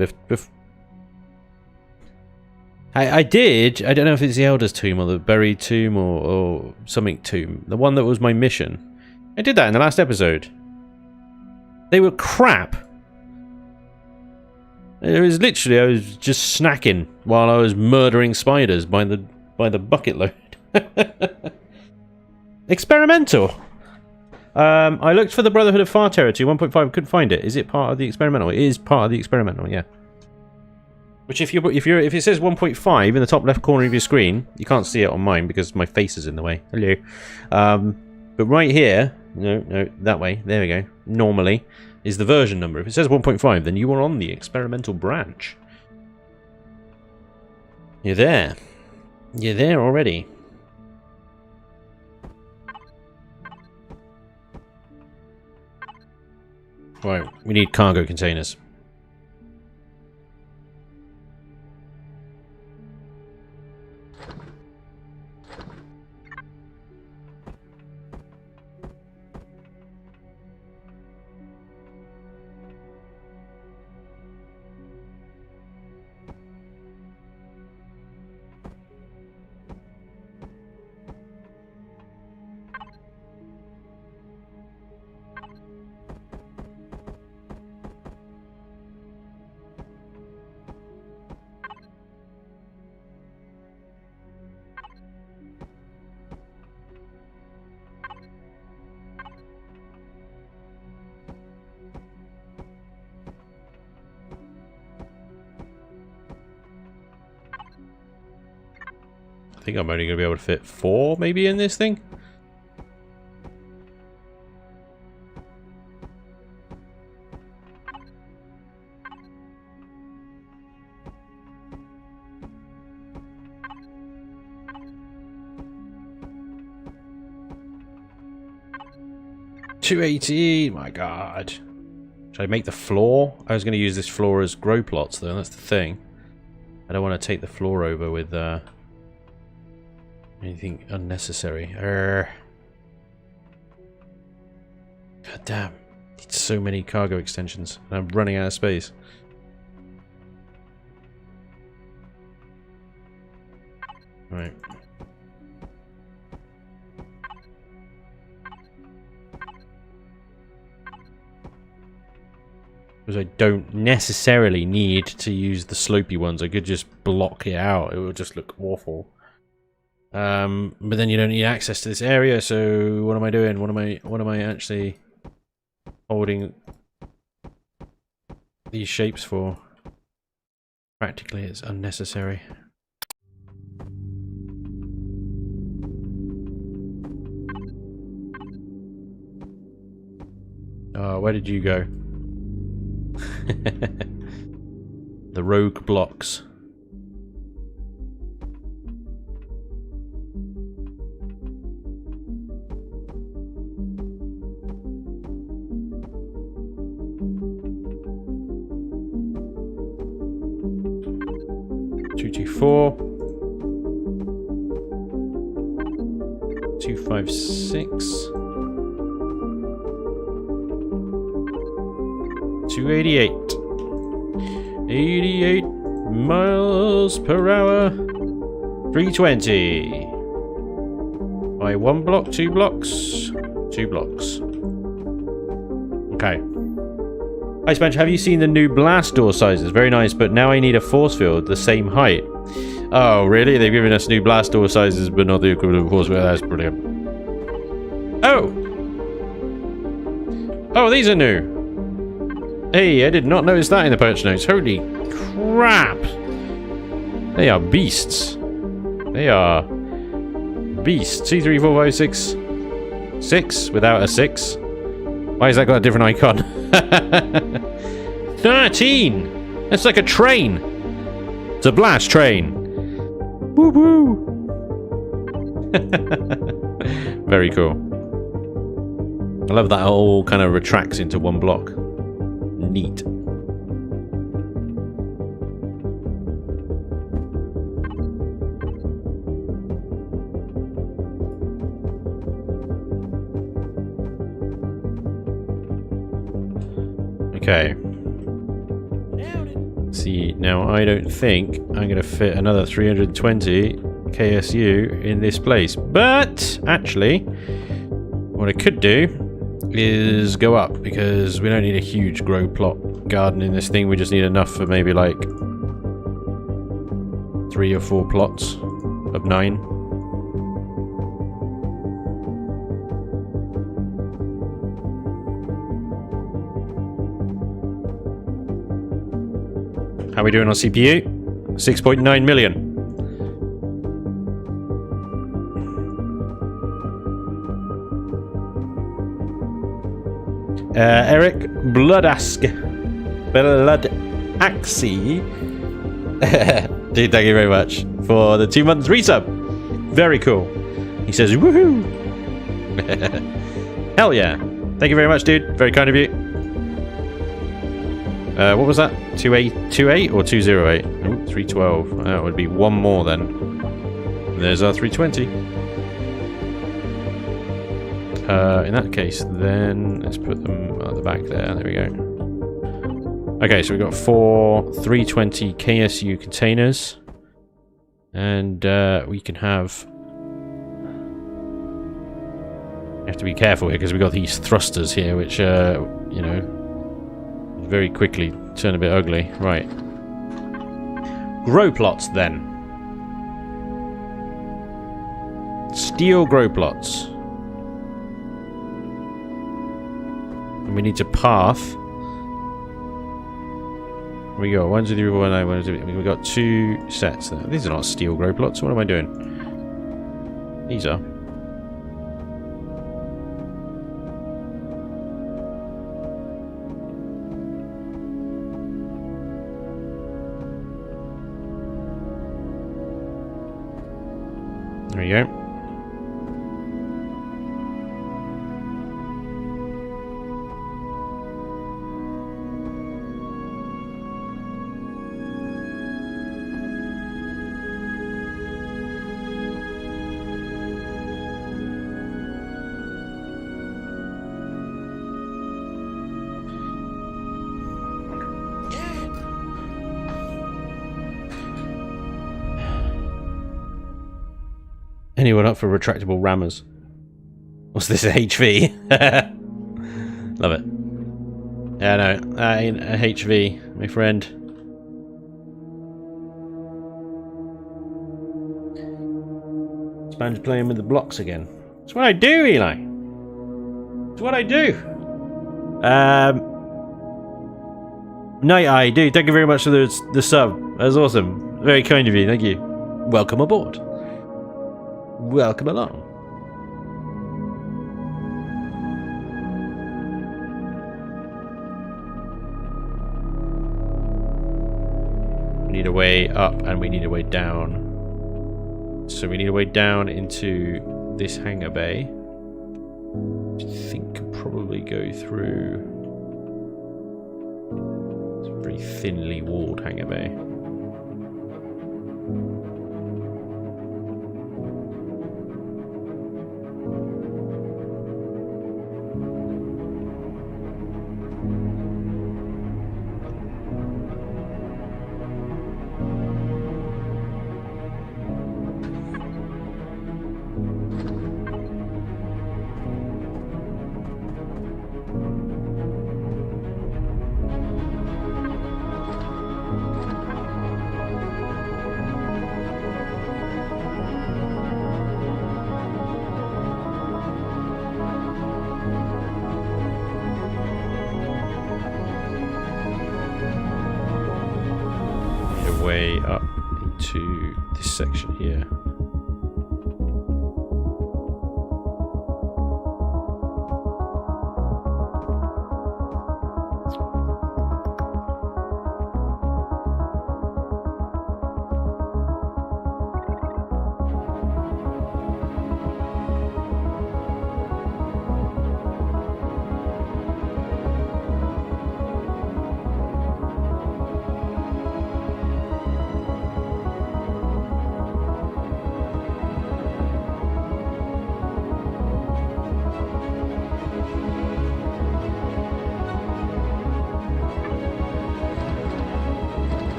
I did. I don't know if it's the Elder's Tomb or the Buried Tomb or something tomb. The one that was my mission. I did that in the last episode. They were crap. It was literally, I was just snacking while I was murdering spiders by the bucket load. Experimental. I looked for the Brotherhood of Far Territory 1.5, couldn't find it. Is it part of the experimental? It is part of the experimental, yeah. Which if it says 1.5 in the top left corner of your screen, you can't see it on mine because my face is in the way. Hello. But right here, no, that way, there we go. Normally is the version number. If it says 1.5, then you are on the experimental branch. You're there. You're there already. Right, we need cargo containers. I think I'm only going to be able to fit 4 maybe in this thing. $280, my god. Should I make the floor? I was going to use this floor as grow plots though, that's the thing. I don't want to take the floor over with anything unnecessary. God damn. Need so many cargo extensions. And I'm running out of space. Right. Because I don't necessarily need to use the slopey ones. I could just block it out. It would just look awful. But then you don't need access to this area, so what am I doing? What am I actually holding these shapes for? Practically it's unnecessary. Oh, where did you go? The rogue blocks. Four, 256, 288, 88 miles per hour, 320. By 1 block, 2 blocks, 2 blocks. Okay. Hi Spanj, have you seen the new blast door sizes? Very nice, but now I need a force field the same height. Oh, really? They've given us new blast door sizes, but not the equivalent force field. That's brilliant. Oh! Oh, these are new. Hey, I did not notice that in the patch notes. Holy crap! They are beasts. They are beasts. 2, 3, 4, 5, 6. 6 without a 6. Why has that got a different icon? 13! That's like a train. It's a blast train. Woo woo! Very cool. I love that it all kind of retracts into one block. Neat. Okay. See, now I don't think I'm going to fit another 320 KSU in this place. But, actually, what I could do is go up, because we don't need a huge grow plot garden in this thing. We just need enough for maybe like 3 or 4 plots of 9. How are we doing on CPU? 6.9 million. Eric Bloodaxe. Dude, thank you very much for the 2 months resub. Very cool. He says, woohoo! Hell yeah. Thank you very much, dude. Very kind of you. What was that? 228 or 208? Oh, 312. That would be one more then. There's our 320. In that case, then let's put them at the back there. There we go. Okay, so we've got 4 320 KSU containers, and we can have. You have to be careful here because we've got these thrusters here, which you know, very quickly turn a bit ugly. Right. Grow plots then. Steel grow plots. And we need to path. Here we go. 1, 2, 3, 4, 9, 1, 2, 3. We've got 2 sets there. These are not steel grow plots. What am I doing? These are. There we go. Anyone up for retractable rammers? What's this, HV? Love it. Yeah, no, that ain't a HV, my friend. Spanj playing with the blocks again. That's what I do, Eli. That's what I do. Night Eye, dude, thank you very much for the sub. That was awesome. Very kind of you, thank you. Welcome aboard. Welcome along. We need a way up and we need a way down. So we need a way down into this hangar bay. Which I think could probably go through. It's a very thinly walled hangar bay. Way up into this section here.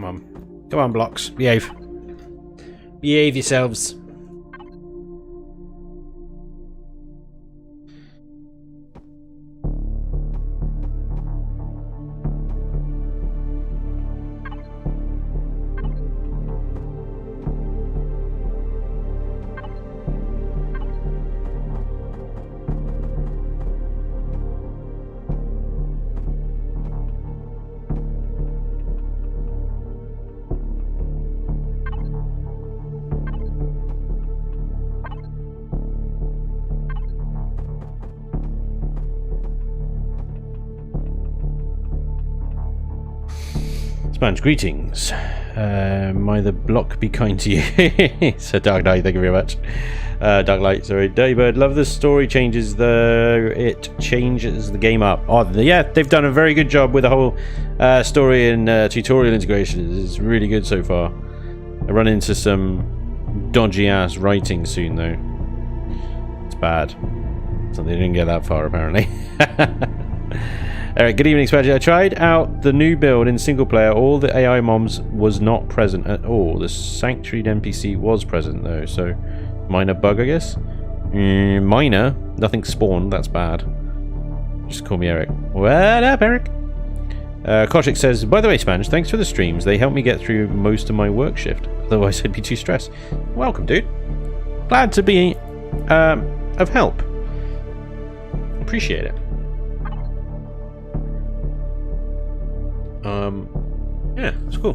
Come on. Come on, blocks. Behave. Behave yourselves. Spanj, greetings. May the block be kind to you. So Dark Knight, thank you very much. Dark Light, sorry. Daybird, love the story changes it changes the game up. Oh, yeah, they've done a very good job with the whole story and tutorial integration. It's really good so far. I run into some dodgy ass writing soon though. It's bad. So they didn't get that far apparently. Alright, good evening, Spanj. I tried out the new build in single player. All the AI moms was not present at all. The sanctuary NPC was present though, so minor bug, I guess. Minor, nothing spawned. That's bad. Just call me Eric. What up, Eric? Koshik says, by the way, Spanj, thanks for the streams. They helped me get through most of my work shift. Otherwise, I'd be too stressed. Welcome, dude. Glad to be of help. Appreciate it. Yeah, that's cool.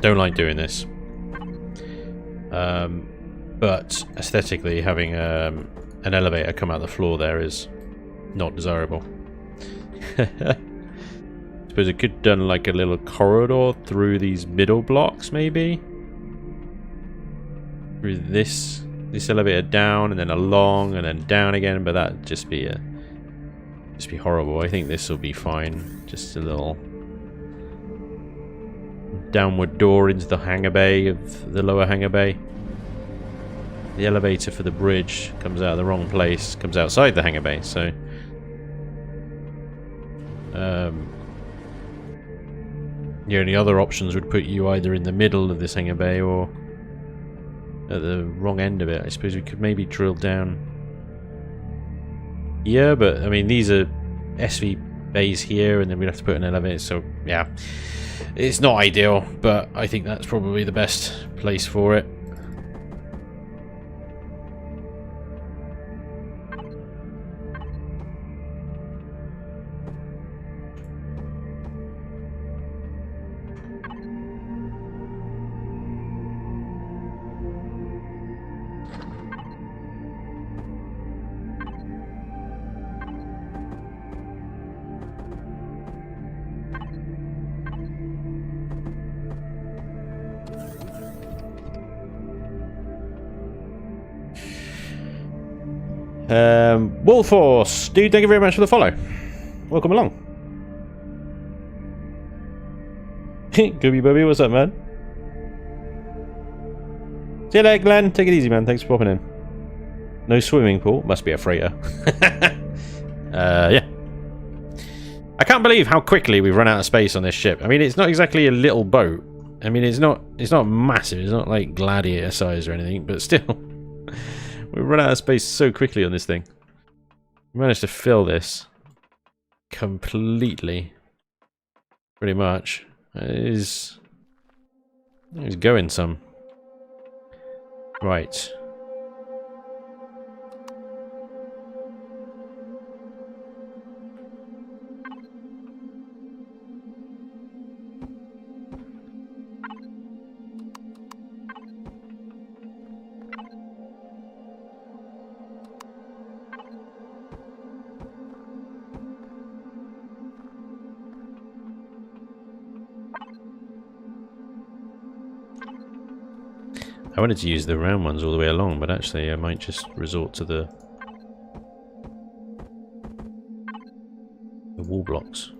Don't like doing this. But aesthetically, having an elevator come out the floor there is not desirable. Suppose it could have done like a little corridor through these middle blocks, maybe through this elevator down and then along and then down again. But that'd just be horrible. I think this will be fine. Just a little downward door into the hangar bay of the lower hangar bay. The elevator for the bridge comes out of the wrong place, comes outside the hangar bay, so the only other options would put you either in the middle of this hangar bay or at the wrong end of it. I suppose we could maybe drill down here, but I mean these are SV bays here and then we'd have to put an elevator, so yeah, it's not ideal, but I think that's probably the best place for it. Wolforce, dude, thank you very much for the follow. Welcome along. Gooby Bubby, what's up, man? See you later, Glenn. Take it easy, man. Thanks for popping in. No swimming pool. Must be a freighter. Yeah. I can't believe how quickly we've run out of space on this ship. I mean, it's not exactly a little boat. I mean, it's not massive. It's not like Gladiator size or anything, but still. We run out of space so quickly on this thing. We managed to fill this completely. Pretty much. It's going some. Right. I wanted to use the round ones all the way along, but actually I might just resort to the wall blocks.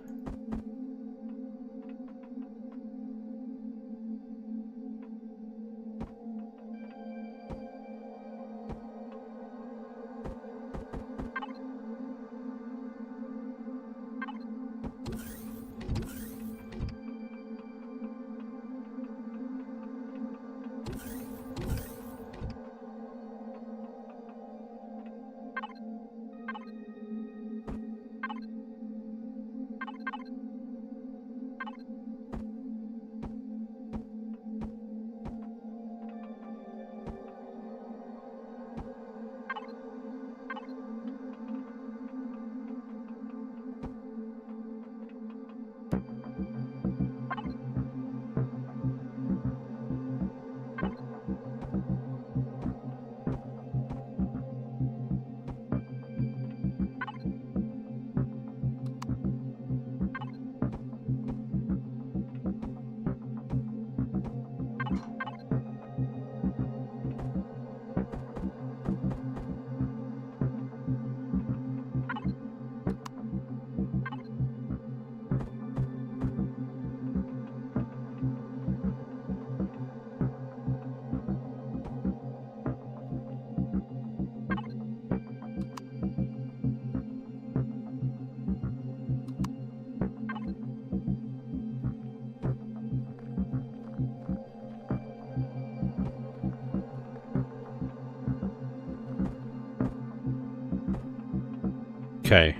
Okay,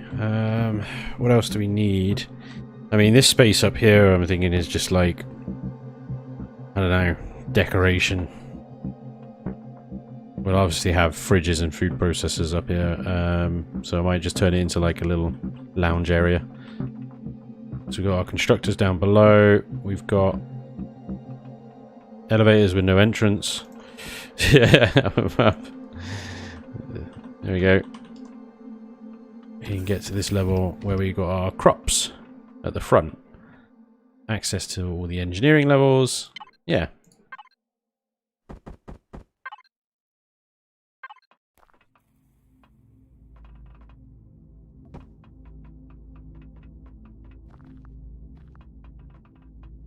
what else do we need? I mean, this space up here, I'm thinking, is just like, I don't know, decoration. We'll obviously have fridges and food processors up here, so I might just turn it into like a little lounge area. So we've got our constructors down below, we've got elevators with no entrance. Yeah, there we go. You can get to this level where we got our crops at the front. Access to all the engineering levels. Yeah.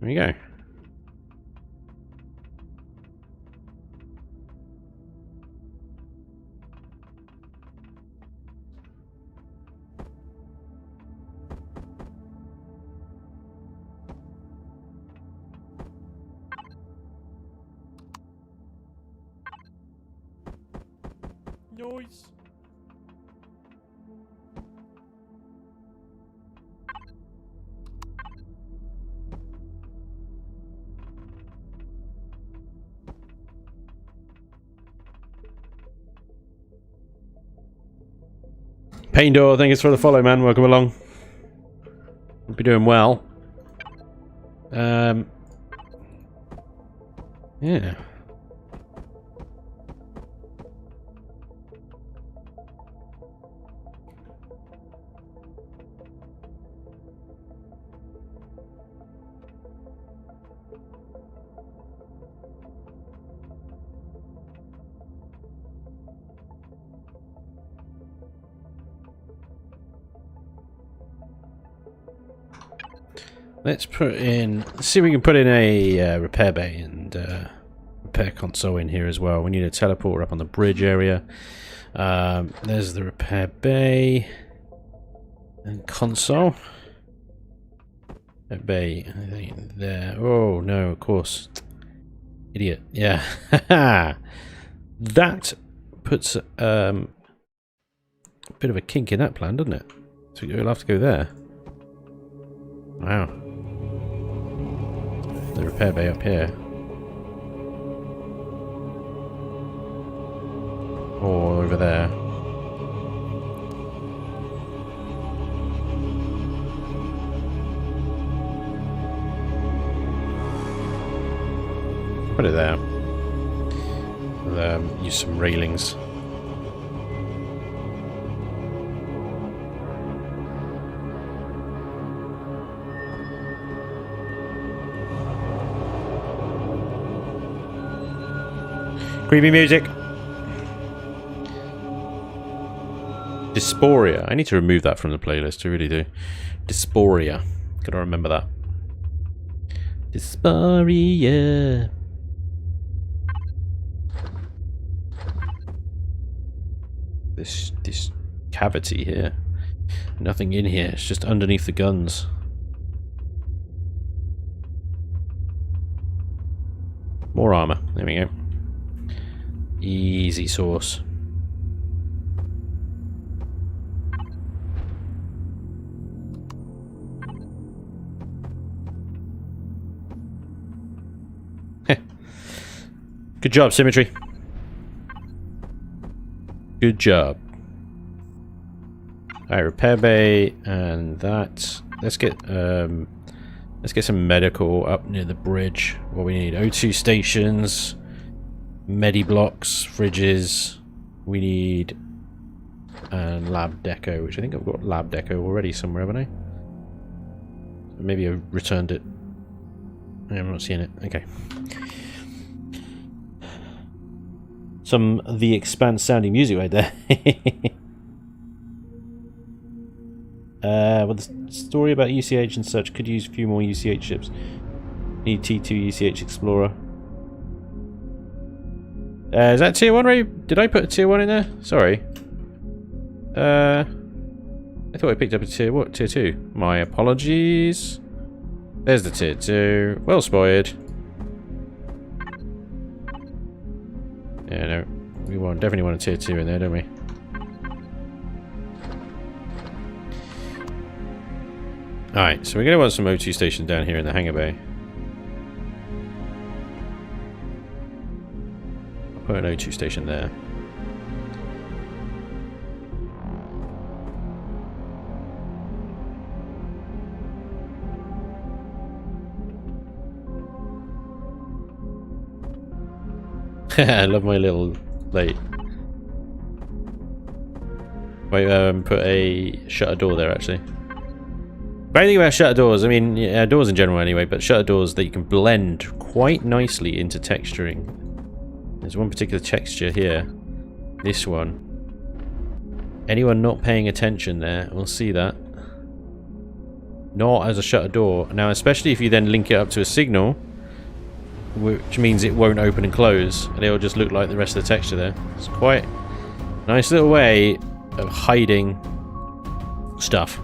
There we go. Noise. Pain Door, thank you for the follow, man. Welcome along. Hope you're doing well. Yeah. Let's see if we can put in a repair bay and repair console in here as well. We need a teleporter up on the bridge area. There's the repair bay and console. That bay, I think there. Oh no, of course, idiot. Yeah, that puts a bit of a kink in that plan, doesn't it? So we'll have to go there. Wow. The repair bay up here. Or over there. Put it there. We'll, use some railings. Creepy music. Dysphoria. I need to remove that from the playlist. I really do. Dysphoria. Gotta remember that. Dysphoria. This cavity here. Nothing in here. It's just underneath the guns. More armor. There we go. Easy source. Good job, Symmetry. Good job. Alright, repair bay and that. Let's get some medical up near the bridge. What we need: O2 stations, medi blocks, fridges. We need and lab deco, which I think I've got lab deco already somewhere, haven't I? Maybe I returned it. I'm not seeing it. Okay. Some The Expanse sounding music right there. Well, the story about UCH and such could use a few more UCH ships. Need T2 UCH Explorer. Is that tier 1, Ray? Did I put a tier 1 in there? Sorry. I thought I picked up a tier... What? Tier 2? My apologies. There's the tier 2. Well spotted. Yeah, no. We definitely want a tier 2 in there, don't we? Alright, so we're going to want some O2 stations down here in the hangar bay. I'll put an O2 station there. I love my little plate. Wait, put a shutter door there actually. But I think about shutter doors, I mean, yeah, doors in general anyway, but shutter doors that you can blend quite nicely into texturing. There's one particular texture here. This one. Anyone not paying attention there will see that. Not as a shutter door. Now, especially if you then link it up to a signal, which means it won't open and close, and it'll just look like the rest of the texture there. It's quite a nice little way of hiding stuff.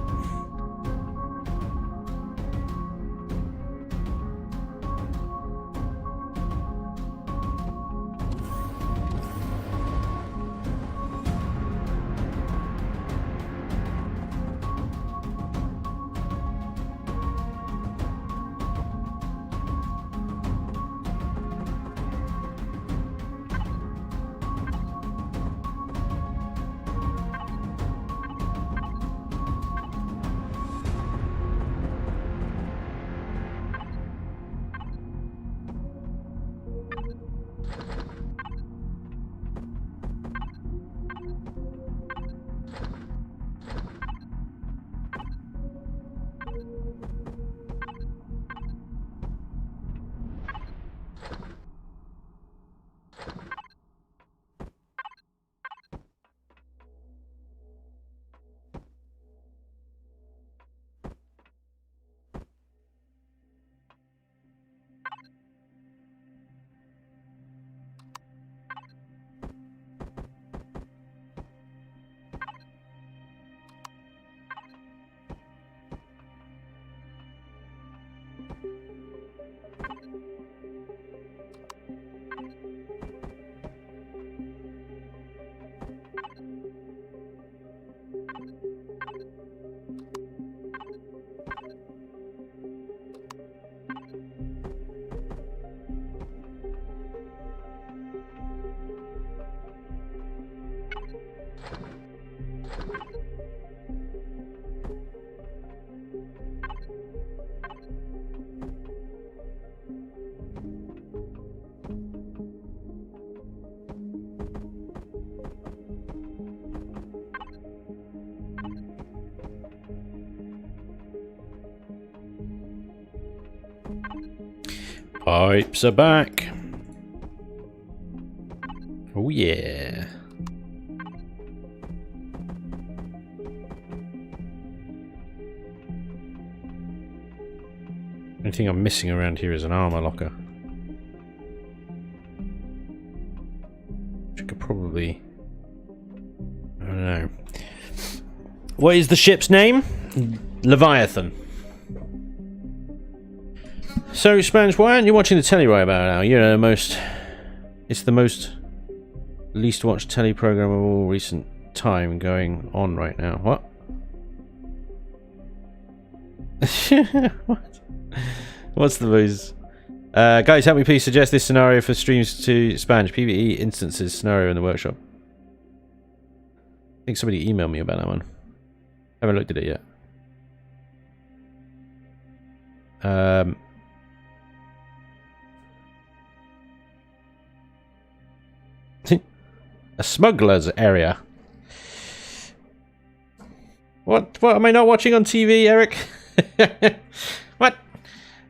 Pipes are back. Oh yeah. Only thing I'm missing around here is an armor locker. Which I could probably... I don't know. What is the ship's name? Leviathan. So, Spanj, why aren't you watching the telly right about now? You know, it's the most least watched telly program of all recent time going on right now. What? What? What's the most... guys, help me please suggest this scenario for streams to Spanj. PvE instances scenario in the workshop. I think somebody emailed me about that one. Haven't looked at it yet. A smuggler's area. What am I not watching on TV, Eric? What?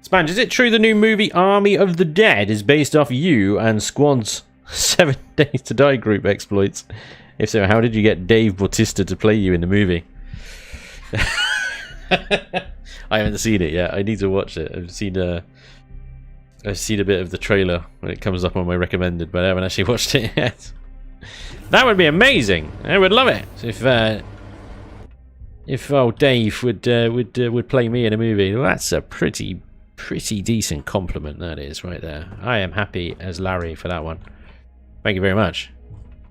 Spanj, is it true the new movie Army of the Dead is based off you and Squad's 7 Days to Die group exploits? If so, how did you get Dave Bautista to play you in the movie? I haven't seen it yet. I need to watch it. I've seen a bit of the trailer when it comes up on my recommended, but I haven't actually watched it yet. That would be amazing. I would love it if old Dave would play me in a movie. Well, that's a pretty decent compliment, that is, right there. I am happy as Larry for that one. Thank you very much.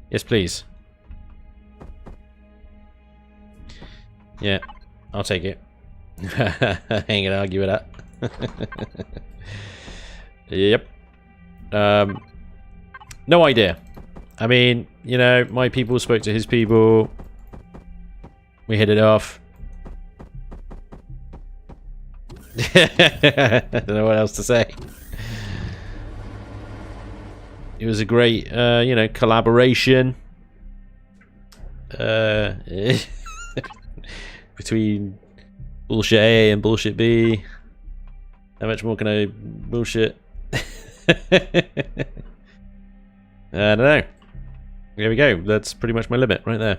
Yes, please. Yeah, I'll take it. I ain't gonna argue with that. Yep. No idea. I mean, you know, my people spoke to his people. We hit it off. I don't know what else to say. It was a great, you know, collaboration. Between bullshit A and bullshit B. How much more can I bullshit? I don't know. There we go. That's pretty much my limit right there.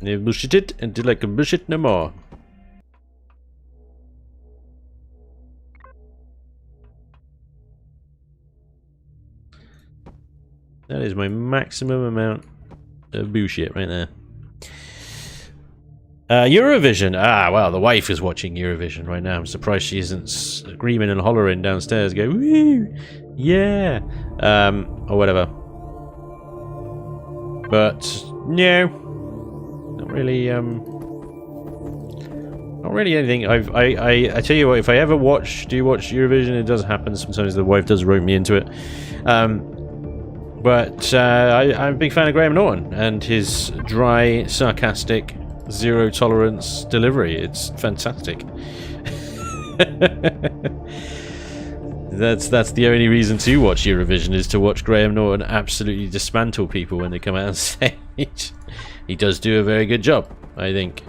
You bullshit it until I can bullshit no more. That is my maximum amount of bullshit right there. Eurovision. Ah, well, the wife is watching Eurovision right now. I'm surprised she isn't screaming and hollering downstairs. Go, woo, yeah, or whatever. But no, not really. Not really anything. I tell you what, if I ever do watch Eurovision, it does happen. Sometimes the wife does rope me into it. But I'm a big fan of Graham Norton and his dry, sarcastic, zero tolerance delivery. It's fantastic. That's the only reason to watch Eurovision, is to watch Graham Norton absolutely dismantle people when they come out on stage. He does do a very good job, I think.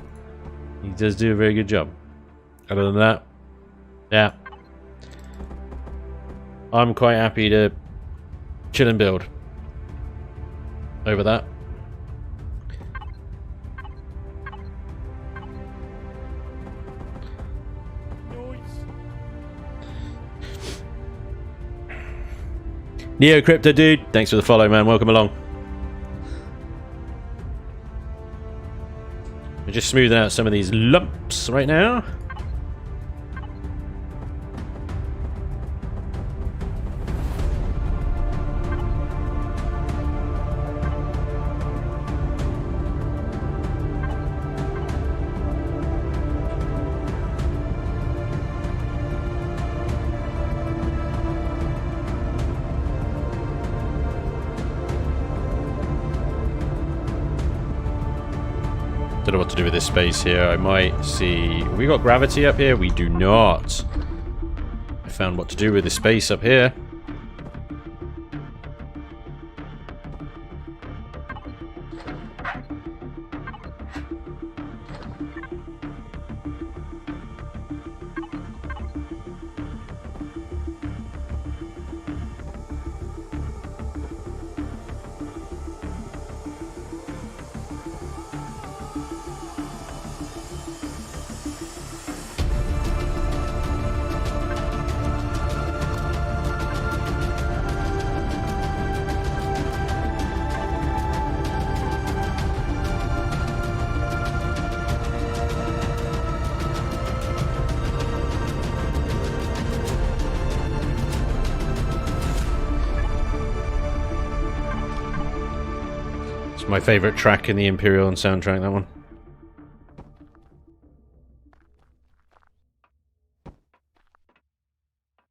He does do a very good job. Other than that, yeah, I'm quite happy to chill and build over that. Neo Crypto dude, thanks for the follow, man. Welcome along. We're just smoothing out some of these lumps right now. Don't know what to do with this space here. I might see... Have we got gravity up here? We do not. I found what to do with this space up here. It's my favourite track in the Imperial soundtrack, that one.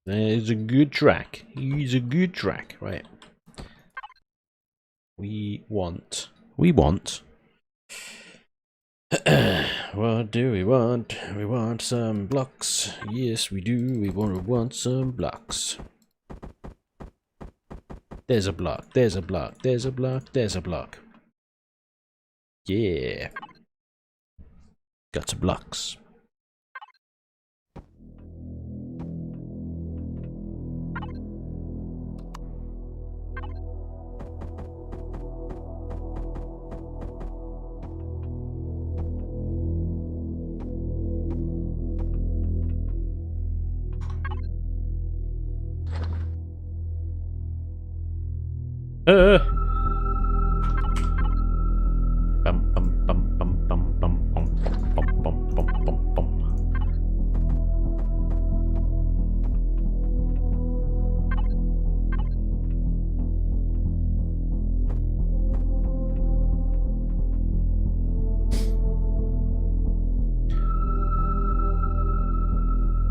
It's a good track. It's a good track. Right. We want. What do we want? We want some blocks. Yes, we do. We want some blocks. There's a block. There's a block. There's a block. There's a block. Yeah. Got some blocks.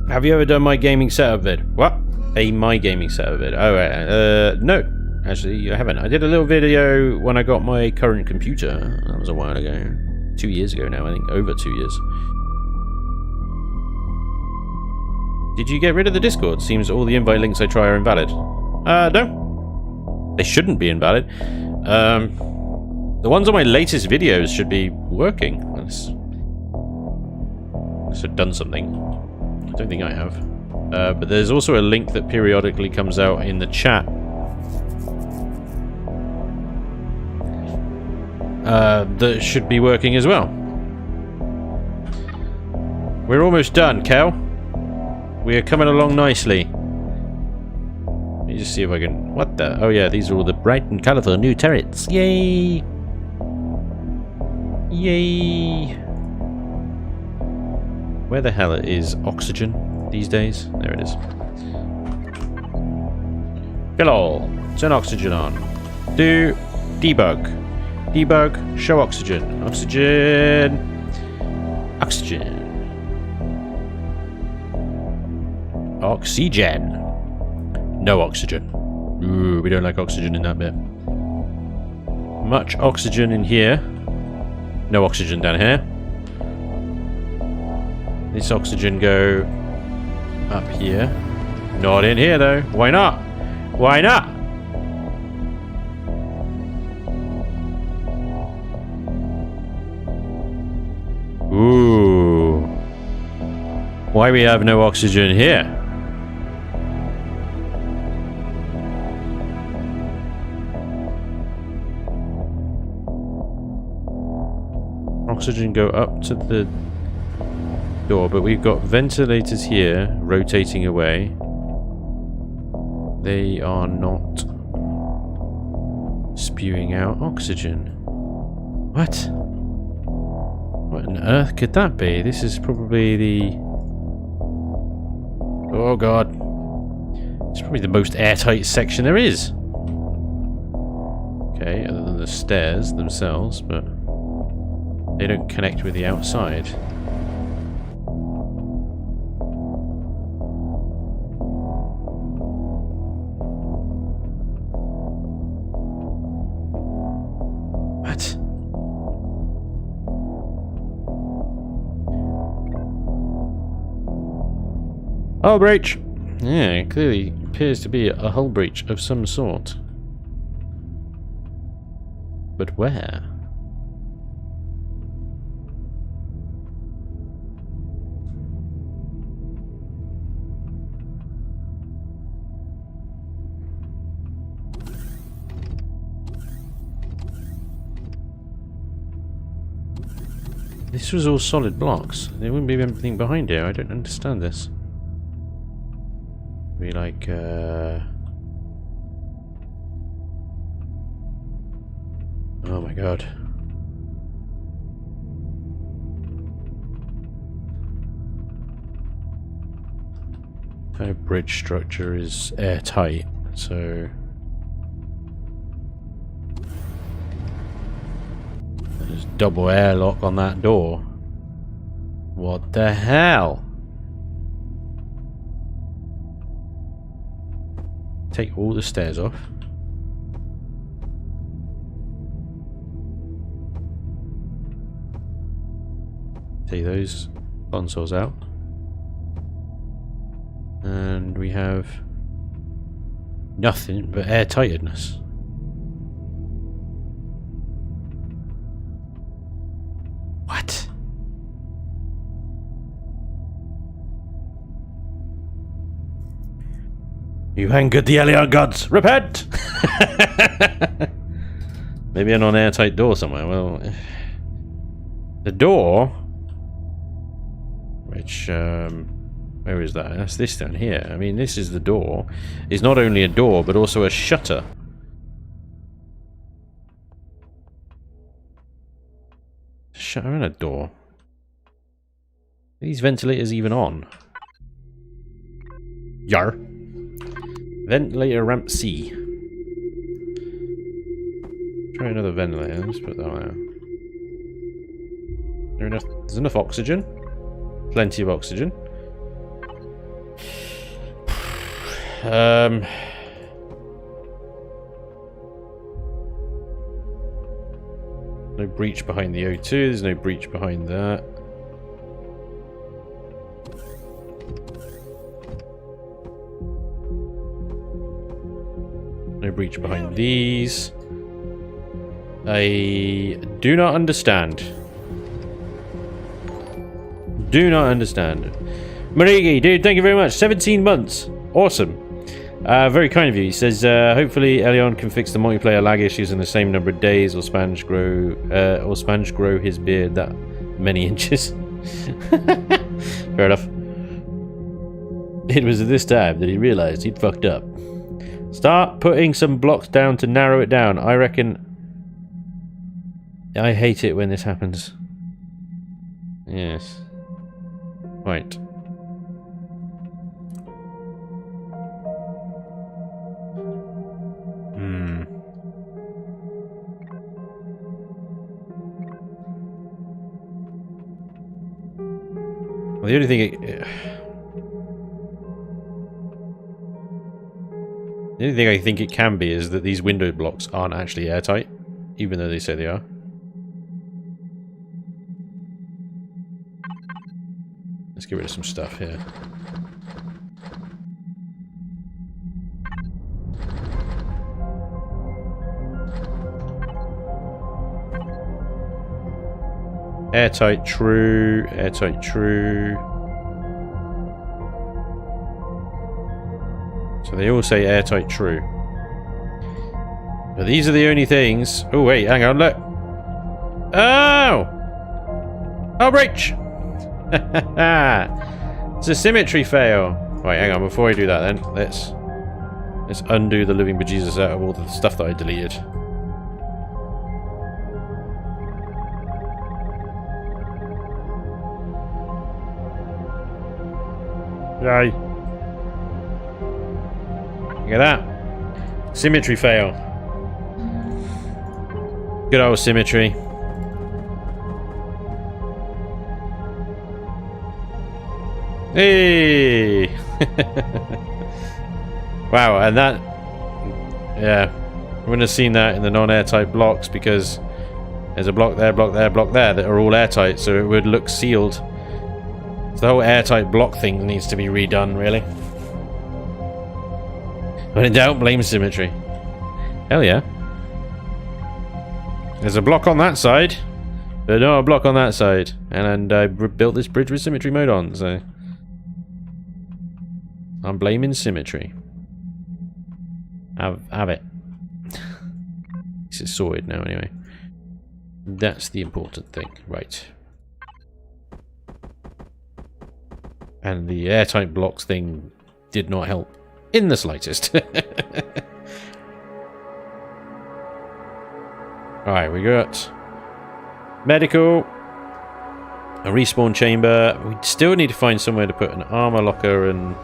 Have you ever done my gaming setup vid? What? My gaming setup vid? Oh, no. Actually, I haven't. I did a little video when I got my current computer. That was a while ago. 2 years ago now, I think. Over 2 years. Did you get rid of the Discord? Seems all the invite links I try are invalid. No. They shouldn't be invalid. The ones on my latest videos should be working. Unless I've done something. I don't think I have. But there's also a link that periodically comes out in the chat. That should be working as well. We're almost done, Kel. We are coming along nicely. Let me just see if I can... What the... Oh yeah, these are all the bright and colourful new turrets. Yay! Yay! Where the hell is oxygen these days? There it is. Hello. Turn oxygen on. Do debug. Debug. Show oxygen. Oxygen. Oxygen. Oxygen. No oxygen. Ooh, we don't like oxygen in that bit. Much oxygen in here. No oxygen down here. This oxygen go up here. Not in here though. Why not? Why not? Ooh. Why we have no oxygen here? Oxygen go up to the door, but we've got ventilators here rotating away. They are not spewing out oxygen. What? What on earth could that be? This is probably the... Oh god. It's probably the most airtight section there is. Okay, other than the stairs themselves, but they don't connect with the outside. What? Hull breach! Yeah, clearly appears to be a hull breach of some sort. But where? This was all solid blocks. There wouldn't be anything behind here. I don't understand this. Be like, oh my god. Kind of bridge structure is airtight, so... double airlock on that door. What the hell? Take all the stairs off. Take those consoles out. And we have nothing but airtightness. What? You angered the Elion gods! Repent! Maybe a non-airtight door somewhere. Well, the door, which where is that? That's this down here. I mean, this is the door. Is not only a door, but also a shutter. Shutter and a door. Are these ventilators even on? Yar. Ventilator ramp C. Try another ventilator. Let's put that one out. There's enough oxygen. Plenty of oxygen. No breach behind the O2. There's no breach behind that. No breach behind these. I do not understand. Do not understand. Marigi, dude, thank you very much. 17 months. Awesome. Very kind of you. He says, hopefully Elion can fix the multiplayer lag issues in the same number of days, or Spanj grow his beard that many inches. Fair enough. It was at this time that he realized he'd fucked up. Start putting some blocks down to narrow it down. I reckon... I hate it when this happens. Yes. Right. Well, the only thing I think it can be is that these window blocks aren't actually airtight, even though they say they are. Let's get rid of some stuff here. Airtight, true. Airtight, true. So they all say airtight, true. But these are the only things... Oh, wait, hang on, look. Oh! Oh, breach! It's a symmetry fail. Right, hang on, before I do that then, let's undo the living bejesus out of all the stuff that I deleted. Yay. Look at that. Symmetry fail. Good old symmetry. Hey! Wow, and that... Yeah. I wouldn't have seen that in the non-airtight blocks because there's a block there, block there, block there that are all airtight, so it would look sealed. So the whole airtight block thing needs to be redone, really. When in doubt, blame symmetry. Hell yeah. There's a block on that side, but no a block on that side. And I built this bridge with symmetry mode on, so... I'm blaming symmetry. Have it. This is sorted now, anyway. That's the important thing. Right. And the airtight blocks thing did not help in the slightest. Alright, we got medical, a respawn chamber. We still need to find somewhere to put an armor locker and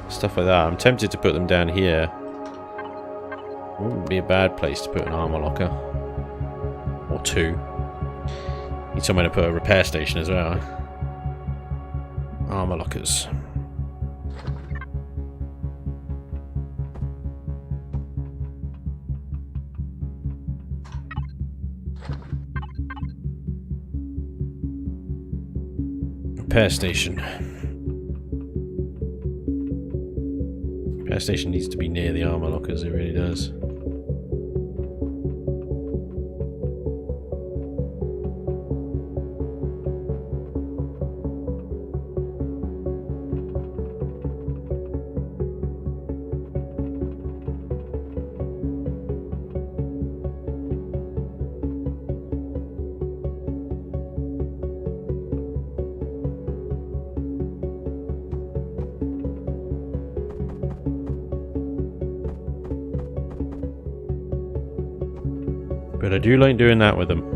stuff like that. I'm tempted to put them down here. Wouldn't be a bad place to put an armor locker. Or 2. Need somewhere to put a repair station as well. Armor lockers. Repair station. Repair station needs to be near the armor lockers, it really does. But I do like doing that with them.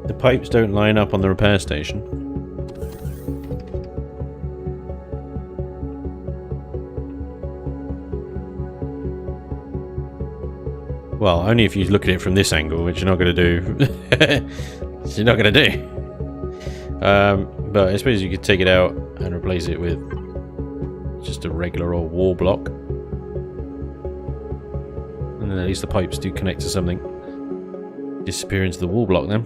The pipes don't line up on the repair station. Well, only if you look at it from this angle, which you're not going to do. You're not going to do. But I suppose you could take it out and replace it with just a regular old wall block. And then at least the pipes do connect to something. Disappear into the wall block then.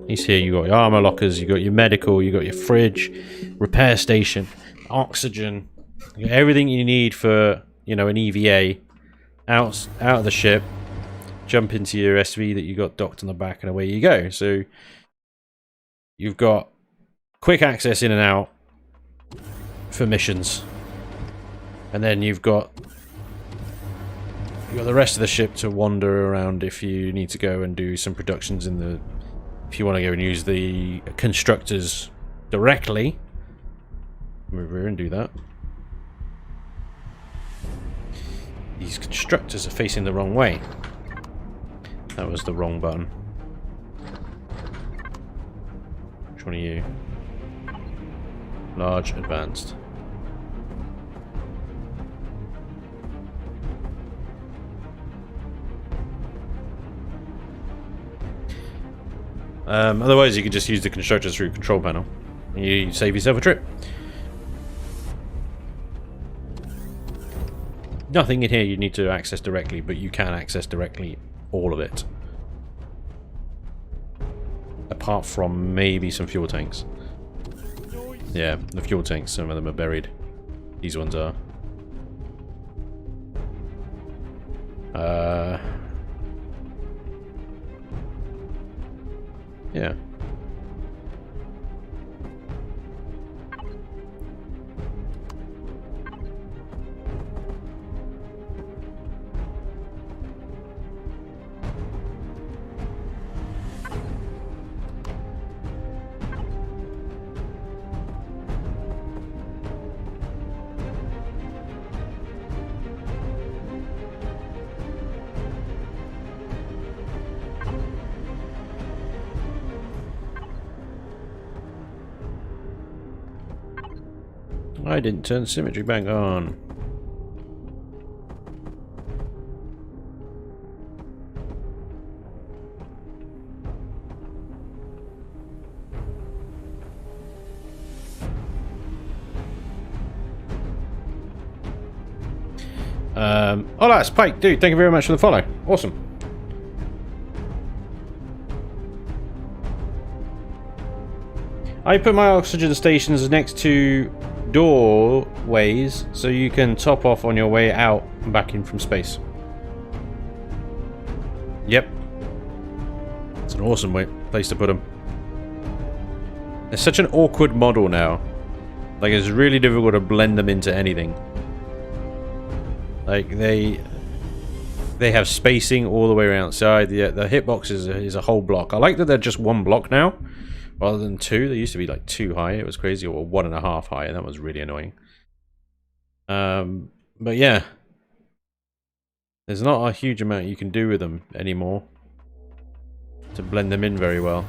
At least here you got your armor lockers, you got your medical, you got your fridge, repair station, oxygen, you got everything you need for, you know, an EVA out of the ship. Jump into your SV that you got docked on the back, and away you go. So you've got quick access in and out for missions, and then you've got the rest of the ship to wander around if you need to go and do some productions in the. If you want to go and use the constructors directly, move over and do that. These constructors are facing the wrong way. That was the wrong button. Which one are you? Large, advanced. Otherwise you can just use the constructors through control panel and you save yourself a trip. Nothing in here you need to access directly, but you can access directly all of it. Apart from maybe some fuel tanks. Yeah, the fuel tanks, some of them are buried. These ones are. Yeah. I didn't turn symmetry back on. Oh, that's Pike, dude. Thank you very much for the follow. Awesome. I put my oxygen stations next to doorways so you can top off on your way out and back in from space. Yep. It's an awesome place to put them. It's such an awkward model now. Like, it's really difficult to blend them into anything. Like, they have spacing all the way around outside. The hitbox is a whole block. I like that they're just one block now, rather than two. They used to be like 2 high. It was crazy, or 1.5 high, and that was really annoying. But yeah, there's not a huge amount you can do with them anymore to blend them in very well.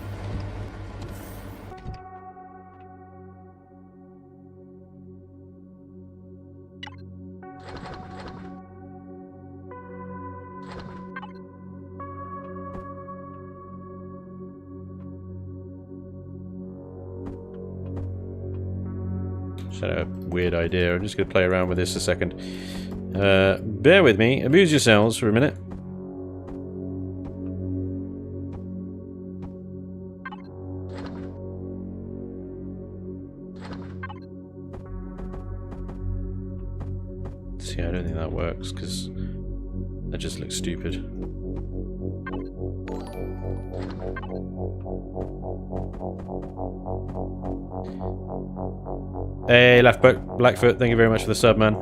Just had a weird idea. I'm just going to play around with this a second. Bear with me. Amuse yourselves for a minute. See, I don't think that works because that just looks stupid. Hey, Blackfoot, thank you very much for the sub, man.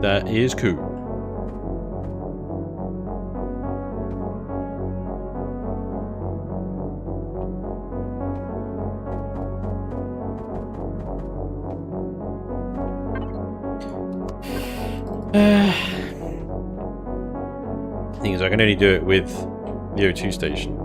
That is cool. Thing is, I can only do it with the O2 station.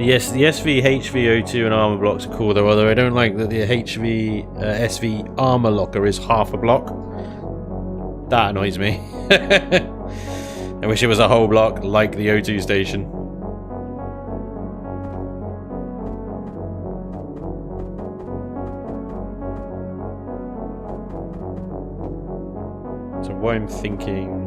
Yes, the SV, HV, O2 and armor blocks are cool though, although I don't like that the HV, SV armor locker is half a block. That annoys me. I wish it was a whole block like the O2 station. So what I'm thinking...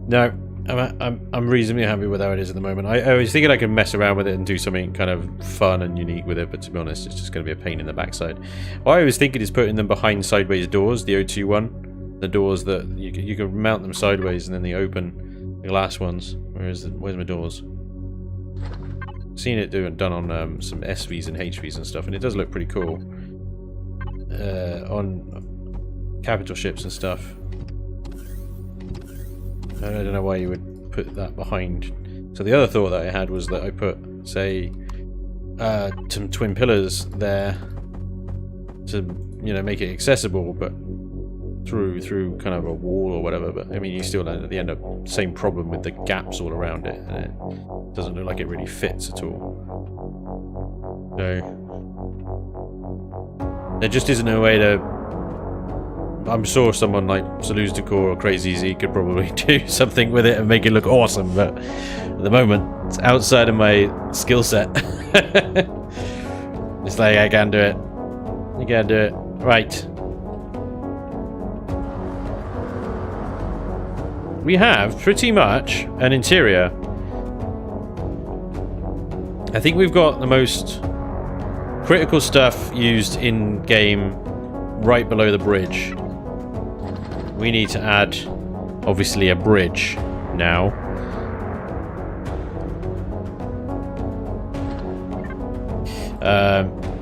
No, I'm reasonably happy with how it is at the moment. I was thinking I could mess around with it and do something kind of fun and unique with it, but to be honest, it's just going to be a pain in the backside. What I was thinking is putting them behind sideways doors, the O2 one. The doors that you can mount them sideways and then they open, the glass ones. Where's my doors? I've seen it done on some SVs and HVs and stuff, and it does look pretty cool. On capital ships and stuff. I don't know why you would put that behind. So the other thought that I had was that I put, say, some twin pillars there to, you know, make it accessible, but through kind of a wall or whatever. But I mean, you still at the end up same problem with the gaps all around it, and it doesn't look like it really fits at all. So there just isn't a way to. I'm sure someone like Saluzdacore or Crazy Z could probably do something with it and make it look awesome, but at the moment, it's outside of my skill set. It's like, I can't do it. You can't do it. Right. We have pretty much an interior. I think we've got the most critical stuff used in game right below the bridge. We need to add, obviously, a bridge now.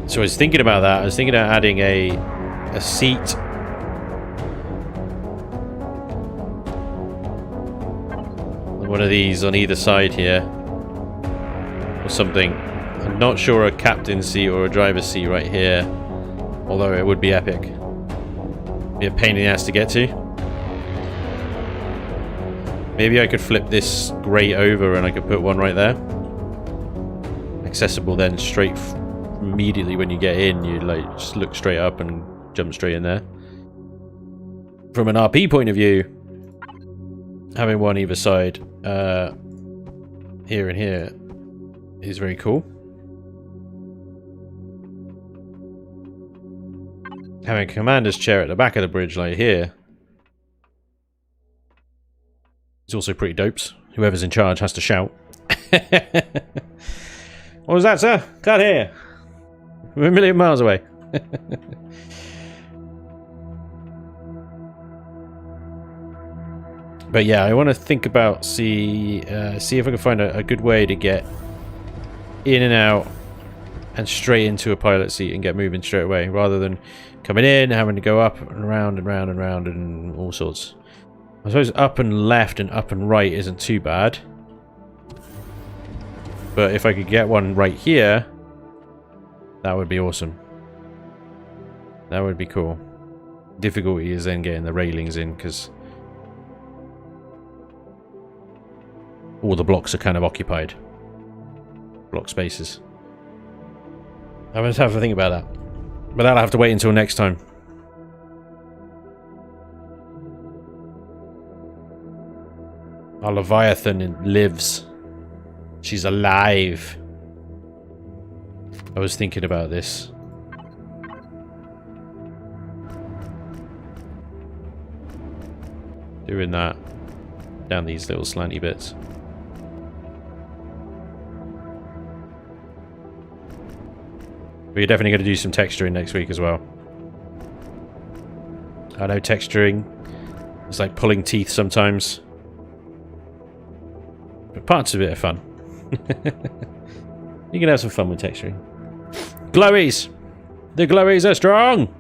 So I was thinking about that. I was thinking about adding a seat. One of these on either side here. Or something. I'm not sure a captain's seat or a driver's seat right here. Although it would be epic. Be a pain in the ass to get to. Maybe I could flip this grate over and I could put one right there. Accessible then straight immediately when you get in. You like just look straight up and jump straight in there. From an RP point of view, having one either side, here and here, is very cool. Having a commander's chair at the back of the bridge like here is also pretty dopes. Whoever's in charge has to shout. What was that, sir? Can't hear. We're a million miles away. But yeah, I want to think about see if I can find a good way to get in and out and straight into a pilot seat and get moving straight away, rather than coming in, having to go up and around and round and round and all sorts. I suppose up and left and up and right isn't too bad. But if I could get one right here, that would be awesome. That would be cool. Difficulty is then getting the railings in, because all the blocks are kind of occupied. Block spaces. I must have to think about that. But that'll have to wait until next time. Our Leviathan lives. She's alive. I was thinking about this. Doing that down these little slanty bits. We're definitely going to do some texturing next week as well. I know texturing is like pulling teeth sometimes. But parts of it are fun. You can have some fun with texturing. Glowies! The glowies are strong!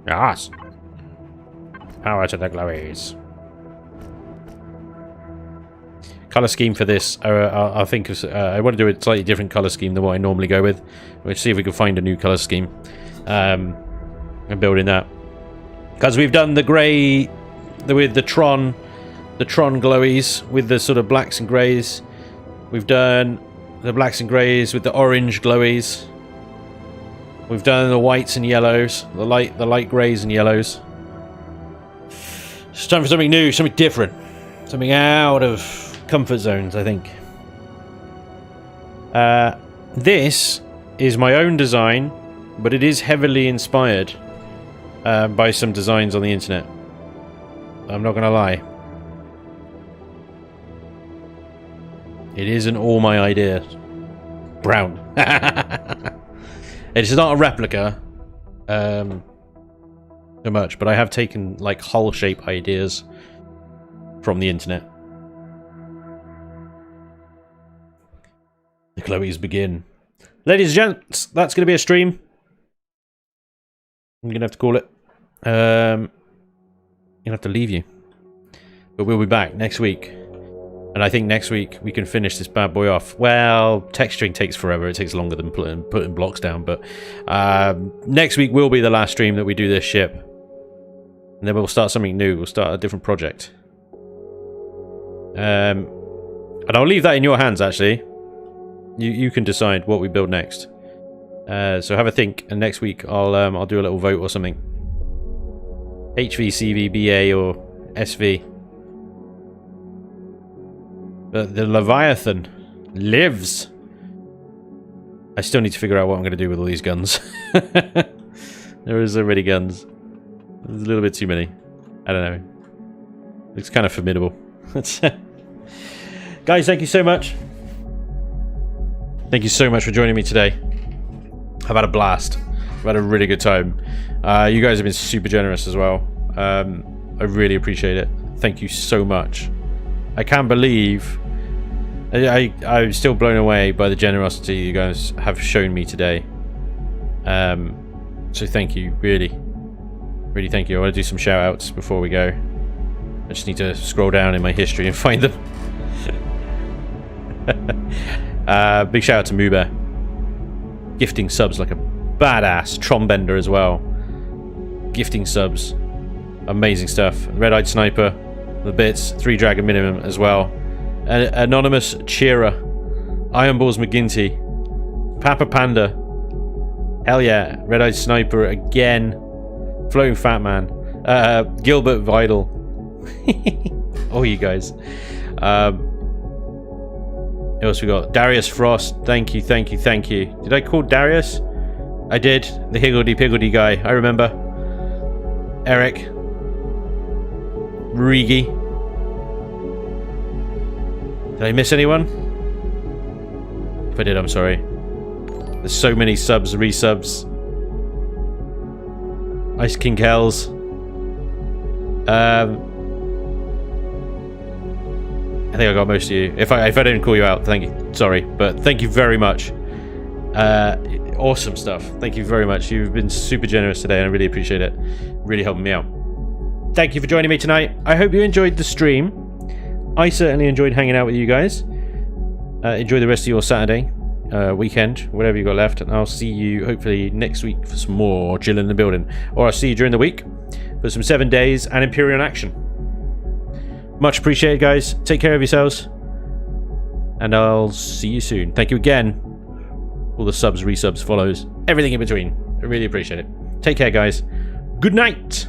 Yes! Power to the glowies. Color scheme for this, I think I want to do a slightly different color scheme than what I normally go with. We'll see if we can find a new color scheme. And building that. Because we've done the grey with the Tron glowies with the sort of blacks and greys. We've done the blacks and greys with the orange glowies. We've done the whites and yellows, the light greys and yellows. It's time for something new, something different, something out of comfort zones, I think. This is my own design, but it is heavily inspired by some designs on the internet. I'm not gonna lie. It isn't all my idea. Brown. It's not a replica so much, but I have taken like hull shape ideas from the internet. The Chloes begin. Ladies and gents, that's going to be a stream. I'm going to have to call it. I'm going to have to leave you. But we'll be back next week. And I think next week we can finish this bad boy off. Well, texturing takes forever. It takes longer than putting blocks down. But next week will be the last stream that we do this ship. And then we'll start something new. We'll start a different project. And I'll leave that in your hands, actually. You can decide what we build next. So have a think. And next week I'll do a little vote or something. HV, CV, BA, or SV. But the Leviathan lives. I still need to figure out what I'm going to do with all these guns. There is already guns. There's a little bit too many. I don't know. Looks kind of formidable. Guys, thank you so much. Thank you so much for joining me today. I've had a blast. I've had a really good time. You guys have been super generous as well. I really appreciate it. Thank you so much. I can't believe... I'm still blown away by the generosity you guys have shown me today. So thank you, really. Really thank you. I want to do some shout outs before we go. I just need to scroll down in my history and find them. Big shout out to Moobear. Gifting subs like a badass. Trombender as well. Gifting subs. Amazing stuff. Red-Eyed Sniper. the bits. 3 dragon minimum as well. Anonymous Cheerer. Iron Balls McGinty. Papa Panda. Hell yeah. Red Eyed Sniper again. Floating Fat Man. Gilbert Vidal. Oh, you guys. Who else we got? Darius Frost. Thank you, thank you, thank you. Did I call Darius? I did. The higgledy-piggledy guy. I remember. Eric. Rigi. Did I miss anyone? If I did, I'm sorry. There's so many subs, resubs. Ice King Hells. I think I got most of you. If I didn't call you out, thank you. Sorry, but thank you very much. Awesome stuff. Thank you very much. You've been super generous today, and I really appreciate it. Really helping me out. Thank you for joining me tonight. I hope you enjoyed the stream. I certainly enjoyed hanging out with you guys. Enjoy the rest of your Saturday, weekend, whatever you got left, and I'll see you hopefully next week for some more Chillin in the Building. Or I'll see you during the week for some 7 days and Imperial action. Much appreciated, guys. Take care of yourselves. And I'll see you soon. Thank you again. All the subs, resubs, follows, everything in between. I really appreciate it. Take care, guys. Good night.